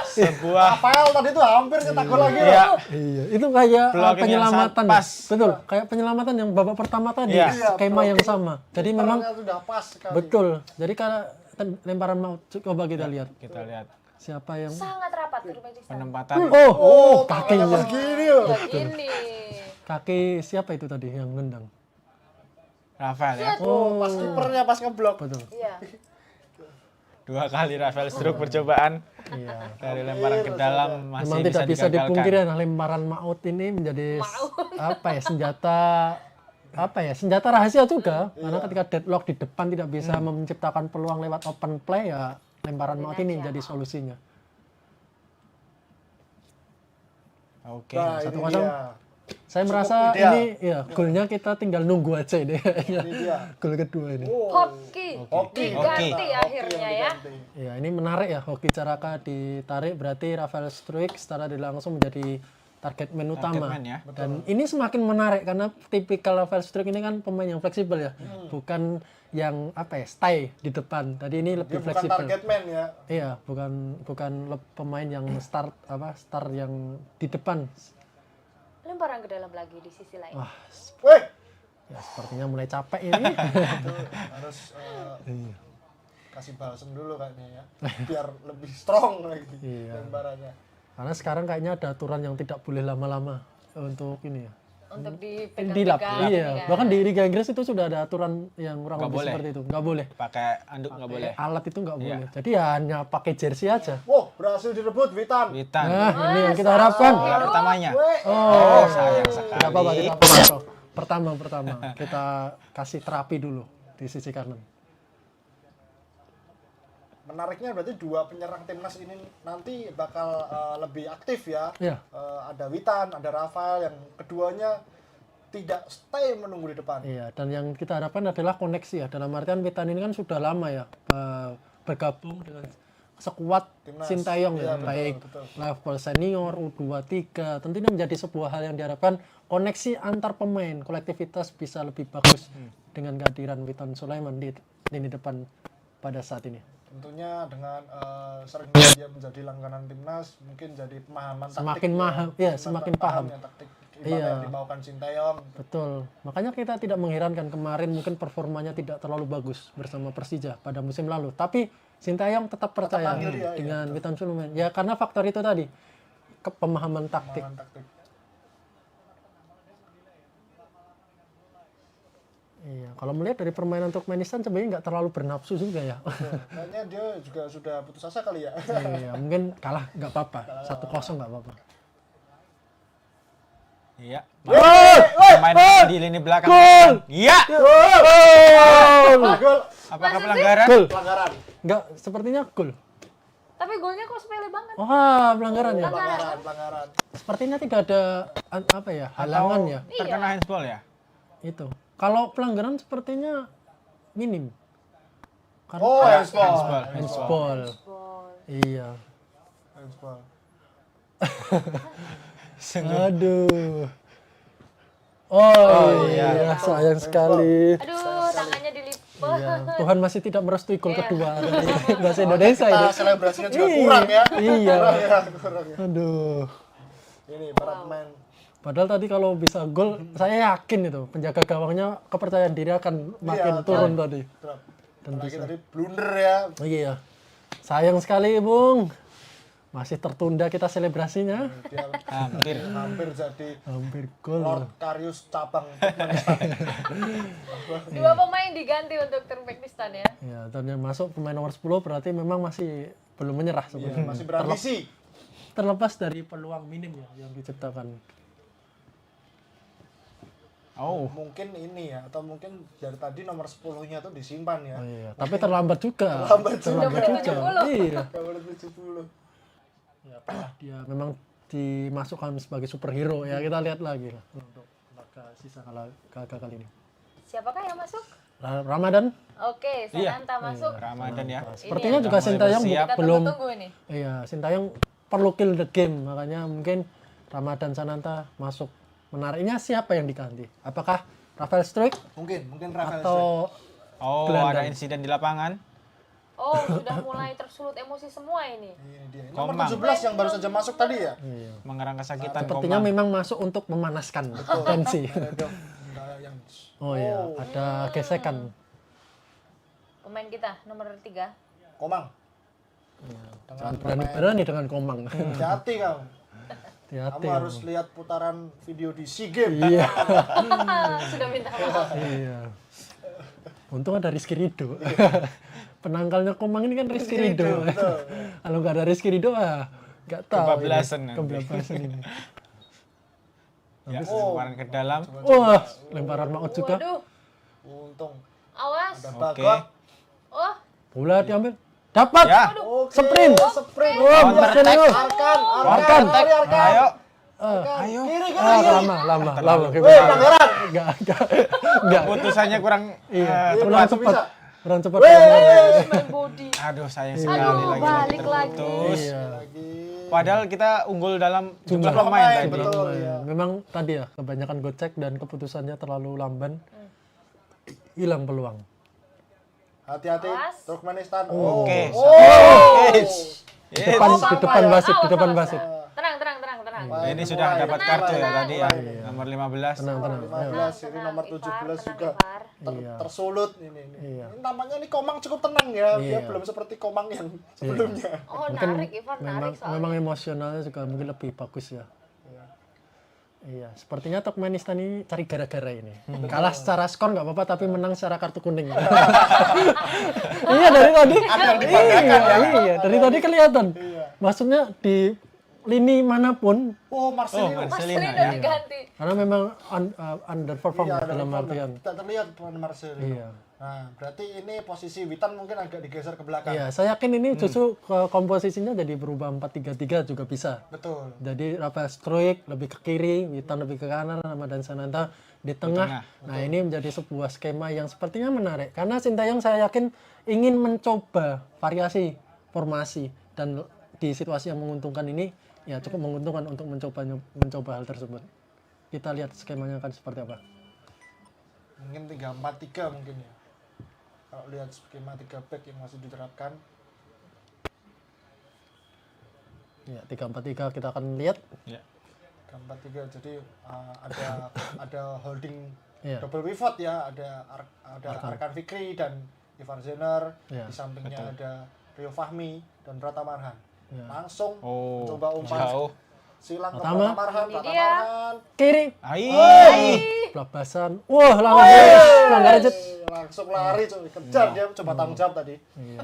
Sebuah Rafael tadi tuh hampir cetak gol lagi. Iya. Iya, itu kayak Blocking yang penyelamatan. sangat pas. Betul, kayak penyelamatan yang babak pertama tadi, Iya. skema yang sama. Jadi memang Sudah pas sekali. betul. Jadi karena lemparan maut coba kita lihat. kita lihat Siapa yang Sangat rapat Turkmenistan. penempatan kakinya. Begini loh. Ini. Kaki siapa itu tadi yang nendang? Rafael ya. Pas kipernya pas ngeblok. Betul. Iya. 2 kali Rafael Struik percobaan Iya. dari lemparan ke dalam masih Memang tidak bisa digagalkan. dipungkiri nah, lemparan maut ini menjadi senjata rahasia juga karena ketika deadlock di depan tidak bisa menciptakan peluang lewat open play ya lemparan maut ini menjadi solusinya. Oke. Nah, ini 1-0. dia. Saya merasa ideal. ini ya golnya kita tinggal nunggu aja ini kayaknya. Ini dia. Gol kedua ini. Hoki diganti akhirnya ya. Ya ini menarik ya Hoki Caraka ditarik berarti Rafael Struik secara tidak langsung menjadi target man utama. man ya. Dan ini semakin menarik karena tipikal Rafael Struik ini kan pemain yang fleksibel ya. Bukan yang stay di depan. Tadi ini lebih Dia bukan fleksibel. target man ya. Iya, bukan pemain yang star yang di depan. Lemparan ke dalam lagi di sisi lain. Wah, Weh, ya sepertinya mulai capek ini. itu harus kasih balasan dulu kayaknya ya. Biar lebih strong lagi Iya. lemparannya. Karena sekarang kayaknya ada aturan yang tidak boleh lama-lama untuk ini ya. Untuk Dilap. dipegang-pegang. Iya, ya. bahkan di Liga Inggris itu sudah ada aturan yang kurang Nggak lebih boleh. seperti itu. Nggak boleh. Pakai anduk nggak boleh. Alat itu nggak boleh. Jadi ya hanya pakai jersey aja. Wow, berhasil direbut Witan. Witan. Nah, ini yang kita harapkan. Bola pertamanya. Oh, Sayang sekali. tidak apa-apa, tidak apa-apa. Pertama, kita kasih terapi dulu di sisi kanan. Menariknya berarti dua penyerang timnas ini nanti bakal lebih aktif ya. Iya. Ada Witan, ada Rafael yang keduanya tidak stay menunggu di depan. Iya, dan yang kita harapkan adalah koneksi ya. Dalam artian Witan ini kan sudah lama ya bergabung dengan sekuat Timnas. Sintayong Iya, ya, betul, baik betul. level senior, U23. Tentu ini menjadi sebuah hal yang diharapkan koneksi antar pemain, kolektivitas bisa lebih bagus dengan kehadiran Witan Sulaiman di lini depan pada saat ini. Tentunya dengan seringnya dia menjadi langganan timnas, mungkin jadi pemahaman taktik. Semakin maham, ya, semakin paham. Ya, taktik Iya. yang dimaukan Sintayong. Betul. Makanya kita tidak mengherankan kemarin mungkin performanya tidak terlalu bagus bersama Persija pada musim lalu. Tapi Sintayong tetap percaya panggil dia, dengan Witan Sulaiman. Ya karena faktor itu tadi, pemahaman taktik. Pemahaman taktik. Iya. kalau melihat dari permainan Turkmenistan sebenarnya nggak terlalu bernafsu juga ya. Kayaknya dia juga sudah putus asa kali ya. Iya, mungkin kalah nggak apa-apa. 1-0 nggak apa-apa. Iya. Main di lini belakang. Iya. Gol. Apakah pelanggaran? Gol. Pelanggaran. Nggak, sepertinya gol. Tapi golnya kok sepele banget. Wah, pelanggaran ya. Pelanggaran. Sepertinya tidak ada apa ya, halangan ya. Terkena handsball ya? Itu. Kalau pelanggaran sepertinya minim. Oh, handsball. Handsball. Iya. Handsball. Aduh. Oh, iya, sayang sekali. Aduh, tangannya dilipet. Iya, Tuhan masih tidak merestui gol kedua dari bahasa Indonesia ini. Kita selebrasinya juga kurang ya. Iya. Kurang ya. Aduh. Ini para pemain. Padahal tadi kalau bisa gol, saya yakin itu penjaga gawangnya kepercayaan diri akan makin turun tadi. Apalagi tadi blunder ya. Iya. Sayang sekali, Bung. Masih tertunda kita selebrasinya. Dia hampir jadi Hampir gol. Lord Karius cabang Turkmenistan. 2 pemain diganti untuk Turkmenistan ya. Ya, dan yang masuk pemain nomor 10 berarti memang masih belum menyerah sebenarnya. Masih berambisi. Terlepas dari peluang minim ya yang diciptakan. Oh. Mungkin ini ya, atau mungkin dari tadi nomor 10-nya tuh disimpan ya. Oh, iya. Tapi terlambat juga. Terlambat juga. Iya. Nomor 70. Ya, apakah dia memang dimasukkan sebagai superhero ya, kita lihat lagi lah untuk laga sisa laga kali ini. Siapakah yang masuk? Ramadan. Oke, Sananta masuk. Ramadan ya. Sepertinya juga Sintayong Kita belum. tunggu ini. Iya, Sintayong perlu kill the game, makanya mungkin Ramadan Sananta masuk. Menariknya siapa yang diganti? Apakah Rafael Struijk Mungkin Rafael atau Oh, Gelandang. ada insiden di lapangan. Oh, sudah mulai tersulut emosi semua ini. Ini dia. Nomor Komang. 17 yang baru saja masuk tadi ya. Iya. Mengerang kesakitan Sepertinya Komang. memang masuk untuk memanaskan tensi. Yang Oh iya, ada gesekan. Pemain kita nomor 3. Komang. Jangan berani-berani dengan Komang. Hati-hati kamu. Hati-hati. Kamu harus lihat putaran video di SEA Games. Iya. Sudah minta maaf. Iya. Untung ada Rizky Ridho. Penangkalnya Komang ini kan Rizky Ridho. Kalau nggak ada Rizky Ridho, nggak tahu. Kebablasan ini. nanti. Kebablasan ini. Ya, lemparan ke dalam. Wah, lemparan maut juga. Waduh, Untung. awas. Ada Oke. Bagot. Oh, Bola diambil. Dapat. Ya. Oke. Sprint. Sprint. Wah, Counter Arkan. attack. Arkan. Ayo. Ayo. Kiri. Lama. Enggak. Putusannya kurang Kurang cepat. Kurang cepat. main body. Aduh, sayang sekali Aduh, lagi balik terputus. Iya. Padahal kita unggul dalam jumlah Jumlah pemain pemain, tadi. betul. Memang tadi ya kebanyakan gocek dan keputusannya terlalu lamban. Hilang peluang. Hati-hati. Awas. Turkmenistan. Oke. Di depan wasit, di depan wasit. Tenang. Ini sudah dapat kartu ya tadi ya. Nomor 15. Tenang. 15 ini nomor 17 juga tersulut ini. Iya. Ini namanya nih Komang cukup tenang ya. Dia Iya. belum seperti Komang yang sebelumnya. Oh, narik Ivan, narik soalnya. Memang emosionalnya juga mungkin lebih bagus ya. Iya, sepertinya Turkmenistan ini cari gara-gara ini. Kalah secara skor nggak apa-apa, tapi menang secara kartu kuning. Iya dari tadi. Ada yang dibanggakan ya. Iya, dari tadi kelihatan. Maksudnya di lini manapun, Oh, Marcelino. Marcelino Marcelino ya. diganti. karena memang underperform Iya, dalam artian. tidak terlihat peran Marcelino. Iya. Nah, berarti ini posisi Witan mungkin agak digeser ke belakang. Iya, saya yakin ini justru komposisinya jadi berubah 4-3-3 juga bisa. Betul. Jadi Rafael Struijk lebih ke kiri, Witan lebih ke kanan, Ramadan Sananta di tengah. Nah, ini menjadi sebuah skema yang sepertinya menarik. Karena Sintayong saya yakin ingin mencoba variasi formasi dan di situasi yang menguntungkan ini ya cukup menguntungkan untuk mencoba hal tersebut. Kita lihat skemanya akan seperti apa. Mungkin 3-4-3 mungkin ya. Kalau lihat skema 3 back yang masih diterapkan. Ya, 3-4-3 kita akan lihat. Ya. 3-4-3 jadi ada holding Iya. double pivot ya, ada Arkan Fikri dan Ivar Zener, Iya, di sampingnya ada Rio Fahmi dan Rata Marhan. Iya. Langsung Oh, mencoba umpan jauh. silang ke Pratama. Marhan, Ini dia. Kiri. Ai. Pelabasan. Wah, langsung pelanggar jet. Langsung lari cuy, kejar dia coba tanggung jawab tadi. Iya.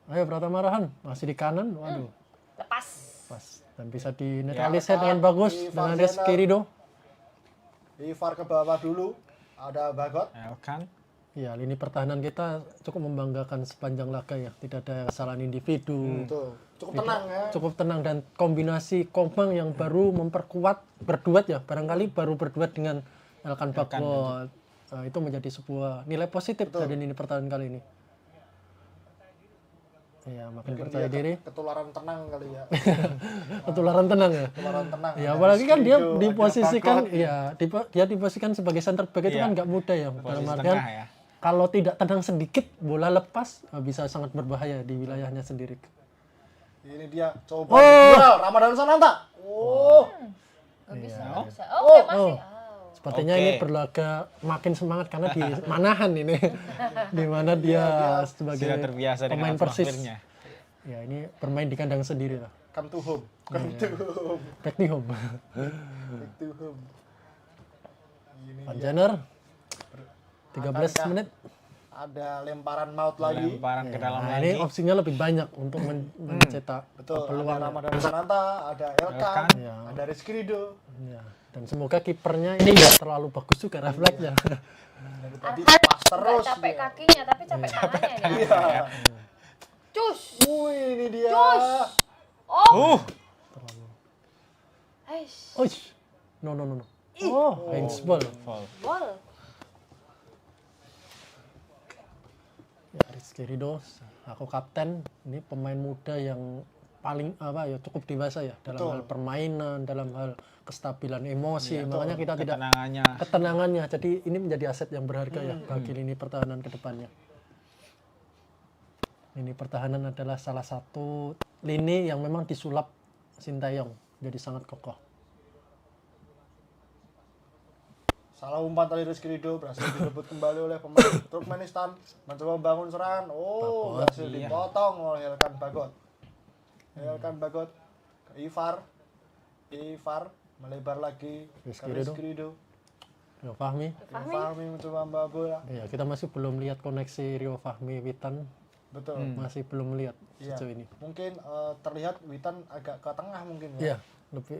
Ayo Pratama Arhan, masih di kanan. Waduh, Lepas. pas. Dan bisa dinetralisir dengan bagus dengan Rizky Ridho. Ivar ke bawah dulu, ada Bagot. Elkan. Ya, lini pertahanan kita cukup membanggakan sepanjang laga ya. Tidak ada kesalahan individu. Tuh, cukup tenang ya. Cukup tenang dan kombinasi Komang yang baru memperkuat berduet ya. Barangkali baru berduet dengan Elkan Bagot. Itu menjadi sebuah nilai positif dari lini pertahanan kali ini. Ya, makin Mungkin percaya dia diri. ketularan tenang kali ya. Ketularan tenang ya. Ketularan tenang. Ya, Ada apalagi kan dia Skrido, ada diposisikan Bagot. ya, dia diposisikan sebagai center back itu Iya. kan nggak mudah ya. Dalam Posisi artian tengah ya. kalau tidak tenang sedikit bola lepas bisa sangat berbahaya di wilayahnya sendiri. Ini dia coba dijual Ramadan Sananta. Oh, Gak bisa, Iya. gak bisa. Oke, masih. Sepertinya Oke. ini berlaga makin semangat karena di Manahan ini, di mana dia sebagai Sudah terbiasa dengan pemain Persis. atmosfernya. Ya ini bermain di kandang sendiri lah, come to home. Come to home. back to home. Back to home. Ini Panjaner, 13 Akankah menit. ada lemparan maut lagi. Lemparan ke dalam Nah, lagi. ini opsinya lebih banyak untuk mencetak Betul, peluang. ada Ramadan Sananta, ada Elkan, Elkan. Ya. ada Rizky Ridho. Ya, dan semoga kipernya ini nggak terlalu bagus juga refleksnya. Dari tadi Arhan pas nggak terus capek dia. kakinya, tapi capek tangannya ini. Iya. Cus. Ini dia. Oh. Aish. Oh, no. Oh, handsball. Foul. Gol. Ya, Rizky Ridho, aku kapten. Ini pemain muda yang paling cukup dewasa ya dalam Betul. hal permainan, dalam hal kestabilan emosi. Makanya kita tidak Ketenangannya. ketenangannya. Jadi ini menjadi aset yang berharga ya bagi lini pertahanan ke depannya. Lini pertahanan adalah salah satu lini yang memang disulap Sintayong jadi sangat kokoh. Salah umpan tadi Rizky Ridho berhasil direbut kembali oleh pemain Turkmenistan, mencoba membangun serangan. Oh, Bagot, berhasil dipotong oleh Elkan Bagot. Elkan Bagot ke Ivar. Ivar melebar lagi ke Rizky Ridho. Rizky Ridho. Rio Fahmi. Fahmi mencoba membawa bola. Ya, kita masih belum lihat koneksi Rio Fahmi Witan, Betul. masih belum lihat Iya. sejauh ini. Mungkin terlihat Witan agak ke tengah mungkin ya. Iya, lebih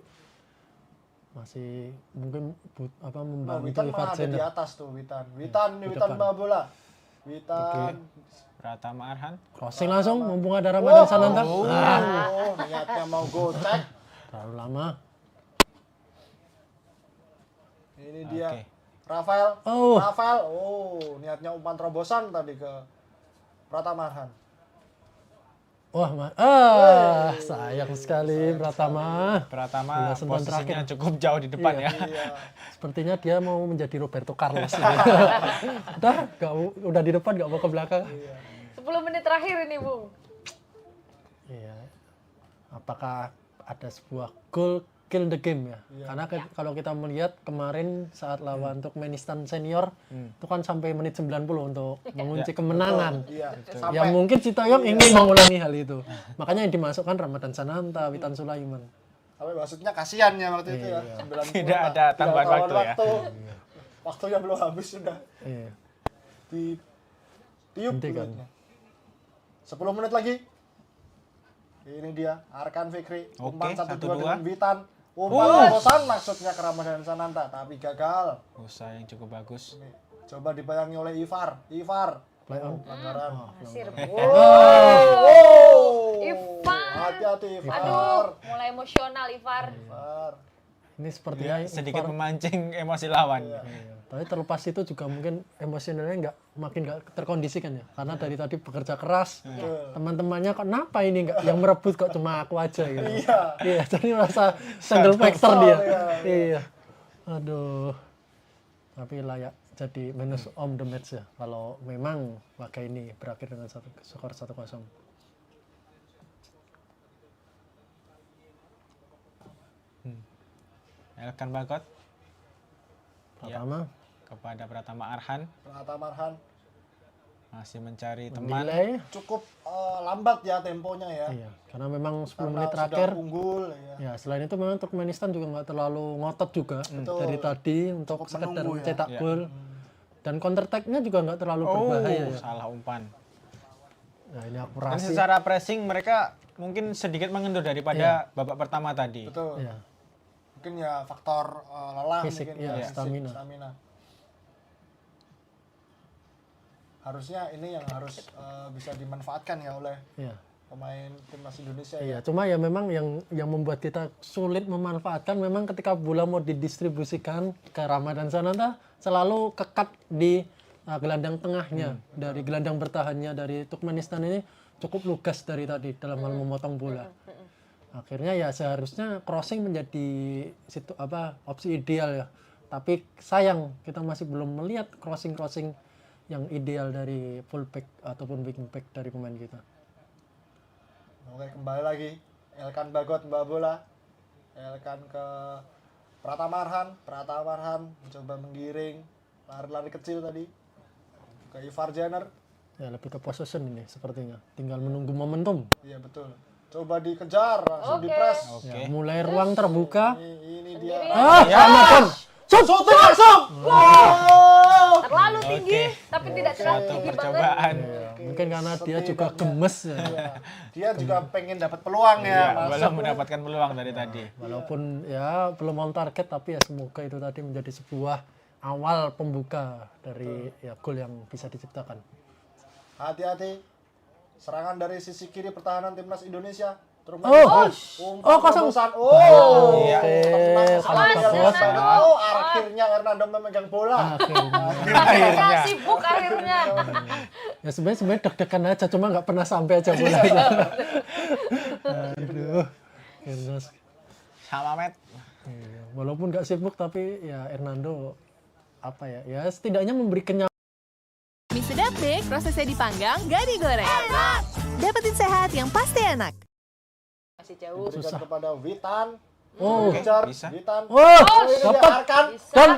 masih mungkin Nah, membantu Witan Ivar malah ada di Jenner. atas tuh Witan. Witan di Witan depan. bawa bola. Witan. Pratama Arhan. Crossing langsung, mumpung ada Ramadan Sananta. Oh, niatnya mau gocek. Terlalu lama. Ini dia. Oke. Rafael. Oh. Rafael. Oh, niatnya umpan terobosan tadi ke Pratama Arhan. Wah, sayang sekali Pratama. Pratama Sudah sentuhan posisinya terakhir. cukup jauh di depan ya. Iya. Sepertinya dia mau menjadi Roberto Carlos. Udah di depan, gak mau ke belakang. 10 menit terakhir ini, Bung. Iya. Apakah ada sebuah goal kill the game ya? Karena kalau kita melihat kemarin saat lawan Turkmenistan senior itu kan sampai menit 90 untuk mengunci kemenangan. Iya. Ya mungkin Sintayong ingin mengulangi hal itu. Makanya yang dimasukkan Ramadan Sananta, Witan Sulaiman. Tapi maksudnya kasihan ya waktu itu ya. 90 Tidak lah. ada tambahan Tidak ada waktu ya. Waktunya belum habis sudah Iya. tiup Hentikan. belutnya. 10 menit lagi. Ini dia Arkan Fikri. Umpan 1-2 dengan Witan. Umpan terobosan maksudnya ke Ramadan Sananta tapi gagal. Usaha yang cukup bagus. Ini, coba dibayangi oleh Ivar. Ivar. Play on. Pelanggaran. Masih Oh. Ivar. Hati-hati Aduh, Ivar. mulai emosional Ivar. Ivar. Ini sepertinya Sedikit Ivar- memancing emosi lawan. Iya. Tapi terlepas itu juga mungkin emosionalnya makin nggak terkondisikan ya, karena dari tadi bekerja keras, teman-temannya kok kenapa ini nggak yang merebut kok cuma aku aja gitu. Iya, jadi merasa single factor dia. Iya. Aduh. Tapi layak jadi minus on the match ya kalau memang laga ini berakhir dengan skor 1-0. Elkan Bagot Pertama, kepada Pratama Arhan. Pratama Arhan. Masih mencari teman. Delay cukup lambat ya temponya ya. Iya, karena memang 10 Karena menit sudah terakhir. unggul ya. Ya, selain itu memang Turkmenistan juga nggak terlalu ngotot juga dari tadi untuk Cukup sekedar menunggu ya. cetak Iya. gol. Dan counter attack-nya juga nggak terlalu berbahaya ya. Salah umpan. Nah, ini Dan akurasi. secara pressing mereka mungkin sedikit mengendur daripada babak pertama tadi. Betul. Iya. Mungkin ya faktor lelah Fisik, mungkin iya, ya, stamina. Harusnya ini yang harus bisa dimanfaatkan ya oleh Iya. pemain timnas Indonesia Iya, ya. cuma ya memang yang membuat kita sulit memanfaatkan memang ketika bola mau didistribusikan ke Ramadan Sananta selalu kekat di gelandang tengahnya dari gelandang bertahannya dari Turkmenistan ini cukup lugas dari tadi dalam hal memotong bola. Akhirnya ya seharusnya crossing menjadi opsi ideal ya. Tapi sayang kita masih belum melihat crossing yang ideal dari fullback ataupun wingback dari pemain kita. Oke, kembali lagi Elkan Bagot membawa bola. Elkan ke Pratama Arhan mencoba menggiring lari-lari kecil tadi ke Ivar Jenner. Ya lebih ke possession ini sepertinya. Tinggal menunggu momentum. Iya betul. Coba dikejar, langsung Oke. dipres. Oke. Ya, mulai ruang terbuka. Ini dia. Ramadan. Shooting langsung. Wow. Terlalu tinggi, Oke. tapi tidak terlalu Satu tinggi banget. percobaan. Ya, mungkin karena dia juga gemes ya. Iya. Dia juga pengen dapat peluang ya. Ya, Masuk. belum mendapatkan peluang dari tadi. Walaupun ya belum on target tapi ya semoga itu tadi menjadi sebuah awal pembuka dari ya gol yang bisa diciptakan. Hati-hati. Serangan dari sisi kiri pertahanan timnas Indonesia. Kosong. Iya. Akhirnya Hernando memegang bola. Akhirnya. Sibuk akhirnya. Ya sebenarnya deg-degan aja cuma nggak pernah sampai aja bolanya. Aduh. Ernest. Sama Met. Iya, walaupun nggak sibuk tapi ya Hernando ya setidaknya memberi kenyamanan. Mie sedap deh, prosesnya dipanggang, gak digoreng. Dapetin sehat yang pasti enak. Masih jauh. Berikan kepada Witan. Oh, Kejar bisa. Witan. oh, Ini dia dapat Arkan. dan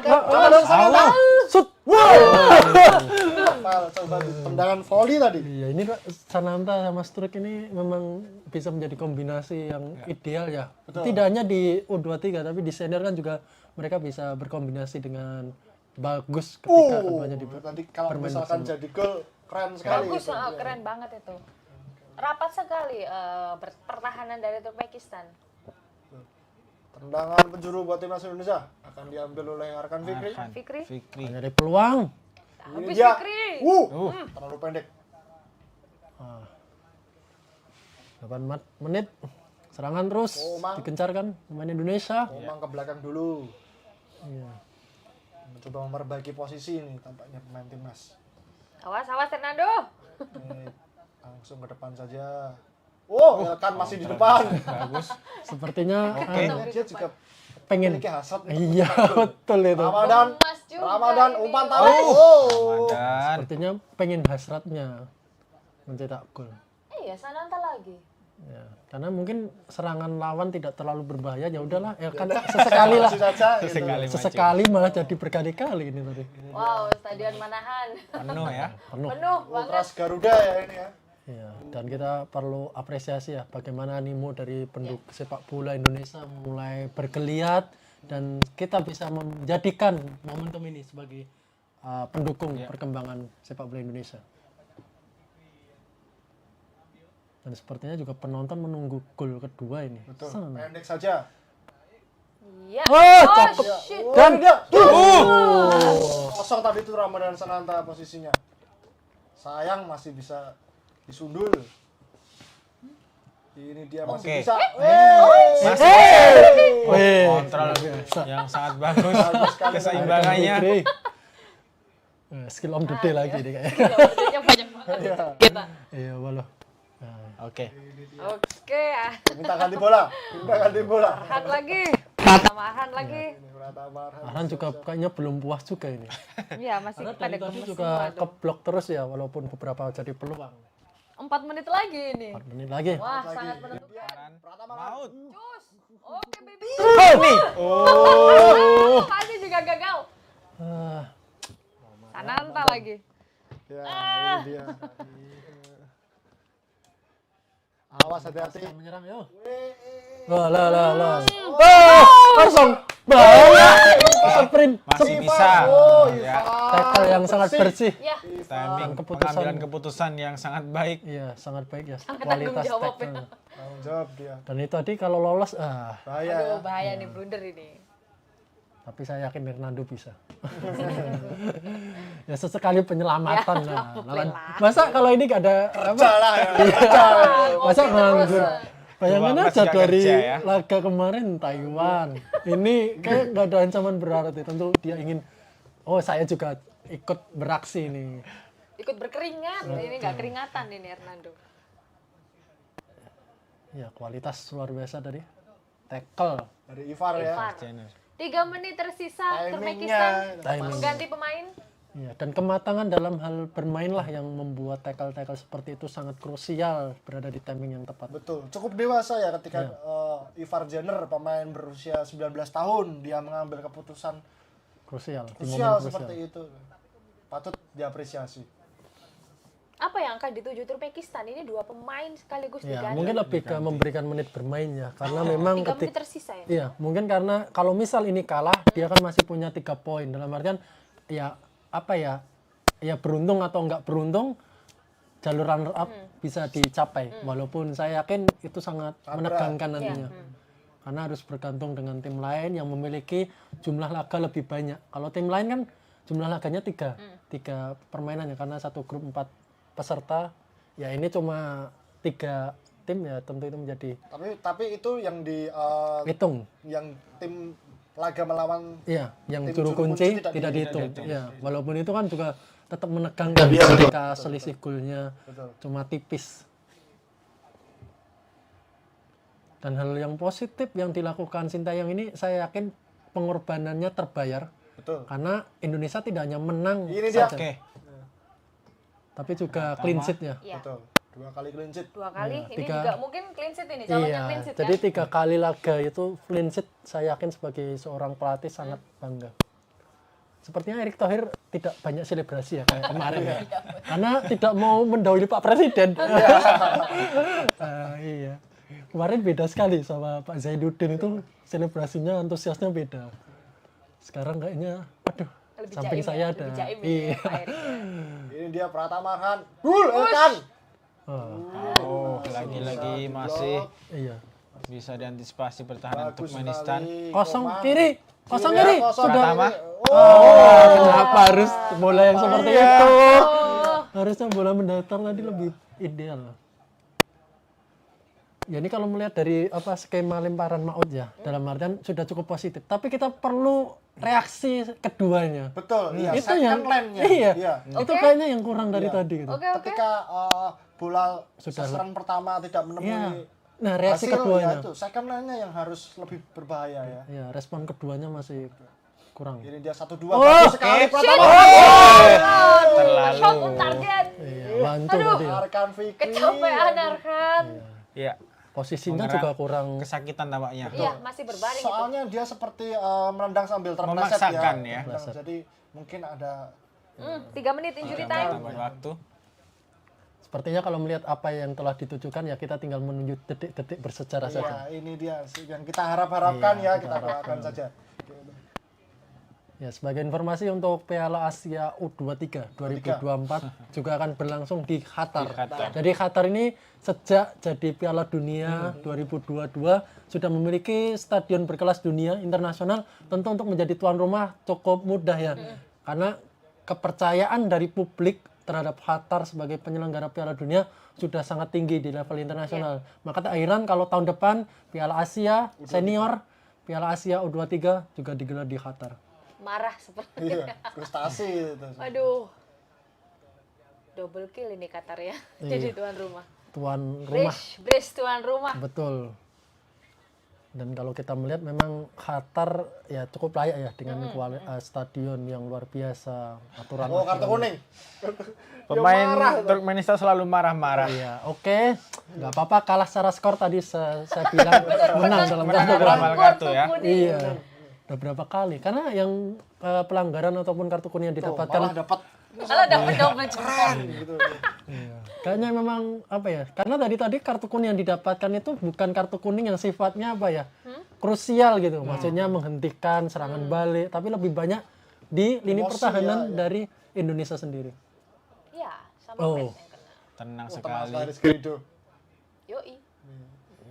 shoot. Coba tendangan volley tadi. Iya, ini Pak, Sananta sama Sturridge ini memang bisa menjadi kombinasi yang ideal ya. Tidak hanya di U23 tapi di senior kan juga mereka bisa berkombinasi dengan bagus ketika keduanya di Nanti kalau bermain misalkan bersama. jadi gol keren sekali. Bagus, itu. keren banget itu. Rapat sekali pertahanan dari Turkmenistan. Tendangan penjuru buat timnas Indonesia akan diambil oleh Arkan Fikri. Arkan Fikri. Hanya ada peluang. Ini Habis dia. Fikri. Terlalu pendek. 8 menit serangan terus Mang. digencarkan pemain Indonesia. Omang ke belakang dulu. Iya. Mencoba memperbaiki posisi ini tampaknya pemain timnas. Awas Fernando. Ini langsung ke depan saja. Oh, Elkan masih di depan. Bagus. Sepertinya Dia juga pengen. memiliki hasrat. Iya, betul itu. Ramadan, Emas juga Ramadan ini. umpan tarik. Oh. Dan Sepertinya pengen hasratnya mencetak gol. Iya, Sananta lagi. Ya, karena mungkin serangan lawan tidak terlalu berbahaya ya udahlah ya kan sesekali lah. Maju saja. gitu. sekali maju. Sesekali malah jadi berkali-kali ini tadi. Wow, Stadion Manahan. Penuh ya. Penuh. Penuh banget. Ultras Garuda ya ini ya. Ya, dan kita perlu apresiasi ya bagaimana animo dari pendukung sepak bola Indonesia mulai bergeliat dan kita bisa menjadikan momentum ini sebagai pendukung perkembangan sepak bola Indonesia. Dan sepertinya juga penonton menunggu gol kedua ini. Betul. Sana. Pendek saja. Iya. Oh, cakep. Shit. Dan Kosong tadi itu Ramadan Sananta posisinya. Sayang masih bisa disundul. Ini dia masih Oke. bisa. Kontrol yang sangat bagus. Keseimbangannya. Fikri. Skill on the day lagi nih kayaknya. Kilometernya banyak banget kita. Iya, walau. Oke. Oke, Minta ganti bola. Arhan lagi. Tambahan lagi. Ini Pratama Arhan. Arhan juga kayaknya belum puas juga ini. Iya, masih Karena pada dari tadi gemes juga semua tuh. keblok terus ya walaupun beberapa jadi peluang. 4 menit lagi ini. 4 menit lagi. Wah, sangat menentukan. Maut. Cus. Oke, baby. Oh. Masih juga gagal. Ah, Sananta lagi. Ya, ini dia. Awas hati-hati. Yang menyerang yo. Lah. Kosong. Bahaya. Sprint. Masih bisa. Ya. Tackle yang sangat bersih. Ya, Timing keputusan. pengambilan keputusan yang sangat baik. Iya, sangat baik ya. angkat tanggung Kualitas jawab tackle. ya. Tanggung jawab dia. Dan itu tadi kalau lolos Bahaya. Aduh, bahaya nih blunder ini. tapi saya yakin Hernando bisa. Ya sesekali penyelamatan lah. Lawan- Masa kalau ini gak ada apa? Salah ya. Masa nganggur. Bayangin 12 aja gak dari kerja ya. laga kemarin Taiwan. Ini kayak nggak ada ancaman berarti. Tentu dia ingin, oh saya juga ikut beraksi nih. Ikut berkeringat. Ini nggak keringatan ini Hernando. Ya kualitas luar biasa tadi. Tackle. Dari Ivar ya. Ivar. Jenner. 3 menit tersisa Timingnya. Turkmenistan mengganti pemain. Ya, dan kematangan dalam hal bermain lah yang membuat tackle-tackle seperti itu sangat krusial berada di timing yang tepat. Betul. Cukup dewasa ya ketika Ivar Jenner pemain berusia 19 tahun dia mengambil keputusan Krusial. Di krusial momen seperti itu. Patut diapresiasi. Apa yang akan dituju Turkmenistan? Ini 2 pemain sekaligus Ya, diganti. mungkin lebih ke memberikan menit bermainnya karena memang 3 menit ketika tersisa ya. iya, mungkin karena kalau misal ini kalah, dia kan masih punya 3 poin. Dalam artian ya apa ya? Ya beruntung atau enggak beruntung jalur runner up bisa dicapai. Walaupun saya yakin itu sangat menegangkan nantinya. Karena harus bergantung dengan tim lain yang memiliki jumlah laga lebih banyak. Kalau tim lain kan jumlah laganya 3 permainannya karena satu grup 4 peserta. Ya ini cuma 3 tim ya tentu itu menjadi Tapi itu yang hitung. yang tim laga melawan Iya, yang tim juru juru kunci kunci tidak dihitung. Ya, walaupun itu kan juga tetap menegangkan ketika selisih golnya cuma tipis. Dan hal yang positif yang dilakukan Sintayong ini saya yakin pengorbanannya terbayar. betul. Karena Indonesia tidak hanya menang Ini dia. saja, Oke. tapi juga clean sheet-nya. Iya. Betul. 2 kali clean sheet. 2 kali. Ini tiga- juga mungkin clean sheet ini. Calonnya Iya, clean sheet jadi kan? 3 kali laga itu clean sheet saya yakin sebagai seorang pelatih sangat bangga. Sepertinya Erick Thohir tidak banyak selebrasi ya kayak kemarin ya. Karena tidak mau mendahului Pak Presiden. Iya. Kemarin beda sekali sama Pak Zainuddin itu selebrasinya antusiasnya beda. Sekarang kayaknya aduh, Lebih samping jaim saya ya, ada. lebih jaim ini Iya. Pak Erick ya. Ini dia Pratama Khan. Kan. Oh, lagi-lagi masih Iya. bisa diantisipasi pertahanan Bagus Turkmenistan. sekali. Kosong Komang. kiri. Kosong Iya, kiri. kosong Sudah. Pratama. Kenapa harus bola yang seperti itu? Harusnya bola mendatar tadi lebih ideal. Ya ini kalau melihat dari apa skema lemparan Maud ya, dalam artian sudah cukup positif. Tapi kita perlu reaksi keduanya. Betul. Iya, Itu second yang line-nya. iya. Iya. Itu kayaknya yang kurang dari tadi gitu. Oke, oke. Ketika bola Sudah sasaran pertama tidak menemui Iya. Nah, reaksi hasil, keduanya. ya itu second line-nya yang harus lebih berbahaya ya. Ya, respon keduanya masih kurang. Ini dia 1-2 bagus sekali Pratama. Terlalu. Shot on target. Iya, bantu tadi ya. Arkan Fikri. Kecapean Arkan. Iya. Posisinya Pengerak. juga kurang. Kesakitan tampaknya. Iya, masih berbaring itu. Soalnya dia seperti menendang sambil terpleset Memaksakan ya. Menendang. Jadi mungkin ada 3 menit injury time. Tambahan waktu. Sepertinya kalau melihat apa yang telah ditujukan ya kita tinggal menunjuk detik-detik bersejarah saja. Ya, ini dia sih yang kita harapkan Iya, ya, kita doakan saja. Ya, sebagai informasi untuk Piala Asia U23 2024 juga akan berlangsung di Qatar. Jadi Qatar ini sejak jadi Piala Dunia 2022 sudah memiliki stadion berkelas dunia internasional. Tentu untuk menjadi tuan rumah cukup mudah ya. Karena kepercayaan dari publik terhadap Qatar sebagai penyelenggara Piala Dunia sudah sangat tinggi di level internasional. Maka tak heran kalau tahun depan Piala Asia Senior, Piala Asia U23 juga digelar di Qatar. Marah seperti Iya, frustasi itu. Waduh. Double kill ini Qatar ya. Jadi tuan rumah. Tuan rumah. Brace tuan rumah. Betul. Dan kalau kita melihat memang Qatar ya cukup layak ya dengan stadion yang luar biasa, aturan. Oh, kartu kuning. Pemain Turkmenistan selalu marah-marah. Iya, oke. Nggak apa-apa kalah secara skor tadi saya bilang menang dalam kartu ya. Iya. Udah berapa kali? Karena yang pelanggaran ataupun kartu kuning yang didapatkan Malah dapat Kalau dapat double jempol. gitu. Kayaknya memang apa ya? Karena tadi kartu kuning yang didapatkan itu bukan kartu kuning yang sifatnya apa ya? Krusial gitu. Maksudnya menghentikan serangan balik, tapi lebih banyak di lini Emosi, pertahanan ya. dari Indonesia sendiri. Iya, sama Oh. Pes yang kena. Tenang Tenang sekali. sekali Skrido. Yoi.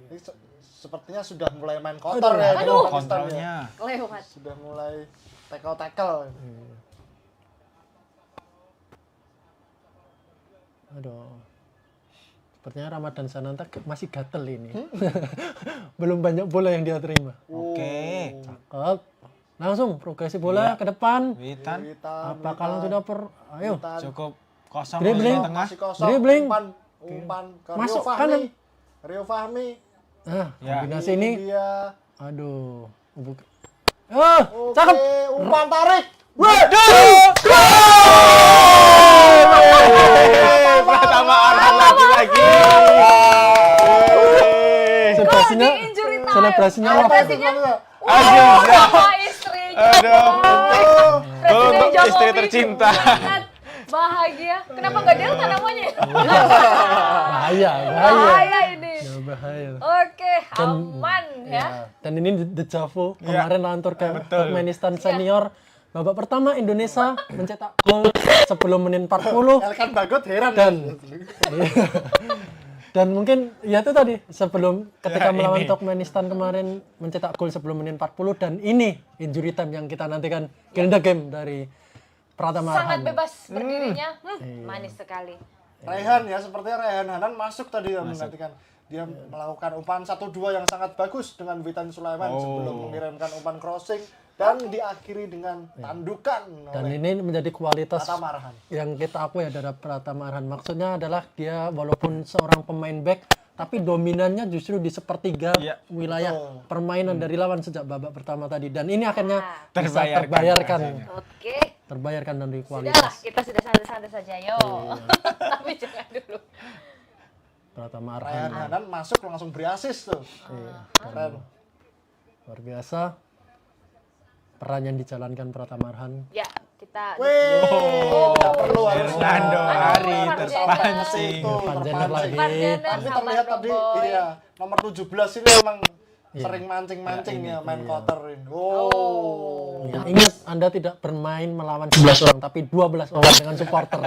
Ini sepertinya sudah mulai main kotor ya. Aduh. Afghanistan ya. Kontrolnya. Lewat. Sudah mulai tackle. Aduh. Sepertinya Ramadan Sananta masih gatel ini. Belum banyak bola yang dia terima. Oke. Cakep. Langsung progresi bola ke depan. Witan Apa kalau sudah ayo cukup kosong Dribbling. di tengah. Masih kosong. Dribbling. Umpan ke Masuk Rio Fahmi. kanan. Rio Fahmi. Nah, Ya. kombinasi ini. Dia. Aduh. Oke, Cakep. umpan tarik. Pertama Arhan lagi-lagi. Selebrasinya, Di injury time. selebrasinya Apa apa? itu namanya? Aduh. Sama istrinya. Aduh. Oh, Gol Presiden untuk istri Jokowi tercinta. sangat bahagia. Kenapa nggak Delta namanya? Bahaya. Bahaya ini. Ya, bahaya. Oke, aman ya. Ya, dan ini dejavu kemarin lawan Turkmenistan senior. Babak pertama Indonesia mencetak gol sebelum menit 40 Elkan Bagot heran. dan mungkin ya itu tadi sebelum ketika melawan Turkmenistan kemarin mencetak gol sebelum menit 40 dan ini injury time yang kita nantikan kill the game dari Pratama Sangat Arhan. bebas berdirinya. Manis sekali. Raihan ya, sepertinya Raihan Hanan masuk tadi ya menggantikan. Dia melakukan umpan 1-2 yang sangat bagus dengan Witan Sulaiman sebelum mengirimkan umpan crossing dan diakhiri dengan tandukan Dan oleh ini menjadi kualitas Pratama Arhan. yang kita akui ya dari Pratama Arhan. Maksudnya adalah dia walaupun seorang pemain back tapi dominannya justru di sepertiga Iya, wilayah permainan dari lawan sejak babak pertama tadi. Dan ini akhirnya bisa Terbayarkan Oke. terbayarkan dari Sudahlah, kualitas kita sudah santai-santai saja, yo. Tapi jangan dulu. Pratama Raihan Arhan. Hanan masuk langsung berasis tuh. Keren. Luar biasa peran yang dijalankan Pratama Arhan. Ya, kita Tidak perlu harus Fernando Hari Aduh, terpancing. Panjener lagi. Parjener Tapi sama terlihat tadi Boy. iya, nomor 17 ini memang sering mancing-mancing ya main kotor ini. Oh. Ya, ingat Anda tidak bermain melawan 11 orang tapi 12 orang dengan supporter.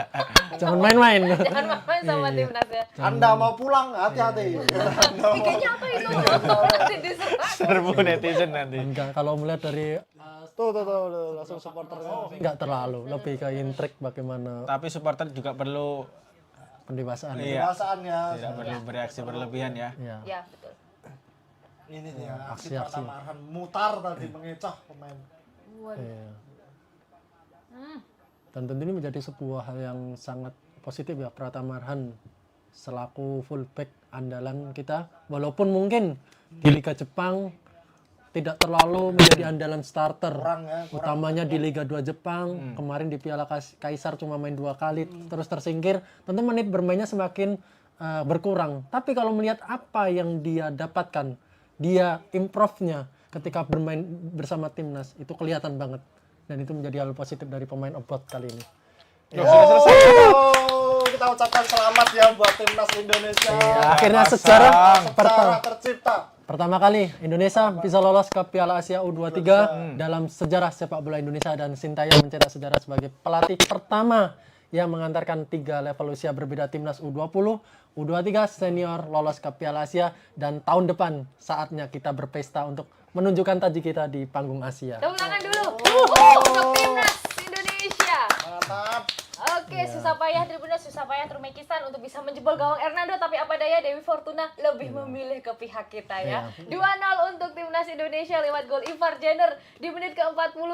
Jangan main-main. Jangan main sama timnas ya. Anda mau pulang, hati-hati. Pikirnya apa itu? Nanti diserang. Serbu netizen nanti. Enggak, kalau melihat dari Tuh, langsung supporternya. enggak terlalu, lebih ke intrik bagaimana Tapi supporter juga perlu pendewasaan. Kebiasaannya. tidak perlu bereaksi berlebihan ya. Ya. Ya, betul. Ini dia, aksi Aksi-aksi. Pratama Arhan mutar tadi mengecoh pemain. Iya. Dan tentu ini menjadi sebuah hal yang sangat positif ya Pratama Arhan selaku fullback andalan kita walaupun mungkin di Liga Jepang tidak terlalu menjadi andalan starter utamanya di Liga 2 Jepang kemarin di Piala Kaisar cuma main 2 kali terus tersingkir tentu menit bermainnya semakin berkurang tapi kalau melihat apa yang dia dapatkan dia improve-nya ketika bermain bersama timnas itu kelihatan banget dan itu menjadi hal positif dari pemain Obot kali ini. Oh, kita ucapkan selamat ya buat timnas Indonesia. Akhirnya sejarah Secara tercipta. pertama kali Indonesia bisa lolos ke Piala Asia U23 dalam sejarah sepak bola Indonesia dan Sintayong mencetak sejarah sebagai pelatih pertama yang mengantarkan 3 level usia berbeda timnas U20, U23 senior lolos ke Piala Asia dan tahun depan saatnya kita berpesta untuk menunjukkan taji kita di panggung Asia. Tepuk tangan dulu. Untuk timnas Indonesia. Mantap. Oke, susah payah Tribuners, susah payah Turkmenistan untuk bisa menjebol gawang Hernando, tapi apa daya Dewi Fortuna lebih memilih ke pihak kita ya. 2-0 untuk timnas Indonesia lewat gol Ivar Jenner di menit ke-40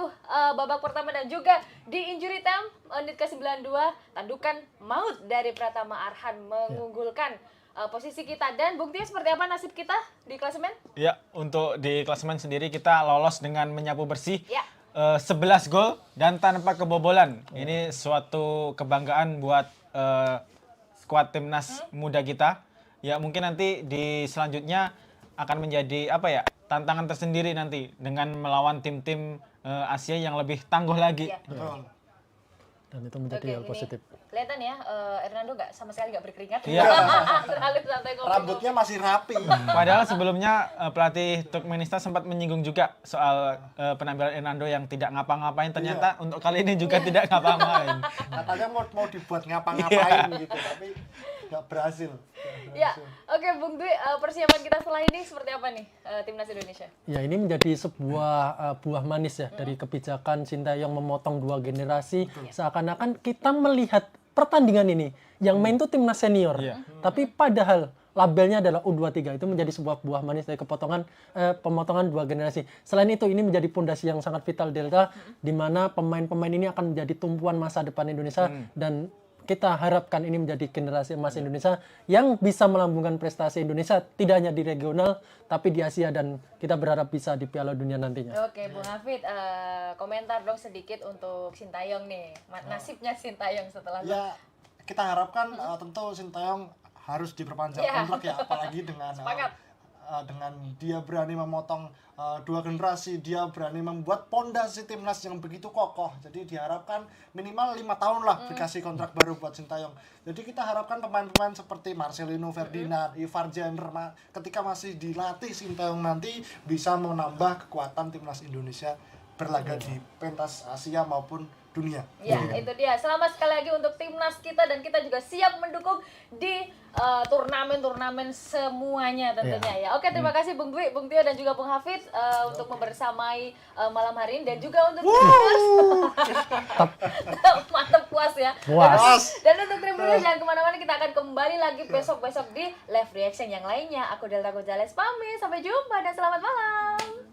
babak pertama dan juga di injury time menit ke-92 tandukan maut dari Pratama Arhan mengunggulkan posisi kita. Dan buktinya seperti apa nasib kita di klasemen? Ya, untuk di klasemen sendiri kita lolos dengan menyapu bersih. Ya. 11 gol dan tanpa kebobolan. Ini suatu kebanggaan buat skuad timnas muda kita. Ya mungkin nanti di selanjutnya akan menjadi apa ya tantangan tersendiri nanti dengan melawan tim-tim Asia yang lebih tangguh lagi. Ya. dan itu menjadi hal ini positif. kelihatan ya, Hernando sama sekali nggak berkeringat. Iya. Terlalu santai ngobrol. Rambutnya masih rapi. Padahal sebelumnya pelatih Turkmenistan sempat menyinggung juga soal penampilan Hernando yang tidak ngapa-ngapain. Ternyata untuk kali ini juga tidak ngapa-ngapain. Katanya mau dibuat ngapa-ngapain gitu, tapi nggak berhasil. Ya, oke Bung Dwi, persiapan kita setelah ini seperti apa nih timnas Indonesia? Ya, ini menjadi sebuah buah manis ya dari kebijakan Sintayong memotong 2 generasi. Seakan-akan kita melihat pertandingan ini yang main tuh timnas senior. Tapi padahal labelnya adalah U23. Itu menjadi sebuah buah manis dari pemotongan 2 generasi. Selain itu, ini menjadi pondasi yang sangat vital Delta, di mana pemain-pemain ini akan menjadi tumpuan masa depan Indonesia, dan kita harapkan ini menjadi generasi emas Indonesia yang bisa melambungkan prestasi Indonesia tidak hanya di regional tapi di Asia, dan kita berharap bisa di Piala Dunia nantinya. Oke, Bung Hafid, komentar dong sedikit untuk Sintayong nih. Nasibnya Sintayong setelah Ya, kita harapkan tentu Sintayong harus diperpanjang kontrak ya, apalagi dengan dia berani memotong 2 generasi, dia berani membuat pondasi timnas yang begitu kokoh. Jadi diharapkan minimal 5 tahun lah dikasih kontrak baru buat Sintayong. Jadi kita harapkan pemain-pemain seperti Marcelino Ferdinand, Ivar Jenner ketika masih dilatih Sintayong nanti bisa menambah kekuatan timnas Indonesia berlaga di pentas Asia maupun dunia. Ya, itu dia. Selamat sekali lagi untuk timnas kita, dan kita juga siap mendukung di turnamen-turnamen semuanya tentunya ya. Oke, terima kasih Bung Dwi, Bung Tio, dan juga Bung Hafid untuk membersamai malam hari ini, dan juga untuk Tribuners. Mantap, puas ya. Puas. Dan untuk Tribuners jangan kemana-mana, kita akan kembali lagi besok-besok di live reaction yang lainnya. Aku Delta Gonzales pamit, sampai jumpa dan selamat malam.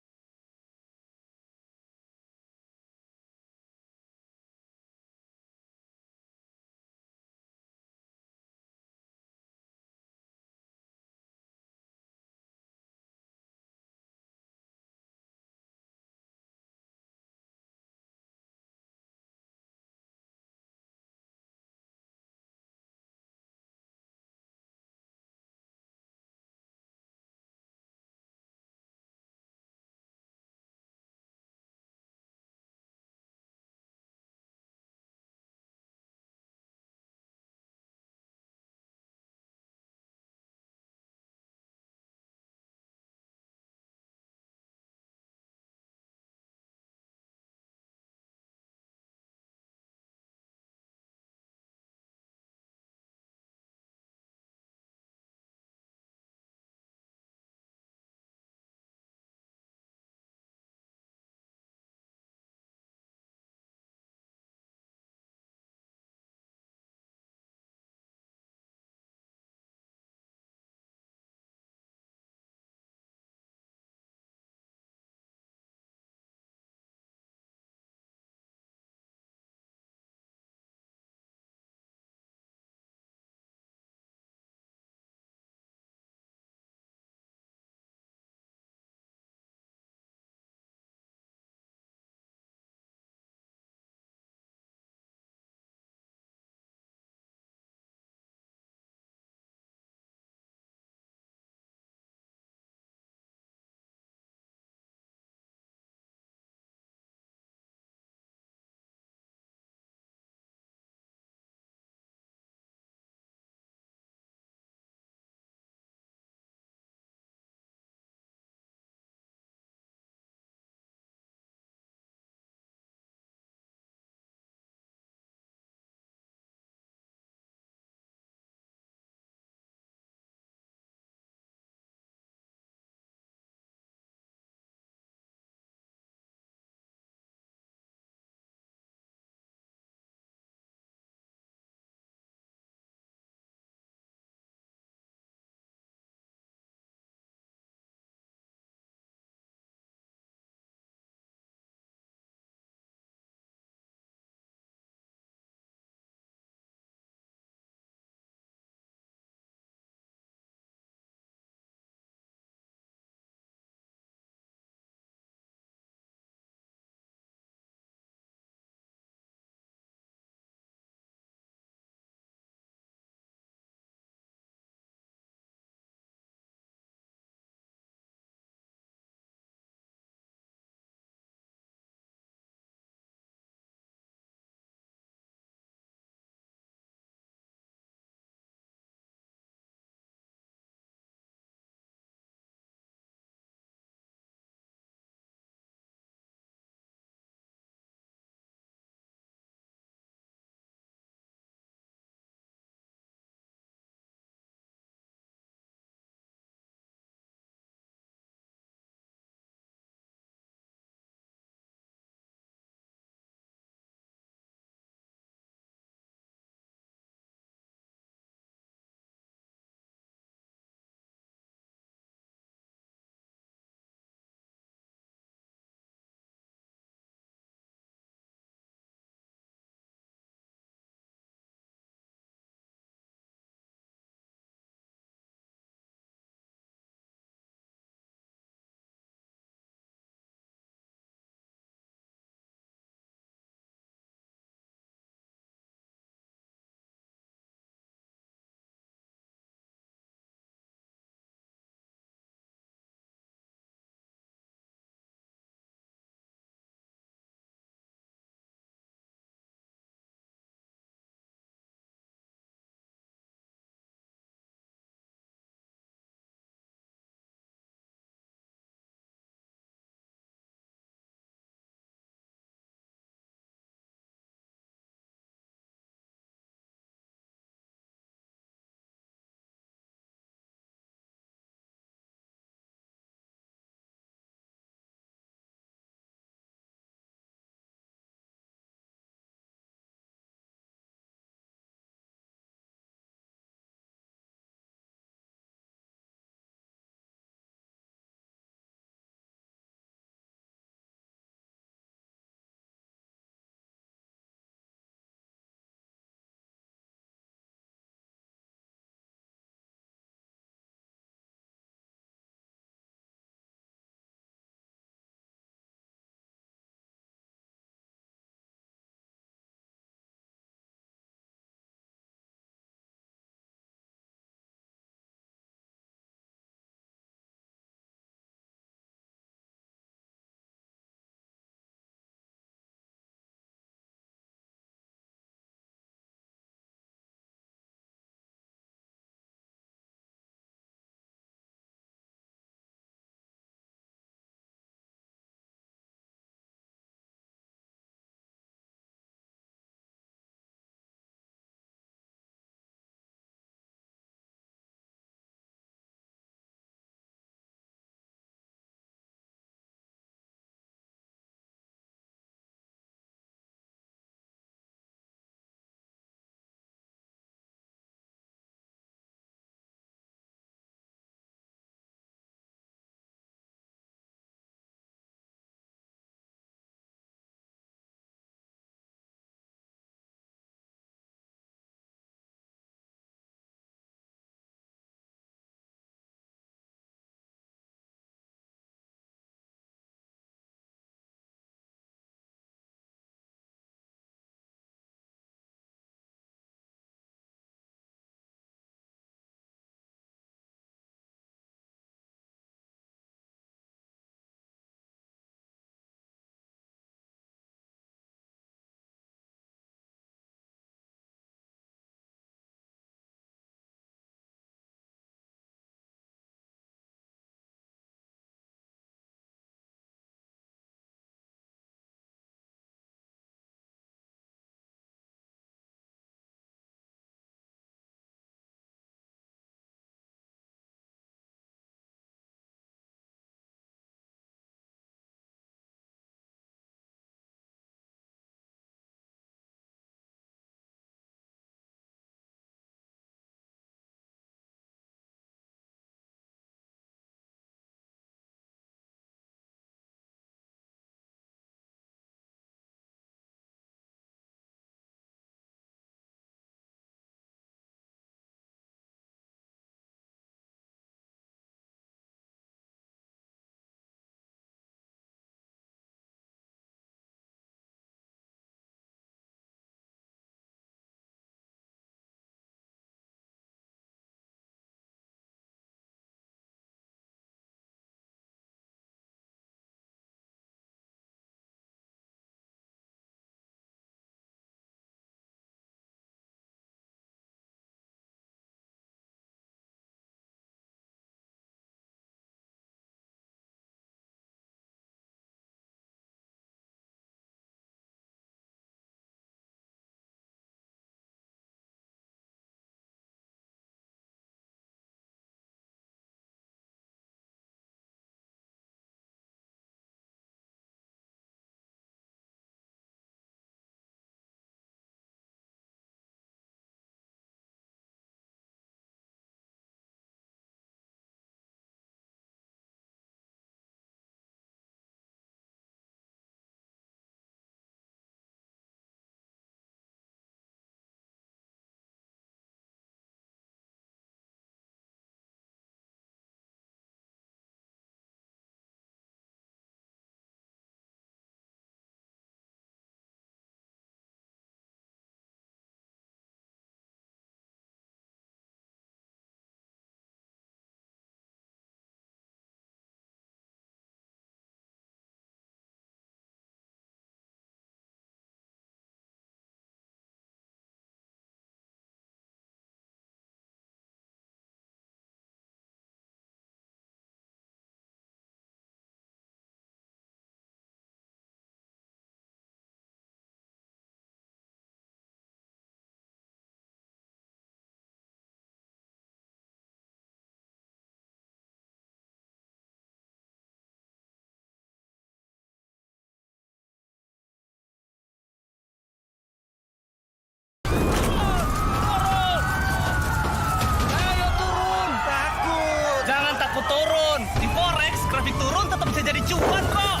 turun. Di Forex, grafik turun tetap bisa jadi cuan kok.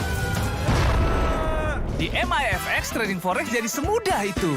Di MIFX, trading Forex jadi semudah itu.